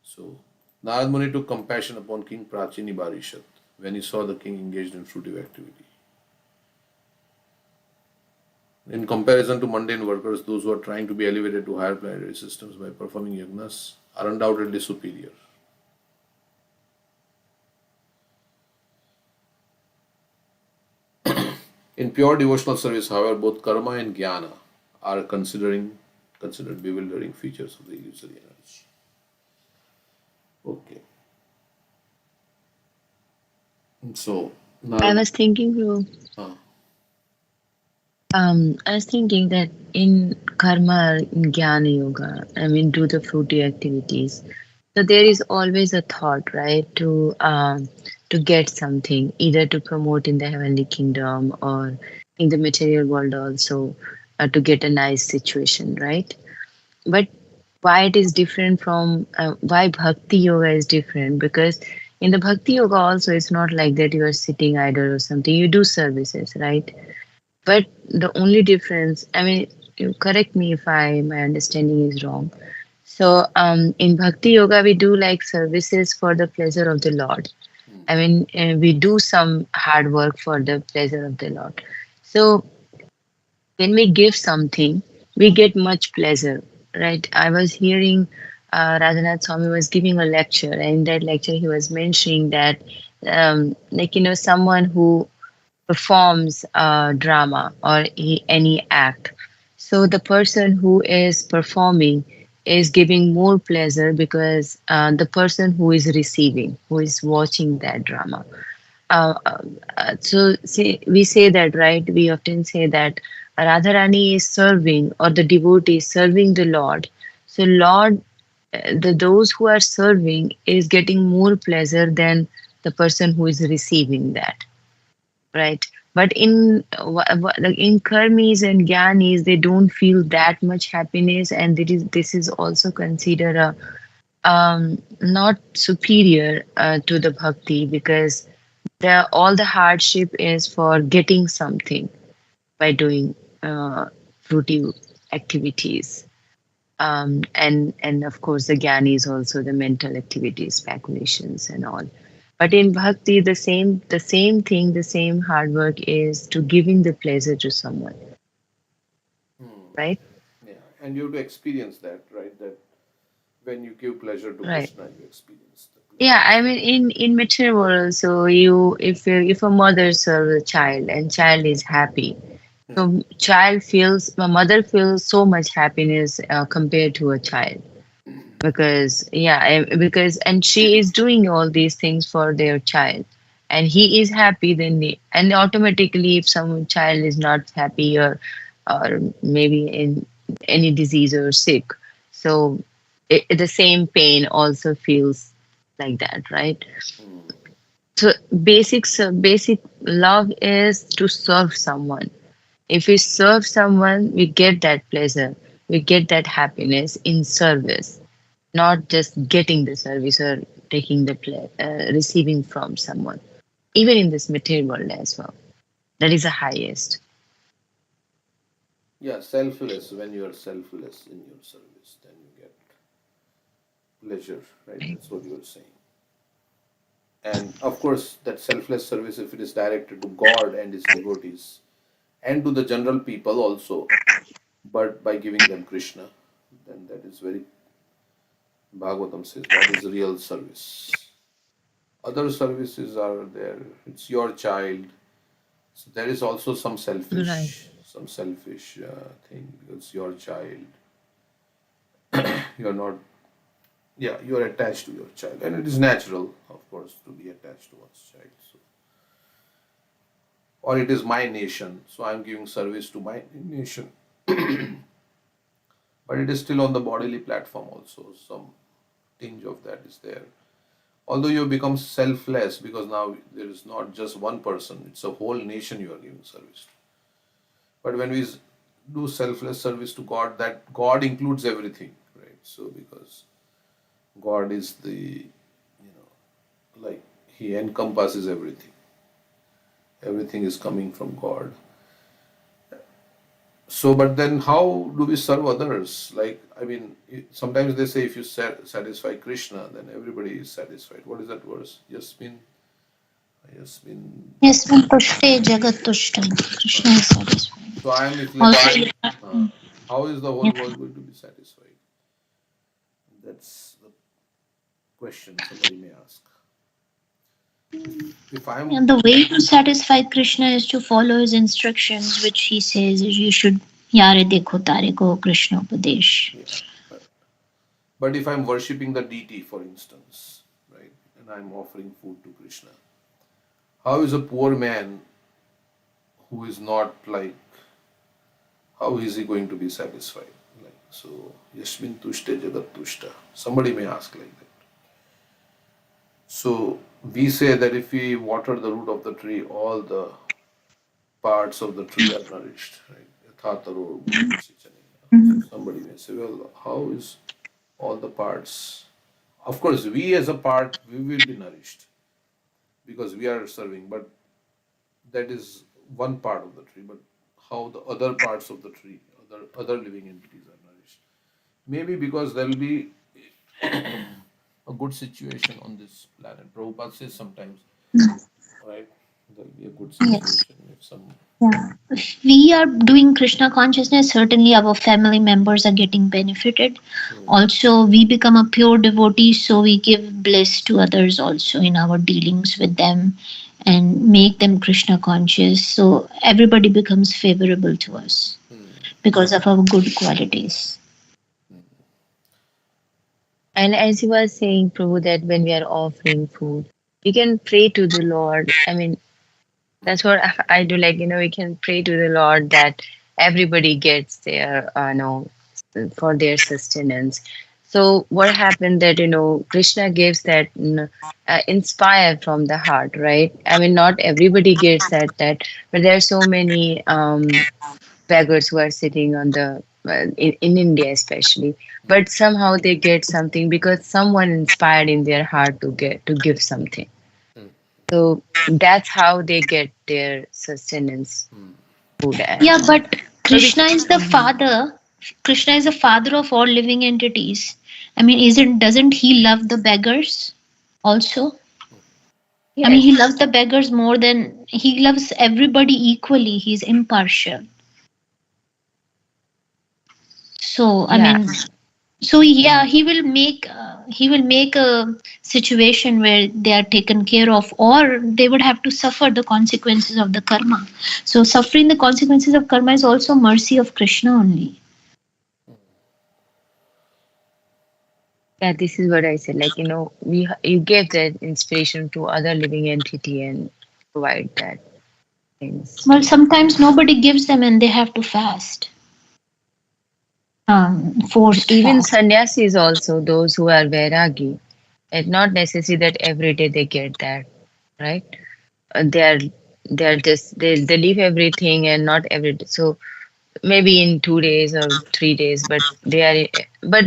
So, Narad Muni took compassion upon King Prachini Barishat when he saw the king engaged in fruitive activity. In comparison to mundane workers, those who are trying to be elevated to higher planetary systems by performing yagnas are undoubtedly superior. In pure devotional service, however, both karma and jnana are considered bewildering features of the illusory energy. Okay. So now I was thinking, that in karma, in jnana yoga, do the fruity activities. So there is always a thought, right, to get something, either to promote in the heavenly kingdom or in the material world also, to get a nice situation, right? But why it is different from why bhakti yoga is different? Because in the bhakti yoga also, it's not like that you are sitting idle or something. You do services, right? But the only difference, you correct me if my understanding is wrong. So in Bhakti Yoga, we do like services for the pleasure of the Lord. We do some hard work for the pleasure of the Lord. So when we give something, we get much pleasure, right? I was hearing Radhanath Swami was giving a lecture, and in that lecture, he was mentioning that, someone who performs drama or any act. So the person who is performing is giving more pleasure because the person who is receiving, who is watching that drama. We say that, right? We often say that Radharani is serving, or the devotee is serving the Lord. So Lord, those who are serving is getting more pleasure than the person who is receiving that, right? But in karmis and gyanis, they don't feel that much happiness, and this is also considered a not superior to the bhakti, because all the hardship is for getting something by doing fruitive activities. And of course the jnani is also the mental activities, speculations and all. But in bhakti, the same thing, the same hard work is to giving the pleasure to someone, right? yeah, and you have to experience that, right? That when you give pleasure to Right. Krishna, you experience the pleasure. Yeah, in material world, so if a mother serves a child and child is happy, so my mother feels so much happiness compared to a child, because and she is doing all these things for their child, and he is happy, and automatically if some child is not happy, or maybe in any disease or sick, so the same pain also feels like that, right? So basic love is to serve someone. If we serve someone, we get that pleasure, we get that happiness in service, not just getting the service or taking receiving from someone. even in this material world as well. That is the highest. Yeah, selfless. When you are selfless in your service, then you get pleasure, right? That's what you are saying. And of course, that selfless service, if it is directed to God and His devotees, and to the general people also, but by giving them Krishna, then that is very, Bhagavatam says, that is real service. Other services are there. It's your child. So there is also some Right. selfish thing, because your child, you're not, yeah, you're attached to your child, and it is natural, of course, to be attached to one's child. So, or it is my nation, so I'm giving service to my nation. But it is still on the bodily platform also. Some tinge of that is there. Although you become selfless, because now there is not just one person, it's a whole nation you are giving service to. But when we do selfless service to God, that God includes everything, right? So because God is like He encompasses everything. Everything is coming from God. So, but then how do we serve others? Like, I mean, sometimes they say if you satisfy Krishna, then everybody is satisfied. What is that verse? Yasmin. Yasmin tushte jagat tushtam. Krishna is satisfied. So I am Also, reflecting. How is the whole world going to be satisfied? That's the question somebody may ask. If I'm and the way to satisfy Krishna is to follow his instructions, which he says you should yare dekho tare ko Krishna upadesh. Yeah, but if I'm worshipping the deity, for instance, right, and I'm offering food to Krishna, how is a poor man who is not like, how is he going to be satisfied? Like, so, Yasmin tushte jagat tushta. Somebody may ask like that. So, we say that if we water the root of the tree, all the parts of the tree are nourished, right? Yathataro bhujasi. So somebody may say, well, how is all the parts? Of course, we as a part, we will be nourished because we are serving, but that is one part of the tree. But how the other parts of the tree, other living entities are nourished? Maybe because there will be a good situation on this planet. Prabhupada says sometimes, right? There will be a good Yes. situation if some. Yeah. If we are doing Krishna consciousness, certainly our family members are getting benefited. Also, we become a pure devotee, so we give bliss to others also in our dealings with them and make them Krishna conscious. So everybody becomes favorable to us because of our good qualities. And as you were saying, Prabhu, that when we are offering food, we can pray to the Lord. I mean, that's what I do. Like, we can pray to the Lord that everybody gets their, for their sustenance. So what happened that, Krishna gives that inspired from the heart, right? I mean, not everybody gets that, but there are so many beggars who are sitting on the in India especially, but somehow they get something because someone inspired in their heart to give something. So that's how they get their sustenance food. Yeah, but So we, Krishna is the father. Krishna is the father of all living entities. I mean, doesn't he love the beggars also? I mean, yes, he loves the beggars more than he loves everybody equally. He's impartial. So, I yeah, mean, so yeah, he will make a situation where they are taken care of, or they would have to suffer the consequences of the karma. So, suffering the consequences of karma is also mercy of Krishna only. yeah. This is what I said. Like, you gave that inspiration to other living entity and provide that things. Well, sometimes nobody gives them and they have to fast. Forced Even fast. sannyasis also, those who are vairagi, it's not necessary that every day they get that, right? They are just they leave everything and not every day. So maybe in 2 days or 3 days, but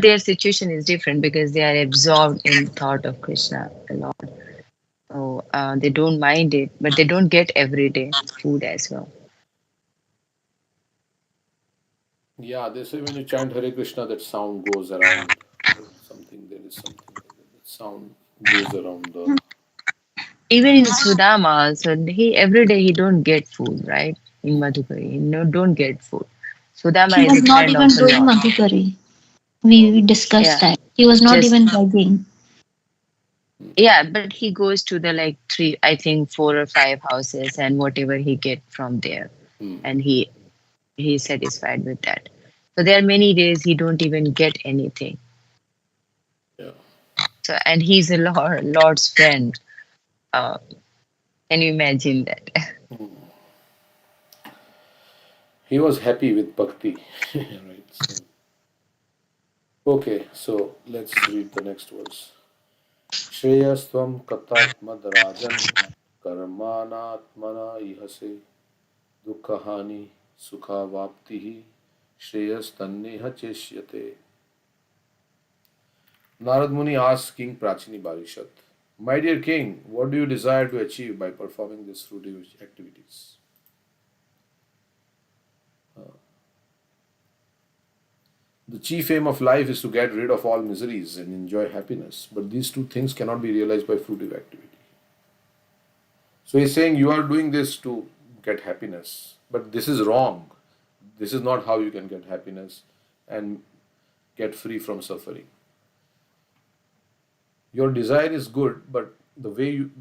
their situation is different because they are absorbed in thought of Krishna, the Lord. So they don't mind it, but they don't get everyday food as well. Yeah, they say when you chant Hare Krishna, that sound goes around. Something, there is something like that. That sound goes around the. Even in Sudama, so he every day he don't get food, right? In Madhukari, he don't get food. He Sudama is was a not friend of even a doing Lord. Madhukari. We discussed Yeah, that. He was not just even begging. yeah, but he goes to the like three, I think 4 or 5 houses and whatever he get from there, Hmm. and he's satisfied with that. So there are many days he don't even get anything. Yeah. So and he's a Lord's friend. Uh, can you imagine that? He was happy with bhakti. Right. So, okay, so let's read the next verse. Shreyastvam katatmad rajan karmanatmana ihase dukkahani sukha vaptihi shreyas cheshyate. Narad Muni asked King Prachini Bhavishat, my dear king, what do you desire to achieve by performing these fruitive activities? The chief aim of life is to get rid of all miseries and enjoy happiness, but these two things cannot be realized by fruitive activity. So he's saying you are doing this to get happiness, but this is wrong. This is not how you can get happiness and get free from suffering. Your desire is good, but the way you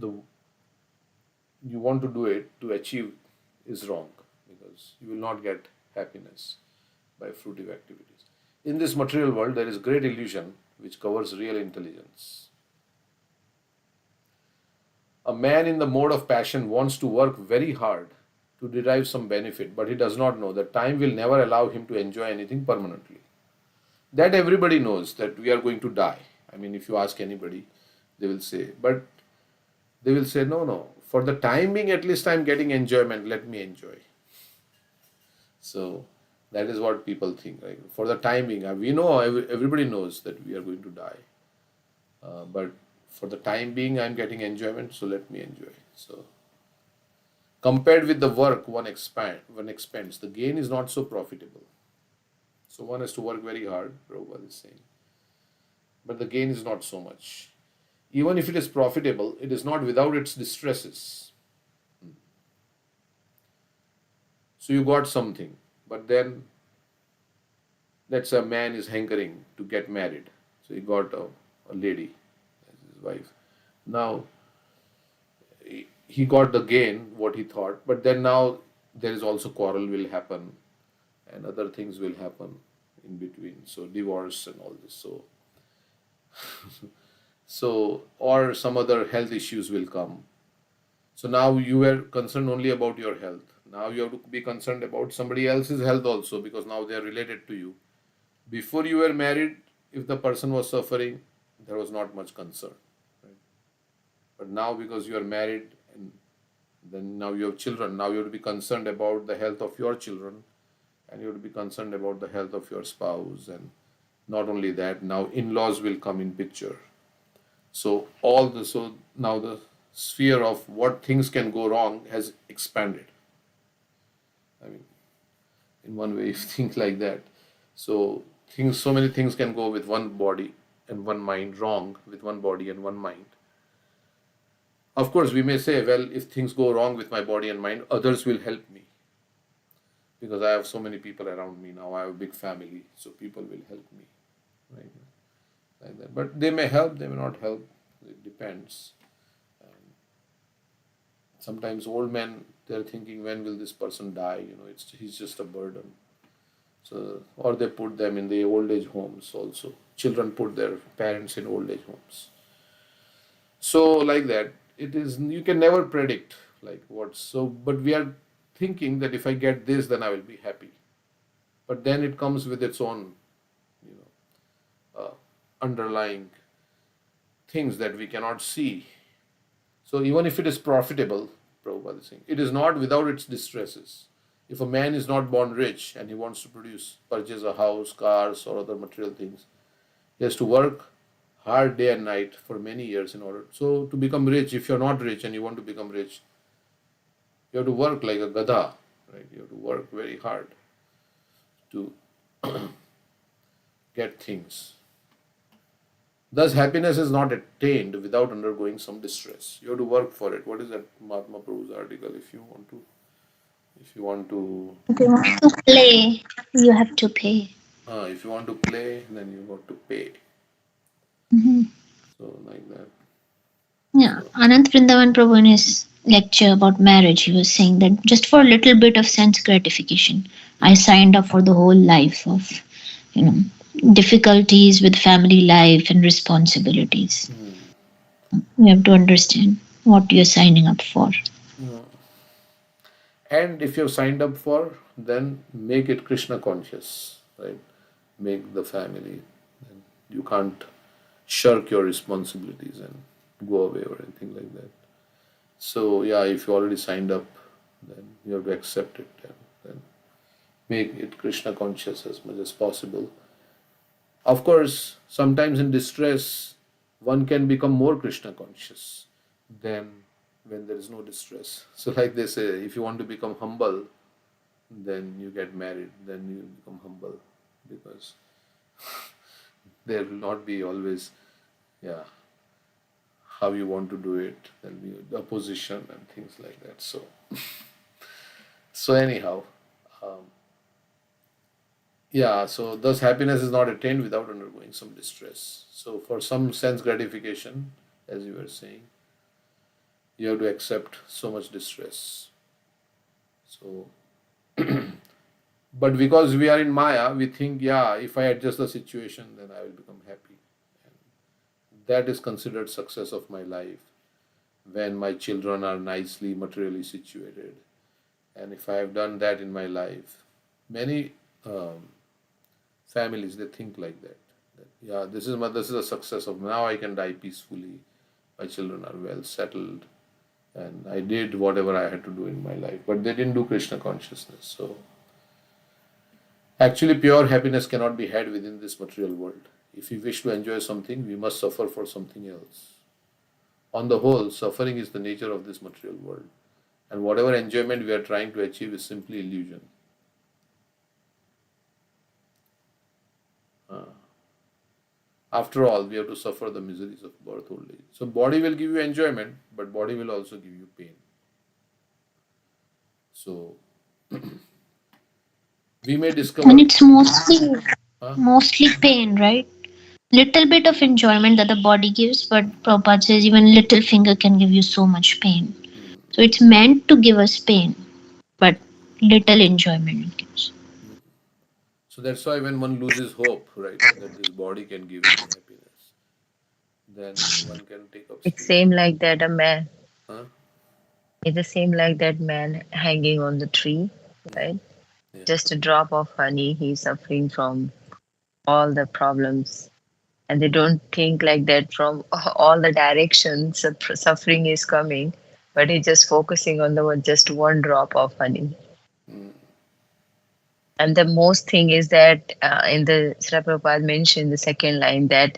want to do it to achieve is wrong, because you will not get happiness by fruitive activities. In this material world, there is great illusion which covers real intelligence. A man in the mode of passion wants to work very hard to derive some benefit, but he does not know that time will never allow him to enjoy anything permanently. That everybody knows that we are going to die. I mean, if you ask anybody, they will say, but they will say, no, no, for the time being, at least I'm getting enjoyment, let me enjoy. So that is what people think, right? For the time being, we know, everybody knows that we are going to die. But for the time being, I'm getting enjoyment, so let me enjoy. So compared with the work one expends, the gain is not so profitable. So one has to work very hard, Prabhupada is saying. But the gain is not so much. Even if it is profitable, it is not without its distresses. So you got something, but then let's say a man is hankering to get married. So he got a lady as his wife. Now he got the gain, what he thought, but then now there is also quarrel will happen and other things will happen in between. So divorce and all this. So or some other health issues will come. So now you were concerned only about your health. Now you have to be concerned about somebody else's health also, because now they are related to you. Before you were married, if the person was suffering, there was not much concern. Right? But now because you are married and then now you have children, now you have to be concerned about the health of your children, and you have to be concerned about the health of your spouse. And not only that, now in-laws will come in picture. So now the sphere of what things can go wrong has expanded. I mean, in one way, if you think like that. So so many things can go with one body and one mind wrong, with one body and one mind. Of course, we may say, well, if things go wrong with my body and mind, others will help me, because I have so many people around me now. I have a big family, so people will help me, right? Like that. But they may help, they may not help. It depends. Sometimes old men, they're thinking, when will this person die? He's just a burden. So, or they put them in the old age homes also. Children put their parents in old age homes. So like that, you can never predict like what. So, but we are thinking that if I get this, then I will be happy. But then it comes with its own, underlying things that we cannot see. So even if it is profitable, Prabhupada is saying, it is not without its distresses. If a man is not born rich and he wants to purchase a house, cars, or other material things, he has to work hard day and night for many years in order. So to become rich, if you're not rich and you want to become rich, you have to work like a gada, right? You have to work very hard to get things. Thus, happiness is not attained without undergoing some distress. You have to work for it. What is that Mahatma Prabhu's article? If you want to If you want to play, you have to pay. if you want to play, then you got to pay. Mm-hmm. So like that. Yeah, Anant Vrindavan Prabhu in his lecture about marriage, he was saying that just for a little bit of sense gratification, I signed up for the whole life of, difficulties with family life and responsibilities. You have to understand what you're signing up for. And if you've signed up for, then make it Krishna conscious, right? Make the family. You can't shirk your responsibilities and go away or anything like that. So yeah, if you already signed up, then you have to accept it and then make it Krishna conscious as much as possible. Of course, sometimes in distress, one can become more Krishna conscious than when there is no distress. So like they say, if you want to become humble, then you get married, then you become humble, because there will not be always, how you want to do it. There'll be the opposition and things like that. So anyhow, so thus happiness is not attained without undergoing some distress. So for some sense gratification, as you were saying, you have to accept so much distress. So, but because we are in Maya, we think, if I adjust the situation, then I will become happy. And that is considered success of my life, when my children are nicely materially situated. And if I have done that in my life, many families, they think like that. This is a success of now I can die peacefully. My children are well settled, and I did whatever I had to do in my life. But they didn't do Krishna consciousness. So actually, pure happiness cannot be had within this material world. If we wish to enjoy something, we must suffer for something else. On the whole, suffering is the nature of this material world, and whatever enjoyment we are trying to achieve is simply illusion. After all, we have to suffer the miseries of birth, old age. So body will give you enjoyment, but body will also give you pain. So we may discover. And it's mostly pain, right? Little bit of enjoyment that the body gives, but Prabhupada says even little finger can give you so much pain. So it's meant to give us pain, but little enjoyment it gives. So that's why when one loses hope, right, that this body can give me happiness, then one can take up. It seemed like that a man. Huh? It seemed like that man hanging on the tree, right? Yeah. Just a drop of honey. He's suffering from all the problems, and they don't think like that from all the directions. Suffering is coming, but he's just focusing on the just one drop of honey. And the most thing is that in the Srila Prabhupada mentioned the second line that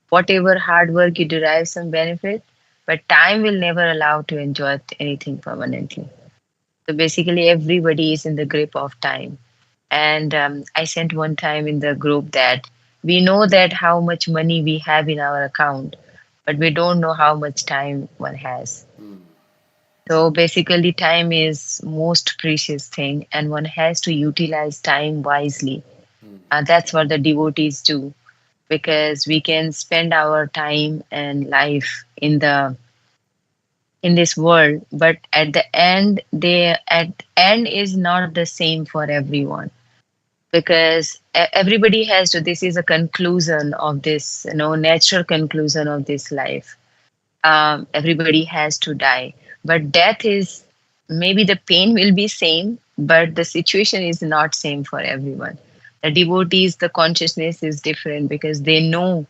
whatever hard work you derive some benefit, but time will never allow to enjoy anything permanently. So basically, everybody is in the grip of time. And I sent one time in the group that we know that how much money we have in our account, but we don't know how much time one has. So basically, time is most precious thing, and one has to utilize time wisely. That's what the devotees do, because we can spend our time and life in this world, but at the end, end is not the same for everyone, because everybody has to. This is a conclusion of this, natural conclusion of this life. Everybody has to die, but death is, maybe the pain will be same, but the situation is not same for everyone. The devotees, the consciousness is different, because they know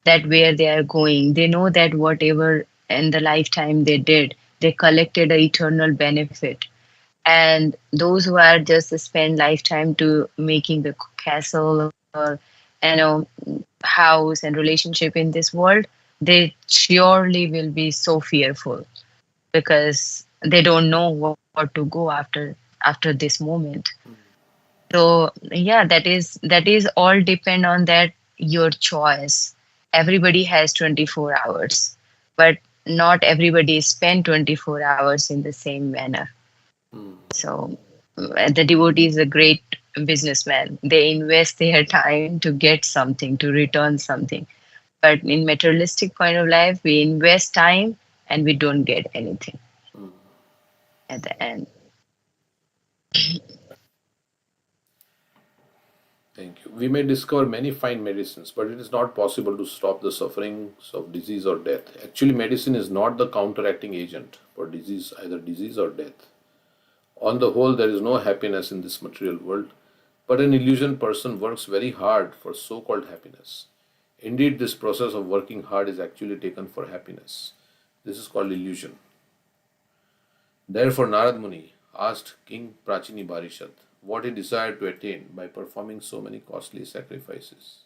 that where they are going, they know that whatever in the lifetime they did, they collected an eternal benefit. And those who are just spend lifetime to making the castle or house and relationship in this world, they surely will be so fearful because they don't know what to go after this moment. So yeah, that is all depend on that your choice. Everybody has 24 hours, but not everybody spend 24 hours in the same manner. So the devotee is a great businessman. They invest their time to get something, to return something. But in materialistic point of life, we invest time and we don't get anything at the end. Thank you. We may discover many fine medicines, but it is not possible to stop the sufferings of disease or death. Actually, medicine is not the counteracting agent for disease, either disease or death. On the whole, there is no happiness in this material world, but an illusion person works very hard for so called happiness. Indeed, this process of working hard is actually taken for happiness. This is called illusion. Therefore, Narad Muni asked King Prachini Barishat what he desired to attain by performing so many costly sacrifices.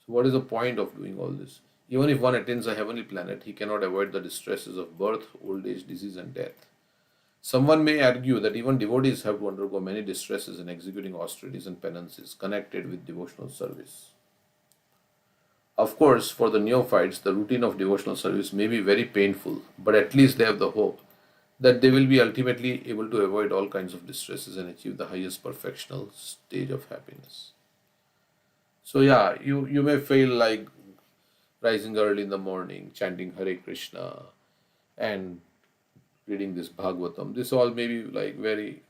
So, what is the point of doing all this? Even if one attains a heavenly planet, he cannot avoid the distresses of birth, old age, disease, and death. Someone may argue that even devotees have to undergo many distresses in executing austerities and penances connected with devotional service. Of course, for the neophytes, the routine of devotional service may be very painful, but at least they have the hope that they will be ultimately able to avoid all kinds of distresses and achieve the highest perfectional stage of happiness. So yeah, you may feel like rising early in the morning, chanting Hare Krishna and reading this Bhagavatam. This all may be like very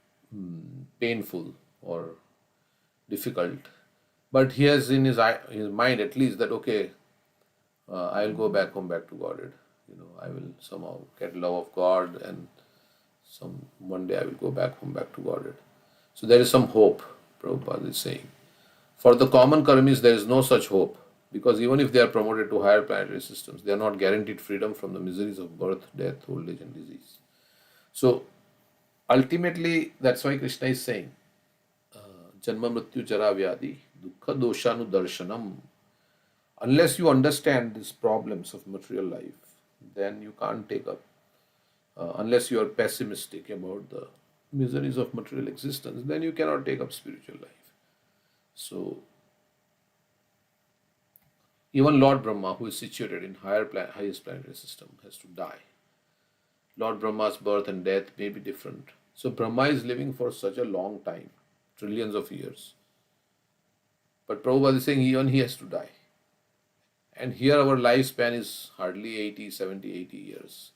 painful or difficult. But he has in his mind at least that, okay, I will go back home, back to Godhead. I will somehow get love of God, and one day I will go back home, back to Godhead. So there is some hope, Prabhupada is saying. For the common karmis, there is no such hope, because even if they are promoted to higher planetary systems, they are not guaranteed freedom from the miseries of birth, death, old age, and disease. So ultimately, that's why Krishna is saying, Janma Mrityu Jara Vyadi Dukkha Doshanu Darshanam. Unless you understand these problems of material life, then you can't take up. Unless you are pessimistic about the miseries of material existence, then you cannot take up spiritual life. So, even Lord Brahma, who is situated in highest planetary system, has to die. Lord Brahma's birth and death may be different. So, Brahma is living for such a long time, trillions of years. But Prabhupada is saying even he has to die. And here our lifespan is hardly 80, 70, 80 years,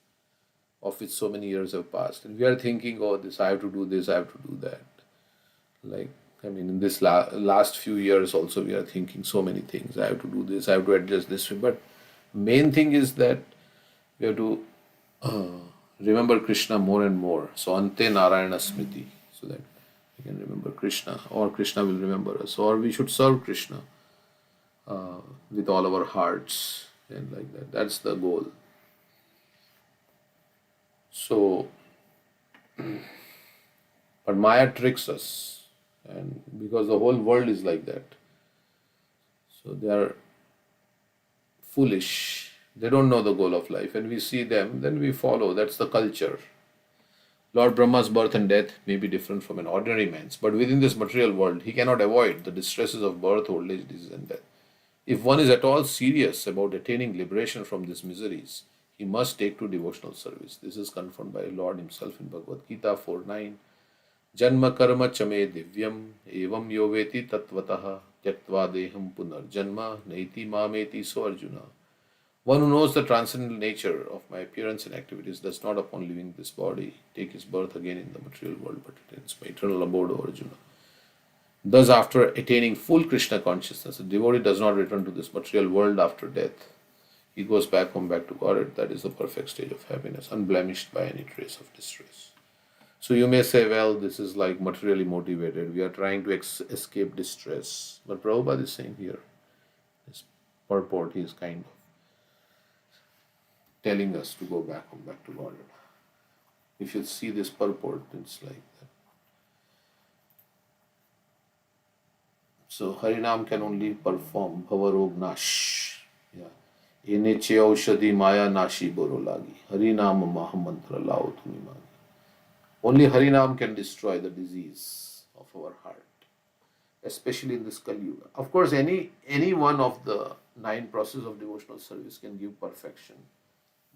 of which so many years have passed. And we are thinking, oh, this, I have to do this, I have to do that. In this last few years also we are thinking so many things. I have to do this, I have to adjust this. But main thing is that we have to remember Krishna more and more. So, Ante Narayana Smriti, so that we can remember Krishna, or Krishna will remember us, or we should serve Krishna with all our hearts, and like that. That's the goal. So, but Maya tricks us, and because the whole world is like that, so they are foolish. They don't know the goal of life, and we see them, then we follow. That's the culture. Lord Brahma's birth and death may be different from an ordinary man's, but within this material world, he cannot avoid the distresses of birth, old age, disease, and death. If one is at all serious about attaining liberation from these miseries, he must take to devotional service. This is confirmed by Lord himself in Bhagavad Gita 4:9. Janma karma chame divyam evam yoveti tatvataha tyaktva deham punar janma naiti mameti so Arjuna. One who knows the transcendental nature of my appearance and activities does not, upon leaving this body, take his birth again in the material world, but attains my eternal abode, O Arjuna. Thus, after attaining full Krishna consciousness, the devotee does not return to this material world after death. He goes back home, back to Godhead. That is the perfect stage of happiness, unblemished by any trace of distress. So you may say, well, this is like materially motivated. We are trying to escape distress. But Prabhupada is saying here, his purport, he is kind of telling us to go back home, back to Godhead. If you see this purport, it's like that. So Harinam can only perform Bhavarog Nash. Yeah. Ene che aushadhi maya nashi boro lagi. Harinam Mahamantra lao tumi magi. Only Harinam can destroy the disease of our heart, especially in this Kali Yuga. Of course, any one of the 9 processes of devotional service can give perfection,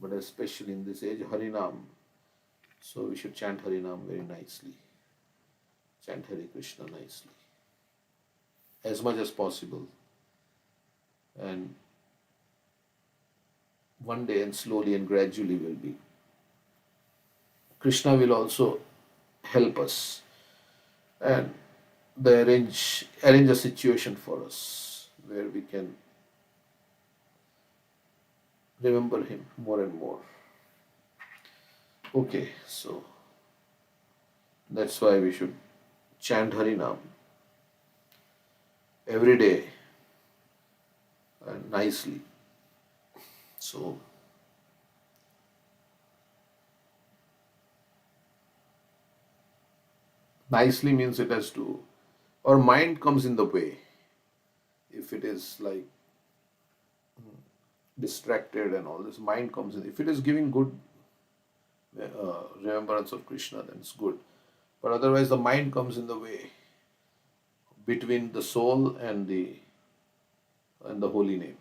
but especially in this age, Harinam. So we should chant Harinam very nicely, chant Hare Krishna nicely, as much as possible, and one day and slowly and gradually will be. Krishna will also help us and arrange a situation for us where we can remember him more and more. Okay, so that's why we should chant Harinam every day and nicely. So nicely means it has to, our mind comes in the way. If it is like distracted and all this, mind comes in. If it is giving good remembrance of Krishna, then it's good. But otherwise, the mind comes in the way between the soul and the holy name.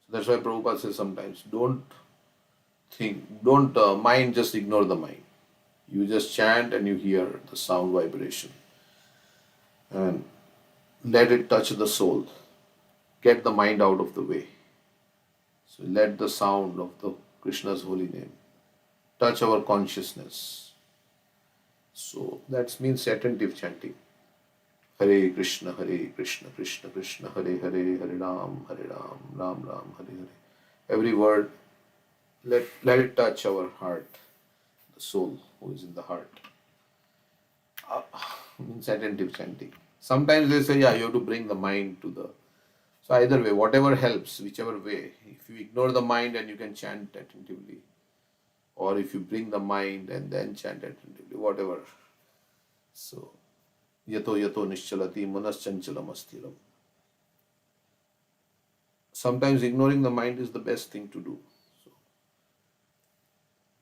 So that's why Prabhupada says sometimes don't mind, just ignore the mind. You just chant and you hear the sound vibration and let it touch the soul. Get the mind out of the way. So let the sound of the Krishna's holy name touch our consciousness. So that means attentive chanting. Hare Krishna, Krishna Krishna, Hare Hare, Hare Ram, Ram Ram, Hare Hare. Every word, let it touch our heart, the soul who is in the heart. Means attentive chanting. Sometimes they say, yeah, you have to bring the mind to the. So either way, whatever helps, whichever way. If you ignore the mind and you can chant attentively, or if you bring the mind and then chant attentively, whatever. So, yato nischalati manas chanchalam astiram. Sometimes ignoring the mind is the best thing to do. So,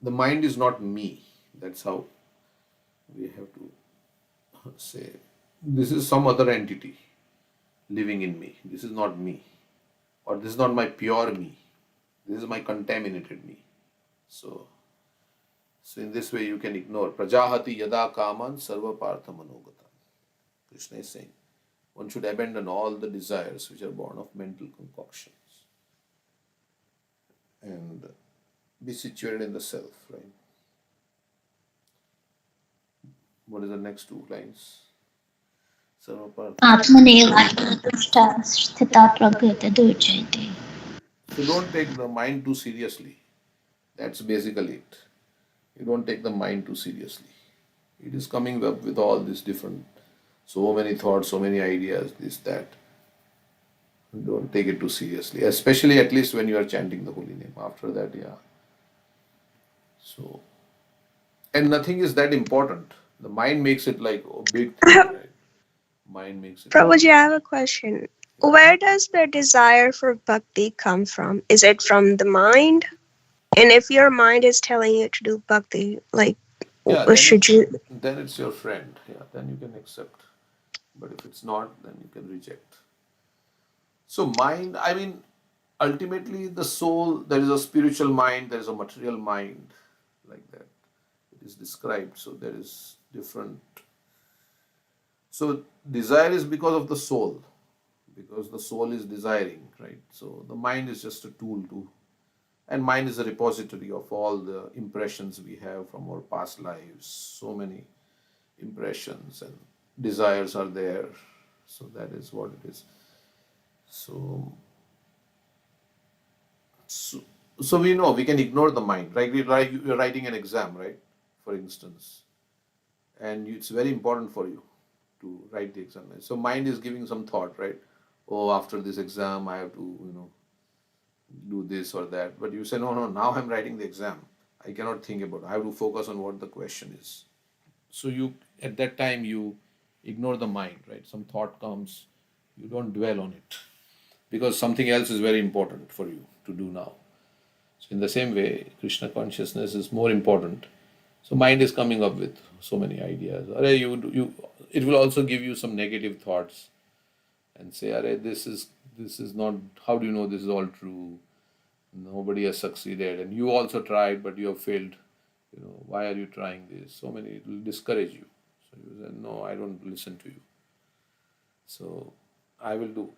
the mind is not me. That's how we have to say. This is some other entity living in me. This is not me. Or this is not my pure me. This is my contaminated me. So in this way you can ignore. Prajahati yada kaman sarva partha manogata. Krishna is saying one should abandon all the desires which are born of mental concoctions and be situated in the self, right? What is the next 2 lines? Sarva partha. Atmaneva tushta sthita pragyata durjayate. So don't take the mind too seriously. That's basically it. You don't take the mind too seriously. It is coming up with all these different, so many thoughts, so many ideas, this, that. Don't take it too seriously, especially at least when you are chanting the holy name. After that, yeah. So, and nothing is that important. The mind makes it like a big thing, right? Mind makes it. Prabhuji, I have a question. Where does the desire for bhakti come from? Is it from the mind? And if your mind is telling you to do bhakti, like, Yeah, should you? Then it's your friend. Yeah, then you can accept. But if it's not, then you can reject. So mind, I mean, ultimately the soul, there is a spiritual mind, there is a material mind, like that. It is described. So there is different. So desire is because of the soul, because the soul is desiring, right? So the mind is just a tool to, and mind is a repository of all the impressions we have from our past lives. So many impressions and desires are there. So that is what it is. So we know we can ignore the mind, right? You're writing an exam, right? For instance, and it's very important for you to write the exam. So mind is giving some thought, right? Oh, after this exam, I have to, do this or that. But you say, no, now I'm writing the exam. I cannot think about it. I have to focus on what the question is. So at that time, you ignore the mind, right? Some thought comes, You don't dwell on it because something else is very important for you to do now. So in the same way, Krishna consciousness is more important. So mind is coming up with so many ideas. It will also give you some negative thoughts and say, this is not, how do you know this is all true? Nobody has succeeded, and you also tried, but you have failed. Why are you trying this? So many, it will discourage you. So you say, no, I don't listen to you. So I will do.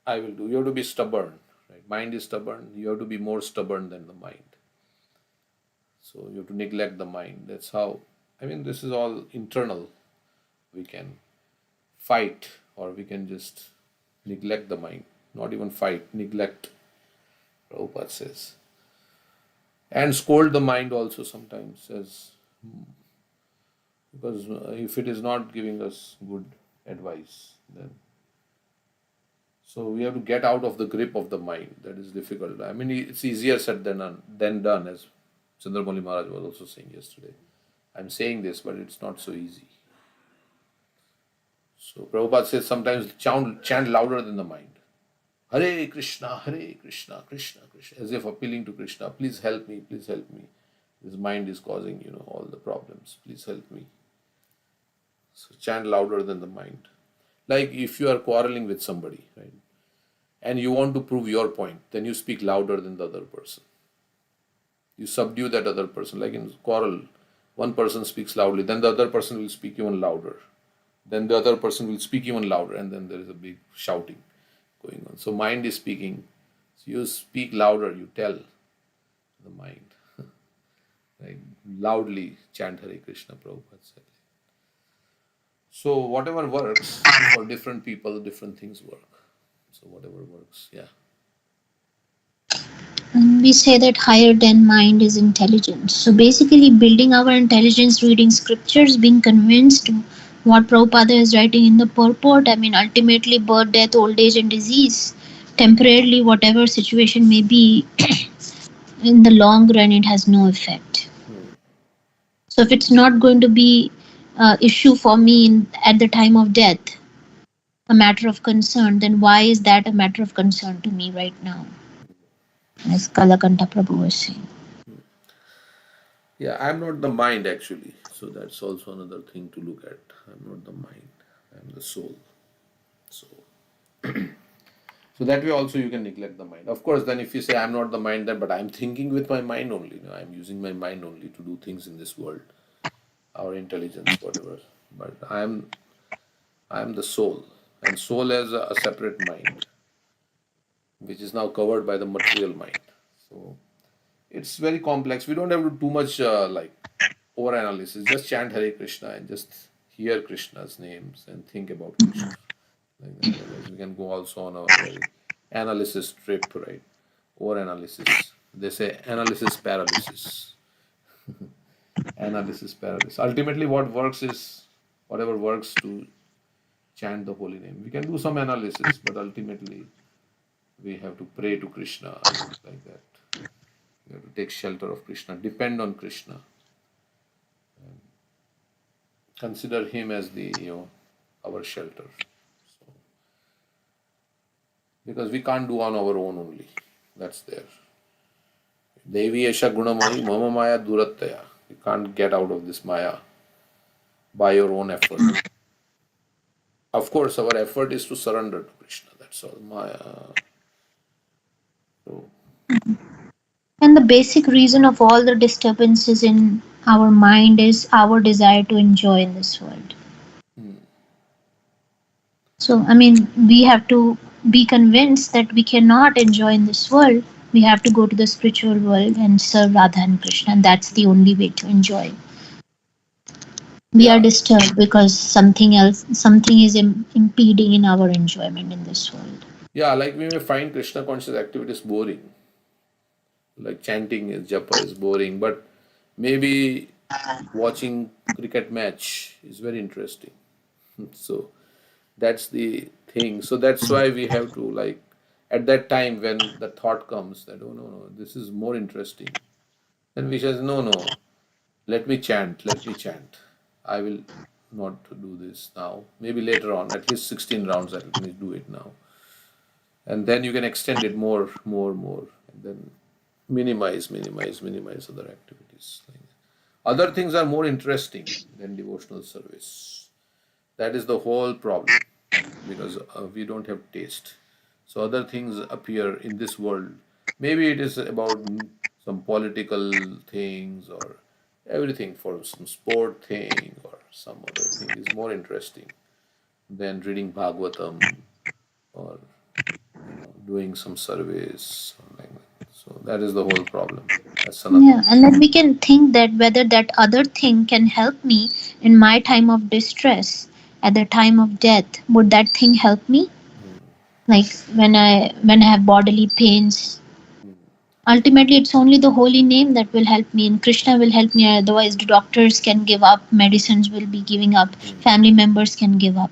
You have to be stubborn, right? Mind is stubborn. You have to be more stubborn than the mind. So you have to neglect the mind. That's how, this is all internal. We can fight, or we can just neglect the mind. Not even fight, neglect, Prabhupada says. And scold the mind also sometimes, because if it is not giving us good advice, then. So we have to get out of the grip of the mind. That is difficult. It's easier said than done, as Chandramauli Maharaj was also saying yesterday. I'm saying this, but it's not so easy. So Prabhupada says sometimes chant louder than the mind. Hare Krishna, Krishna Krishna, as if appealing to Krishna. Please help me, please help me. This mind is causing, all the problems. Please help me. So chant louder than the mind. Like if you are quarreling with somebody, right, and you want to prove your point, then you speak louder than the other person. You subdue that other person. Like in quarrel, one person speaks loudly, then the other person will speak even louder. Then the other person will speak even louder, and then there is a big shouting going on. So mind is speaking. So you speak louder, you tell the mind. Right? Loudly chant Hare Krishna, Prabhupada said. So whatever works for different people, different things work. So whatever works, yeah. We say that higher than mind is intelligence. So basically building our intelligence, reading scriptures, being convinced what Prabhupada is writing in the purport. Ultimately birth, death, old age and disease, temporarily whatever situation may be, in the long run it has no effect. So if it's not going to be an issue for me at the time of death, a matter of concern, then why is that a matter of concern to me right now? As Kalakanta Prabhu was saying. Yeah, I'm not the mind actually. So that's also another thing to look at. I'm not the mind. I'm the soul. So that way also you can neglect the mind. Of course, then if you say I'm not the mind, then but I'm thinking with my mind only. I'm using my mind only to do things in this world, our intelligence, whatever. But I'm the soul, and soul has a separate mind, which is now covered by the material mind. So it's very complex. We don't have to do too much over analysis. Just chant Hare Krishna and just hear Krishna's names and think about Krishna. Like that. Otherwise, we can go also on a very analysis trip, right? Over analysis. They say analysis paralysis. Analysis paralysis. Ultimately, what works is whatever works to chant the holy name. We can do some analysis, but ultimately, we have to pray to Krishna like that. We have to take shelter of Krishna, depend on Krishna, and consider him as our shelter. So, because we can't do on our own only. That's there. Devi Esha Gunamahi Mama Maya Durattaya. You can't get out of this Maya by your own effort. Of course, our effort is to surrender to Krishna. That's all. Maya. So, and the basic reason of all the disturbances in our mind is our desire to enjoy in this world. So, we have to be convinced that we cannot enjoy in this world. We have to go to the spiritual world and serve Radha and Krishna, and that's the only way to enjoy. We are disturbed because something is impeding in our enjoyment in this world. Yeah, like we may find Krishna conscious activities boring. Like chanting is Japa is boring, but maybe watching cricket match is very interesting. So that's the thing. So that's why we have to at that time when the thought comes that no, this is more interesting, then we say no, let me chant. I will not to do this now. Maybe later on, at least 16 rounds, let me do it now. And then you can extend it more, more, and then minimize other activities. Other things are more interesting than devotional service. That is the whole problem, because we don't have taste. So other things appear in this world. Maybe it is about some political things or everything, for some sport thing or some other thing is more interesting than reading Bhagavatam or doing some service, something like that. So that is the whole problem. As Sanatana. Yeah, and then we can think that whether that other thing can help me in my time of distress, at the time of death, would that thing help me? Like when I have bodily pains, ultimately it's only the holy name that will help me, and Krishna will help me. Otherwise, the doctors can give up, medicines will be giving up, family members can give up,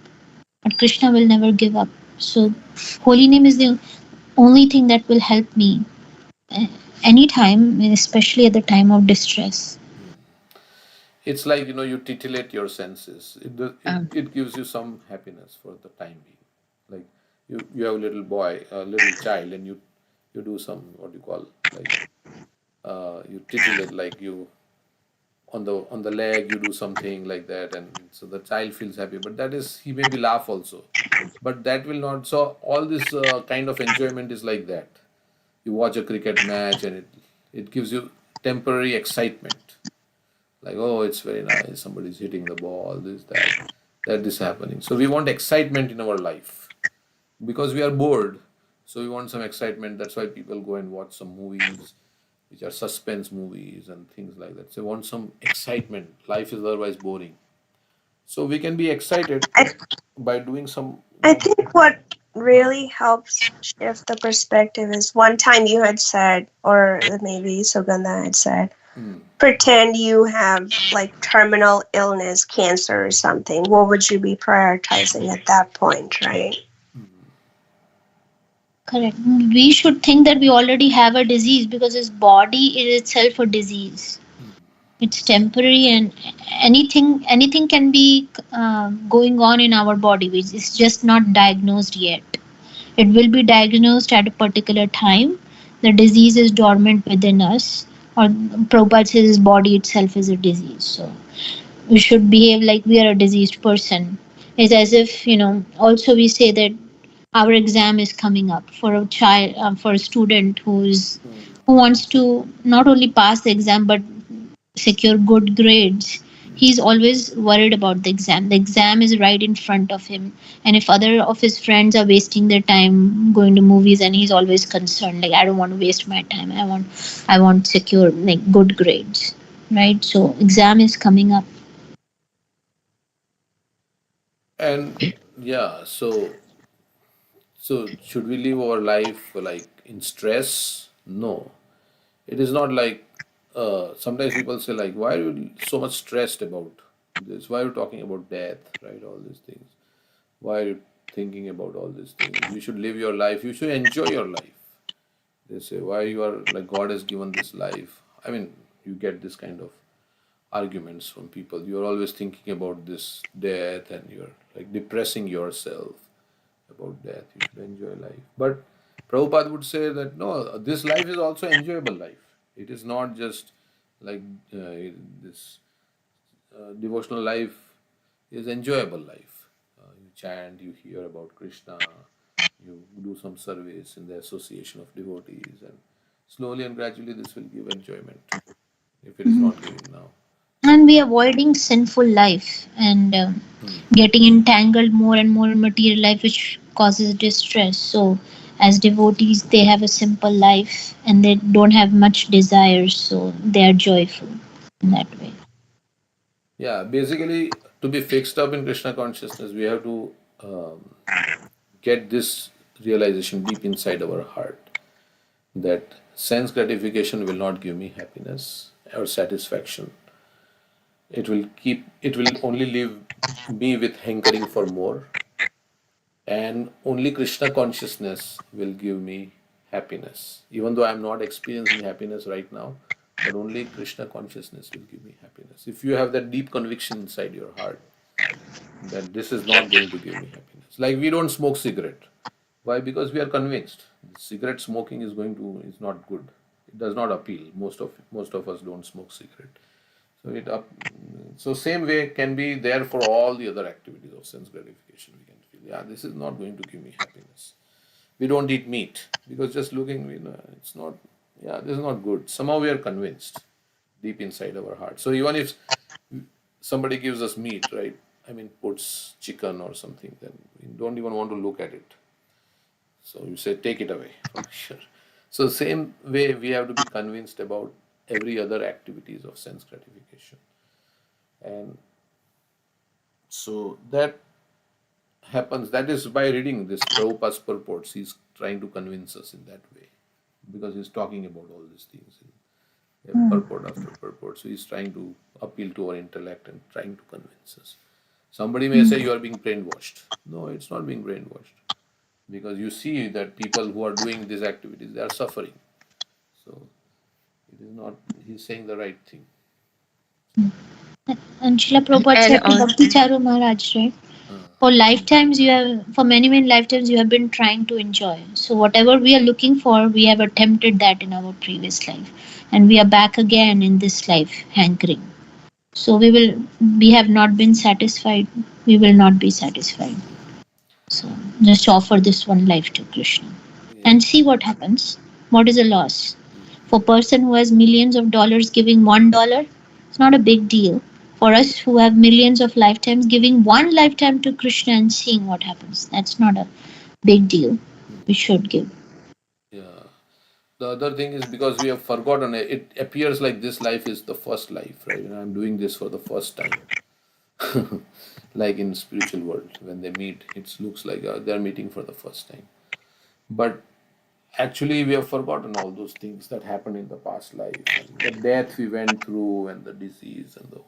but Krishna will never give up. So, holy name is the only thing that will help me anytime, especially at the time of distress. It's like, you titillate your senses. It gives you some happiness for the time being. Like you have a little boy, a little child, and you do some, what you call, like you titillate, like you on the leg you do something like that, and so the child feels happy. But that is, he maybe laugh also, but that will not. So all this kind of enjoyment is like that. You watch a cricket match, and it gives you temporary excitement, like, oh, it's very nice, somebody's hitting the ball, that is happening. So we want excitement in our life because we are bored. So we want some excitement. That's why people go and watch some movies which are suspense movies and things like that. So they want some excitement. Life is otherwise boring. So we can be excited I, by doing some. I think what really helps shift the perspective is one time you had said, or maybe Sugandha had said, pretend you have like terminal illness, cancer or something. What would you be prioritizing at that point, right? Correct. We should think that we already have a disease because his body is itself a disease. It's temporary, and anything can be going on in our body, which is just not diagnosed yet. It will be diagnosed at a particular time. The disease is dormant within us, or Prabhupada says his body itself is a disease. So we should behave like we are a diseased person. It's as if, also we say that our exam is coming up for a child, for a student who wants to not only pass the exam but secure good grades. He's always worried about the exam is right in front of him, and if other of his friends are wasting their time going to movies, and he's always concerned, like, I don't want to waste my time, I want secure, like, good grades, right? So exam is coming up. And yeah, so should we live our life like in stress? No. It is not like, sometimes people say, like, why are you so much stressed about this? Why are you talking about death, right? All these things. Why are you thinking about all these things? You should live your life. You should enjoy your life. They say, why you are like, God has given this life. I mean, you get this kind of arguments from people. You're always thinking about this death, and you're like depressing yourself about death. You should enjoy life. But Prabhupada would say that no, this life is also enjoyable life. It is not just like this devotional life is enjoyable life. You chant, you hear about Krishna, you do some service in the association of devotees, and slowly and gradually this will give enjoyment if it is not giving now. And we avoiding sinful life, and getting entangled more and more in material life, which causes distress. So as devotees, they have a simple life and they don't have much desires, so they are joyful in that way. Yeah, basically, to be fixed up in Krishna consciousness, we have to get this realization deep inside our heart that sense gratification will not give me happiness or satisfaction. It will only leave me with hankering for more, and only Krishna consciousness will give me happiness. Even though I'm not experiencing happiness right now, but only Krishna consciousness will give me happiness. If you have that deep conviction inside your heart, that this is not going to give me happiness. Like we don't smoke cigarette. Why? Because we are convinced cigarette smoking is not good. It does not appeal. Most of us don't smoke cigarette. So same way can be there for all the other activities of sense gratification. We can feel, yeah, this is not going to give me happiness. We don't eat meat because just looking, it's not. Yeah, this is not good. Somehow we are convinced deep inside our heart. So even if somebody gives us meat, right? I mean, puts chicken or something, then we don't even want to look at it. So you say, take it away from here. So same way we have to be convinced about every other activities of sense gratification. And so that happens, that is by reading this Prabhupada's purports, he's trying to convince us in that way. Because he's talking about all these things in purport after purport. So he's trying to appeal to our intellect and trying to convince us. Somebody may say you are being brainwashed. No, it's not being brainwashed. Because you see that people who are doing these activities, they are suffering. So it is not, he's saying the right thing. And Srila Prabhupada And said to on Bhakti Charu Maharaj, right? For many, many lifetimes, you have been trying to enjoy. So whatever we are looking for, we have attempted that in our previous life. And we are back again in this life, hankering. So we have not been satisfied. We will not be satisfied. So just offer this one life to Krishna. And see what happens. What is a loss? For a person who has millions of dollars giving $1, it's not a big deal. For us who have millions of lifetimes, giving one lifetime to Krishna and seeing what happens, that's not a big deal. We should give. Yeah. The other thing is because we have forgotten it, it appears like this life is the first life, right? And I'm doing this for the first time. Like in spiritual world, when they meet, it looks like they're meeting for the first time. But actually, we have forgotten all those things that happened in the past life, and the death we went through, and the disease, and the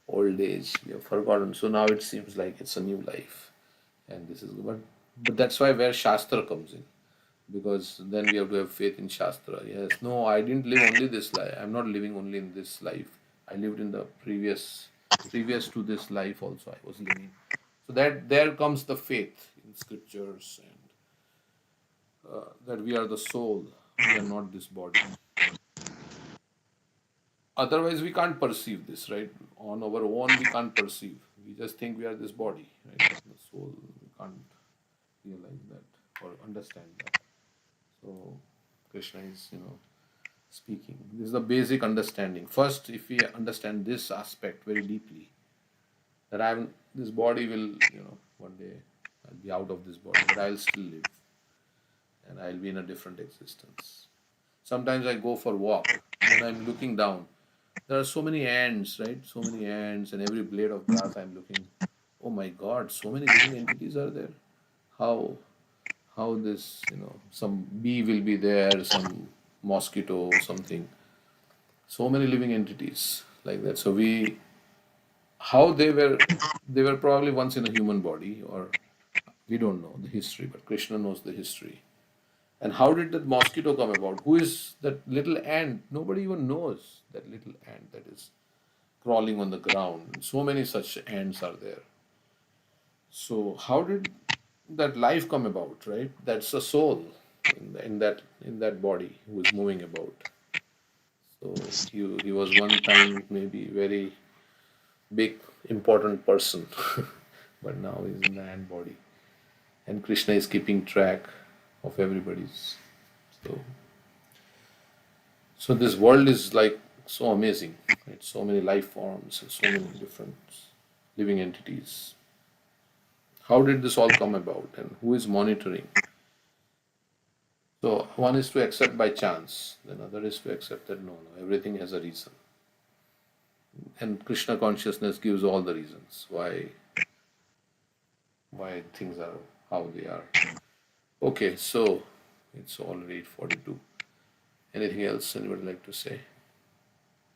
old age. We have forgotten. So now it seems like it's a new life, and this is but that's why where Shastra comes in, because then we have to have faith in Shastra. Yes, no, I didn't live only this life. I'm not living only in this life. I lived in the previous to this life also. I was living. So that there comes the faith in scriptures and that we are the soul. We are not this body. Otherwise, we can't perceive this, right? On our own, we can't perceive. We just think we are this body, right? The soul, we can't realize that or understand that. So Krishna is, speaking. This is the basic understanding. First, if we understand this aspect very deeply, that this body will, one day I'll be out of this body, but I'll still live, and I'll be in a different existence. Sometimes I go for walk, when I'm looking down, there are so many ants, right? So many ants, and every blade of grass I'm looking. Oh my God, so many living entities are there. How this, some bee will be there, some mosquito, something. So many living entities like that. So how they were probably once in a human body, or we don't know the history, but Krishna knows the history. And how did that mosquito come about? Who is that little ant? Nobody even knows that little ant that is crawling on the ground. So many such ants are there. So how did that life come about, right? That's a soul in that body who is moving about. So he was one time maybe very big important person, but now he's in the ant body, and Krishna is keeping track of everybody's. So this world is like so amazing. It's so many life forms and so many different living entities. How did this all come about, and who is monitoring? So one is to accept by chance, then other is to accept that no, everything has a reason. And Krishna consciousness gives all the reasons why things are how they are. Okay, so it's already 8:42. Anything else anybody like to say?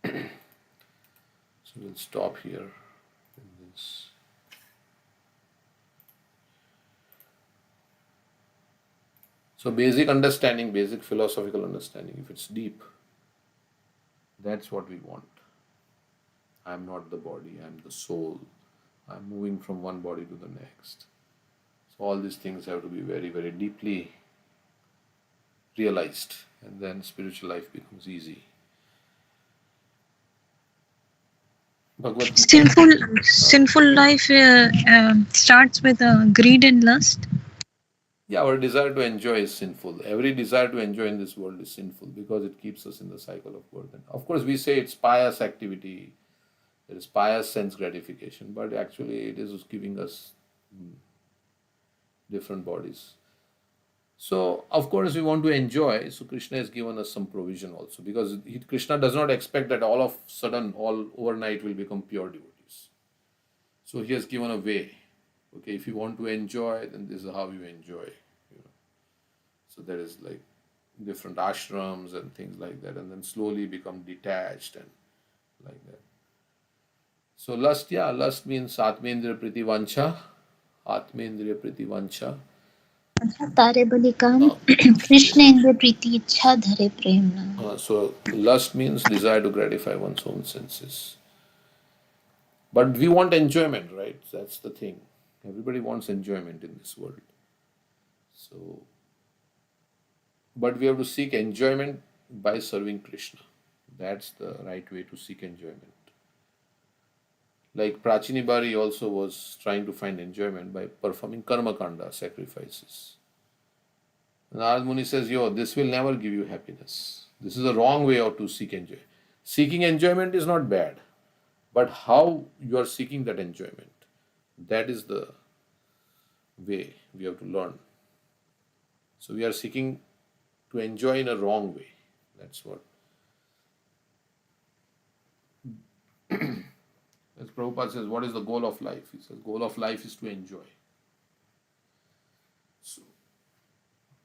So we'll stop here in this. So basic understanding, basic philosophical understanding, if it's deep, that's what we want. I'm not the body, I'm the soul. I'm moving from one body to the next. So all these things have to be very, very deeply realized, and then spiritual life becomes easy. Bhagavad Gita. Sinful life starts with greed and lust. Yeah, our desire to enjoy is sinful. Every desire to enjoy in this world is sinful because it keeps us in the cycle of birth. And of course, we say it's pious activity, there is pious sense gratification, but actually it is giving us different bodies. So, of course, we want to enjoy. So, Krishna has given us some provision also, because Krishna does not expect that all of a sudden, all overnight will become pure devotees. So, he has given a way. Okay, if you want to enjoy, then this is how you enjoy. So, there is like different ashrams and things like that, and then slowly become detached and like that. So, lust, yeah, lust means Atmendriya Priti Vancha. Atmendriya Priti Vancha. तारे बलिकान कृष्ण इंद्र प्रीति इच्छा धरे प्रेम नाम. So lust means desire to gratify one's own senses. But we want enjoyment, right? That's the thing. Everybody wants enjoyment in this world. So, but we have to seek enjoyment by serving Krishna. That's the right way to seek enjoyment. Like Prachini Bari also was trying to find enjoyment by performing karma kanda, sacrifices. Narad Muni says, yo, this will never give you happiness. This is the wrong way to seek enjoyment. Seeking enjoyment is not bad, but how you are seeking that enjoyment, that is the way we have to learn. So we are seeking to enjoy in a wrong way. That's what. As Prabhupada says, what is the goal of life? He says, goal of life is to enjoy. So,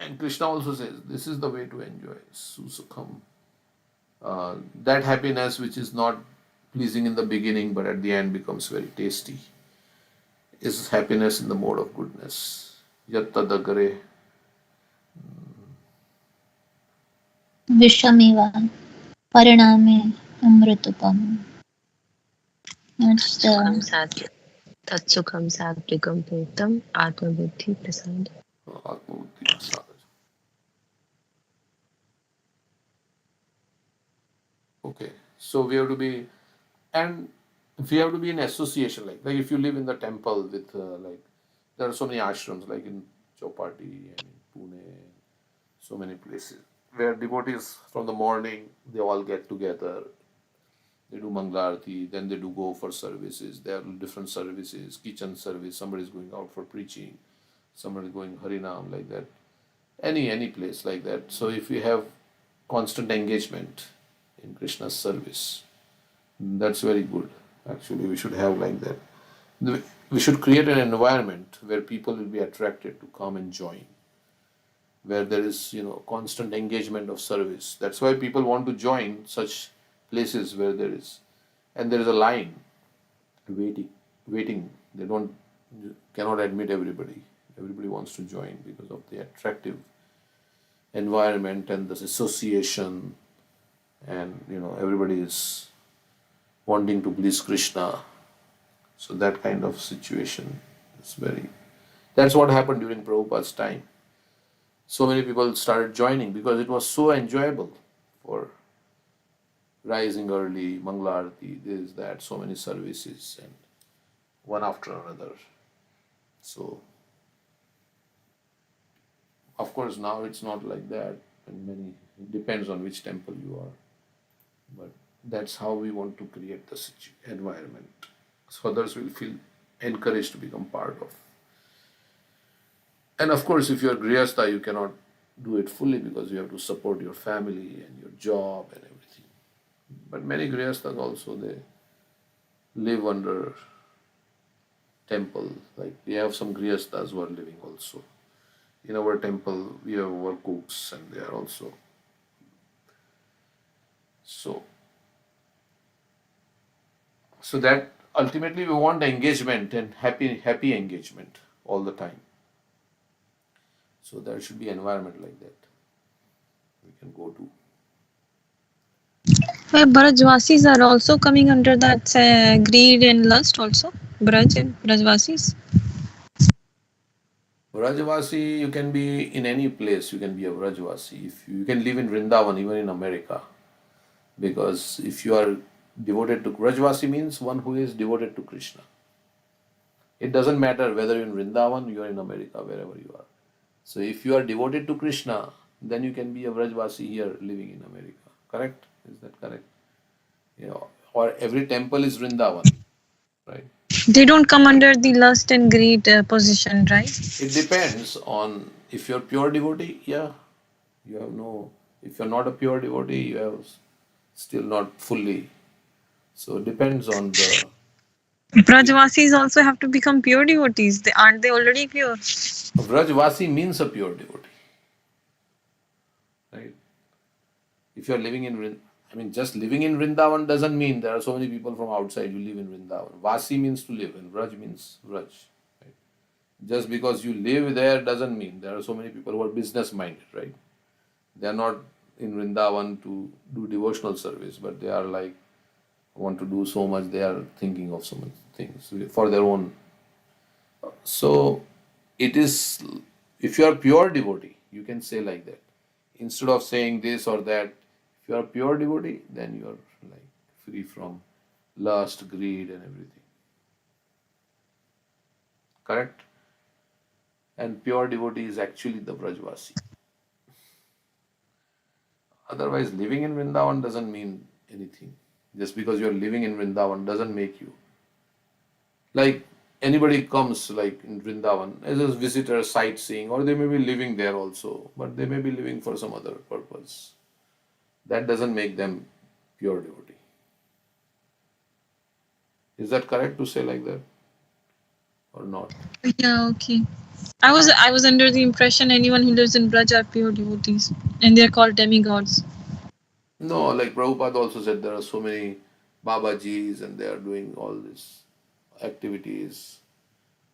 and Krishna also says, this is the way to enjoy. Susukham. That happiness which is not pleasing in the beginning but at the end becomes very tasty is happiness in the mode of goodness. Yattadagare. Vishameva pariname amritupam. That's the Tatsukham satvigam purtam atmabuddhi prasad. Atmabuddhi prasad. Okay, so we have to be, and we have to be in association. Like if you live in the temple with there are so many ashrams like in Chopati and in Pune, so many places where devotees from the morning they all get together. They do Mangalarti, then they do go for services. There are different services, kitchen service. Somebody is going out for preaching, somebody is going Harinam, like that. Any place like that. So if we have constant engagement in Krishna's service, that's very good. Actually, we should have like that. We should create an environment where people will be attracted to come and join, where there is constant engagement of service. That's why people want to join such places where there is a line waiting. They cannot admit everybody. Everybody wants to join because of the attractive environment and this association, and everybody is wanting to please Krishna. So that kind of situation is that's what happened during Prabhupada's time. So many people started joining because it was so enjoyable for rising early, Mangalarti, this, that, so many services, and one after another. So, of course, now it's not like that, and it depends on which temple you are. But that's how we want to create the environment, so others will feel encouraged to become part of. And of course, if you are Grihastha, you cannot do it fully because you have to support your family and your job and everything. But many Grihasthas also, they live under temple. Like we have some Grihasthas who are living also. In our temple, we have our cooks and they are also. So that ultimately we want engagement and happy engagement all the time. So there should be an environment like that we can go to. Where Brajvasis are also coming under that greed and lust also? Braj and Brajvasis? Vrajvasi, you can be in any place, you can be a Vrajvasi. If you can live in Vrindavan, even in America. Because if you are devoted to Vrajvasi means one who is devoted to Krishna. It doesn't matter whether you're in Vrindavan, you are in America, wherever you are. So if you are devoted to Krishna, then you can be a Vrajvasi here living in America. Correct? Is that correct? Yeah. Or every temple is Vrindavan, right? They don't come under the lust and greed position, right? It depends on if you're pure devotee, yeah, you have no. If you're not a pure devotee, you have still not fully. So it depends on the. Brajvasis also have to become pure devotees. Aren't they already pure? Vrajvasi means a pure devotee, right? If you're living in I mean, just living in Vrindavan doesn't mean there are so many people from outside who live in Vrindavan. Vasi means to live, and Vraj means Vraj. Right? Just because you live there doesn't mean there are so many people who are business minded, right? They are not in Vrindavan to do devotional service, but they are like want to do so much. They are thinking of so many things for their own. So it is, if you are pure devotee, you can say like that. Instead of saying this or that, if you are pure devotee, then you are like free from lust, greed, and everything. Correct? And pure devotee is actually the Brajvasi. Otherwise, living in Vrindavan doesn't mean anything. Just because you are living in Vrindavan doesn't make you. Like anybody comes like in Vrindavan as a visitor sightseeing, or they may be living there also, but they may be living for some other purpose. That doesn't make them pure devotee. Is that correct to say like that? Or not? Yeah, okay. I was under the impression anyone who lives in Braj are pure devotees, and they're called demigods. No, like Prabhupada also said there are so many Babajis and they are doing all these activities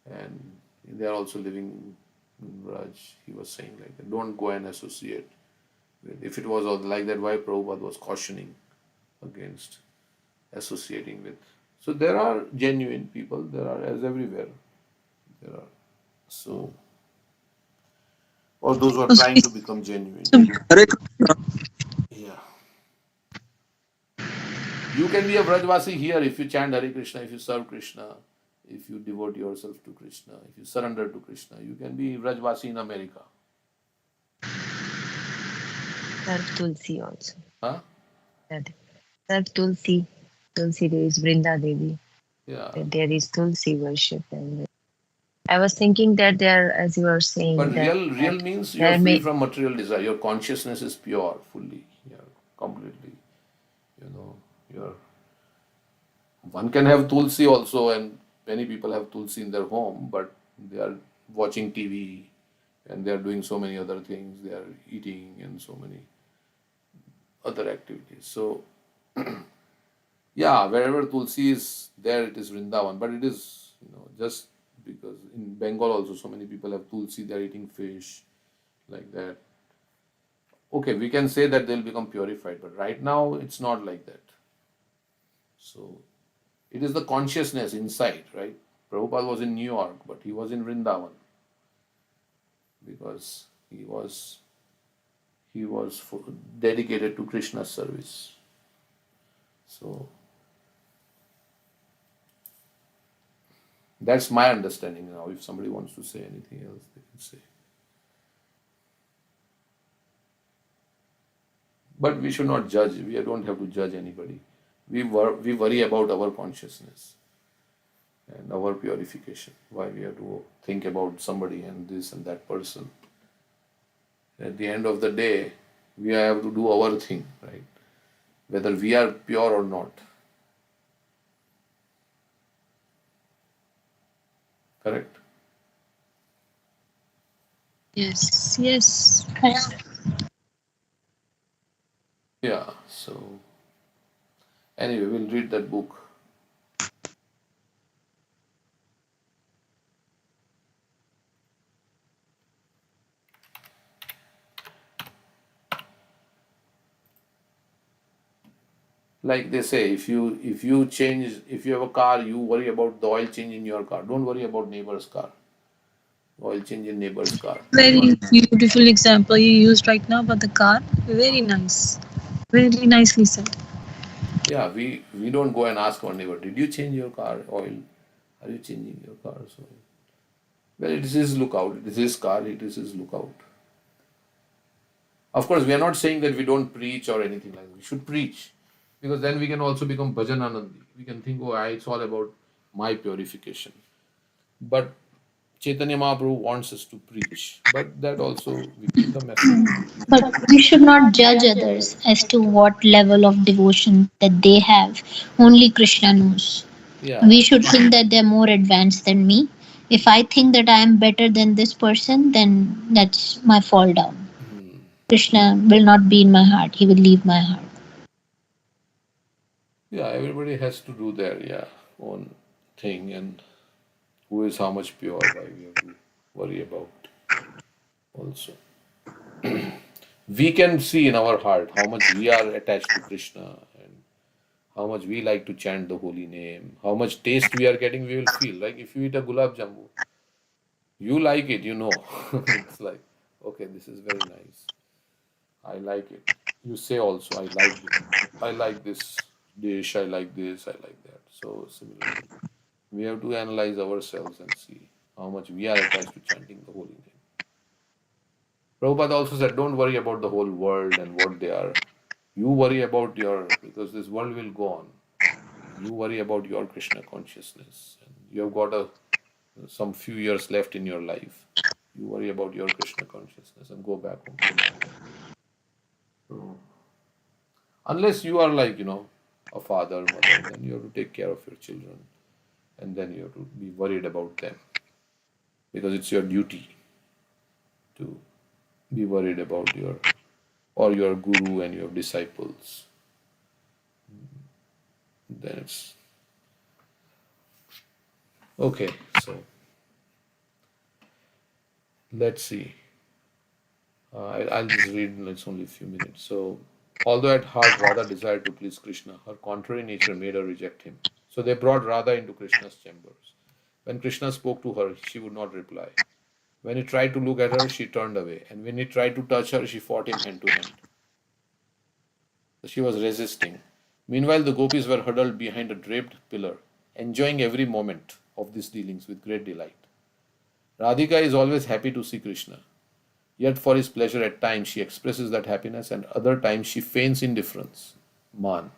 and they are also living in Raj. He was saying like that. Don't go and associate with. If it was all like that, why Prabhupada was cautioning against associating with. So there are genuine people, there are as everywhere. There are. So, or those who are trying to become genuine. Yeah. You can be a Vrajvasi here if you chant Hare Krishna, if you serve Krishna, if you devote yourself to Krishna, if you surrender to Krishna. You can be Vrajvasi in America. Serve Tulsi also. Huh? Serve Tulsi. Tulsi Devi is Vrinda Devi. Yeah. There is Tulsi worship. And I was thinking that there, as you were saying, But that real means you are free from material desire. Your consciousness is pure, fully, completely. You're. One can have tulsi also, and many people have tulsi in their home, but they are watching TV and they are doing so many other things. They are eating and so many other activities. So, yeah, wherever tulsi is there, it is Vrindavan. But it is, just because in Bengal also so many people have tulsi, they are eating fish like that. Okay, we can say that they'll become purified, but right now it's not like that. So, it is the consciousness inside, right? Prabhupada was in New York, but he was in Vrindavan because he was dedicated to Krishna's service. So that's my understanding now. If somebody wants to say anything else, they can say. But we should not judge. We don't have to judge anybody. We worry about our consciousness and our purification. Why we have to think about somebody and this and that person. At the end of the day, we have to do our thing, right? Whether we are pure or not. Correct? Yes, yes. Yeah, so anyway, we'll read that book. Like they say, if you have a car, you worry about the oil change in your car. Don't worry about neighbor's car. Oil change in neighbor's car. Very beautiful example you used right now about the car. Very nice. Very nicely said. Yeah, we don't go and ask our neighbor, did you change your car oil? Are you changing your car? So, well, it is his lookout. It is his car. It is his lookout. Of course, we are not saying that we don't preach or anything like that. We should preach, because then we can also become bhajan anandi. We can think, oh, it's all about my purification. But Chaitanya Mahaprabhu wants us to preach, but that also we keep the message. But we should not judge others as to what level of devotion that they have. Only Krishna knows. Yeah. We should think that they're more advanced than me. If I think that I am better than this person, then that's my fall down. Krishna will not be in my heart. He will leave my heart. Yeah, everybody has to do their own thing, and who is how much pure, why we have to worry about also. We can see in our heart how much we are attached to Krishna and how much we like to chant the holy name, how much taste we are getting, we will feel. Like if you eat a gulab jambu, you like it, you know. It's like, okay, this is very nice. I like it. You say also, I like it. I like this dish, I like this, I like that. So similarly, we have to analyze ourselves and see how much we are attached to chanting the holy name. Prabhupada also said, don't worry about the whole world and what they are. You worry about because this world will go on. You worry about your Krishna consciousness. And you have got some few years left in your life. You worry about your Krishna consciousness and go back home. So, unless you are like, a father, mother, then you have to take care of your children. And then you have to be worried about them. Because it's your duty to be worried about your guru and your disciples. Then it's okay. So let's see. I'll just read. It's only a few minutes. So, although at heart Radha desired to please Krishna, her contrary nature made her reject him. So they brought Radha into Krishna's chambers. When Krishna spoke to her, she would not reply. When he tried to look at her, she turned away. And when he tried to touch her, she fought him hand to hand. So she was resisting. Meanwhile, the gopis were huddled behind a draped pillar, enjoying every moment of these dealings with great delight. Radhika is always happy to see Krishna. Yet for his pleasure at times she expresses that happiness and other times she feigns indifference, man.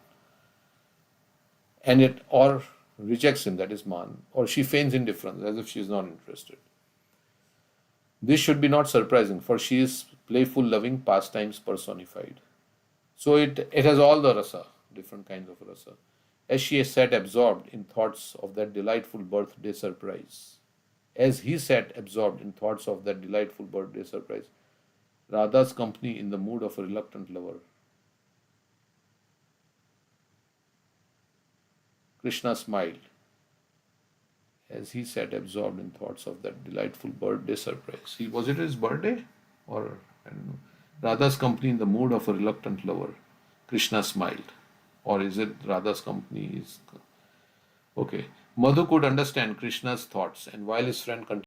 And yet, or rejects him, that is man, or she feigns indifference as if she is not interested. This should be not surprising, for she is playful, loving pastimes personified. So it has all the rasa, different kinds of rasa. As she sat absorbed in thoughts of that delightful birthday surprise. As he sat absorbed in thoughts of that delightful birthday surprise, Radha's company in the mood of a reluctant lover. Krishna smiled as he sat absorbed in thoughts of that delightful birthday surprise. Was it his birthday? Or, I don't know. Radha's company in the mood of a reluctant lover. Krishna smiled. Or is it Radha's company is... Okay. Madhu could understand Krishna's thoughts, and while his friend continued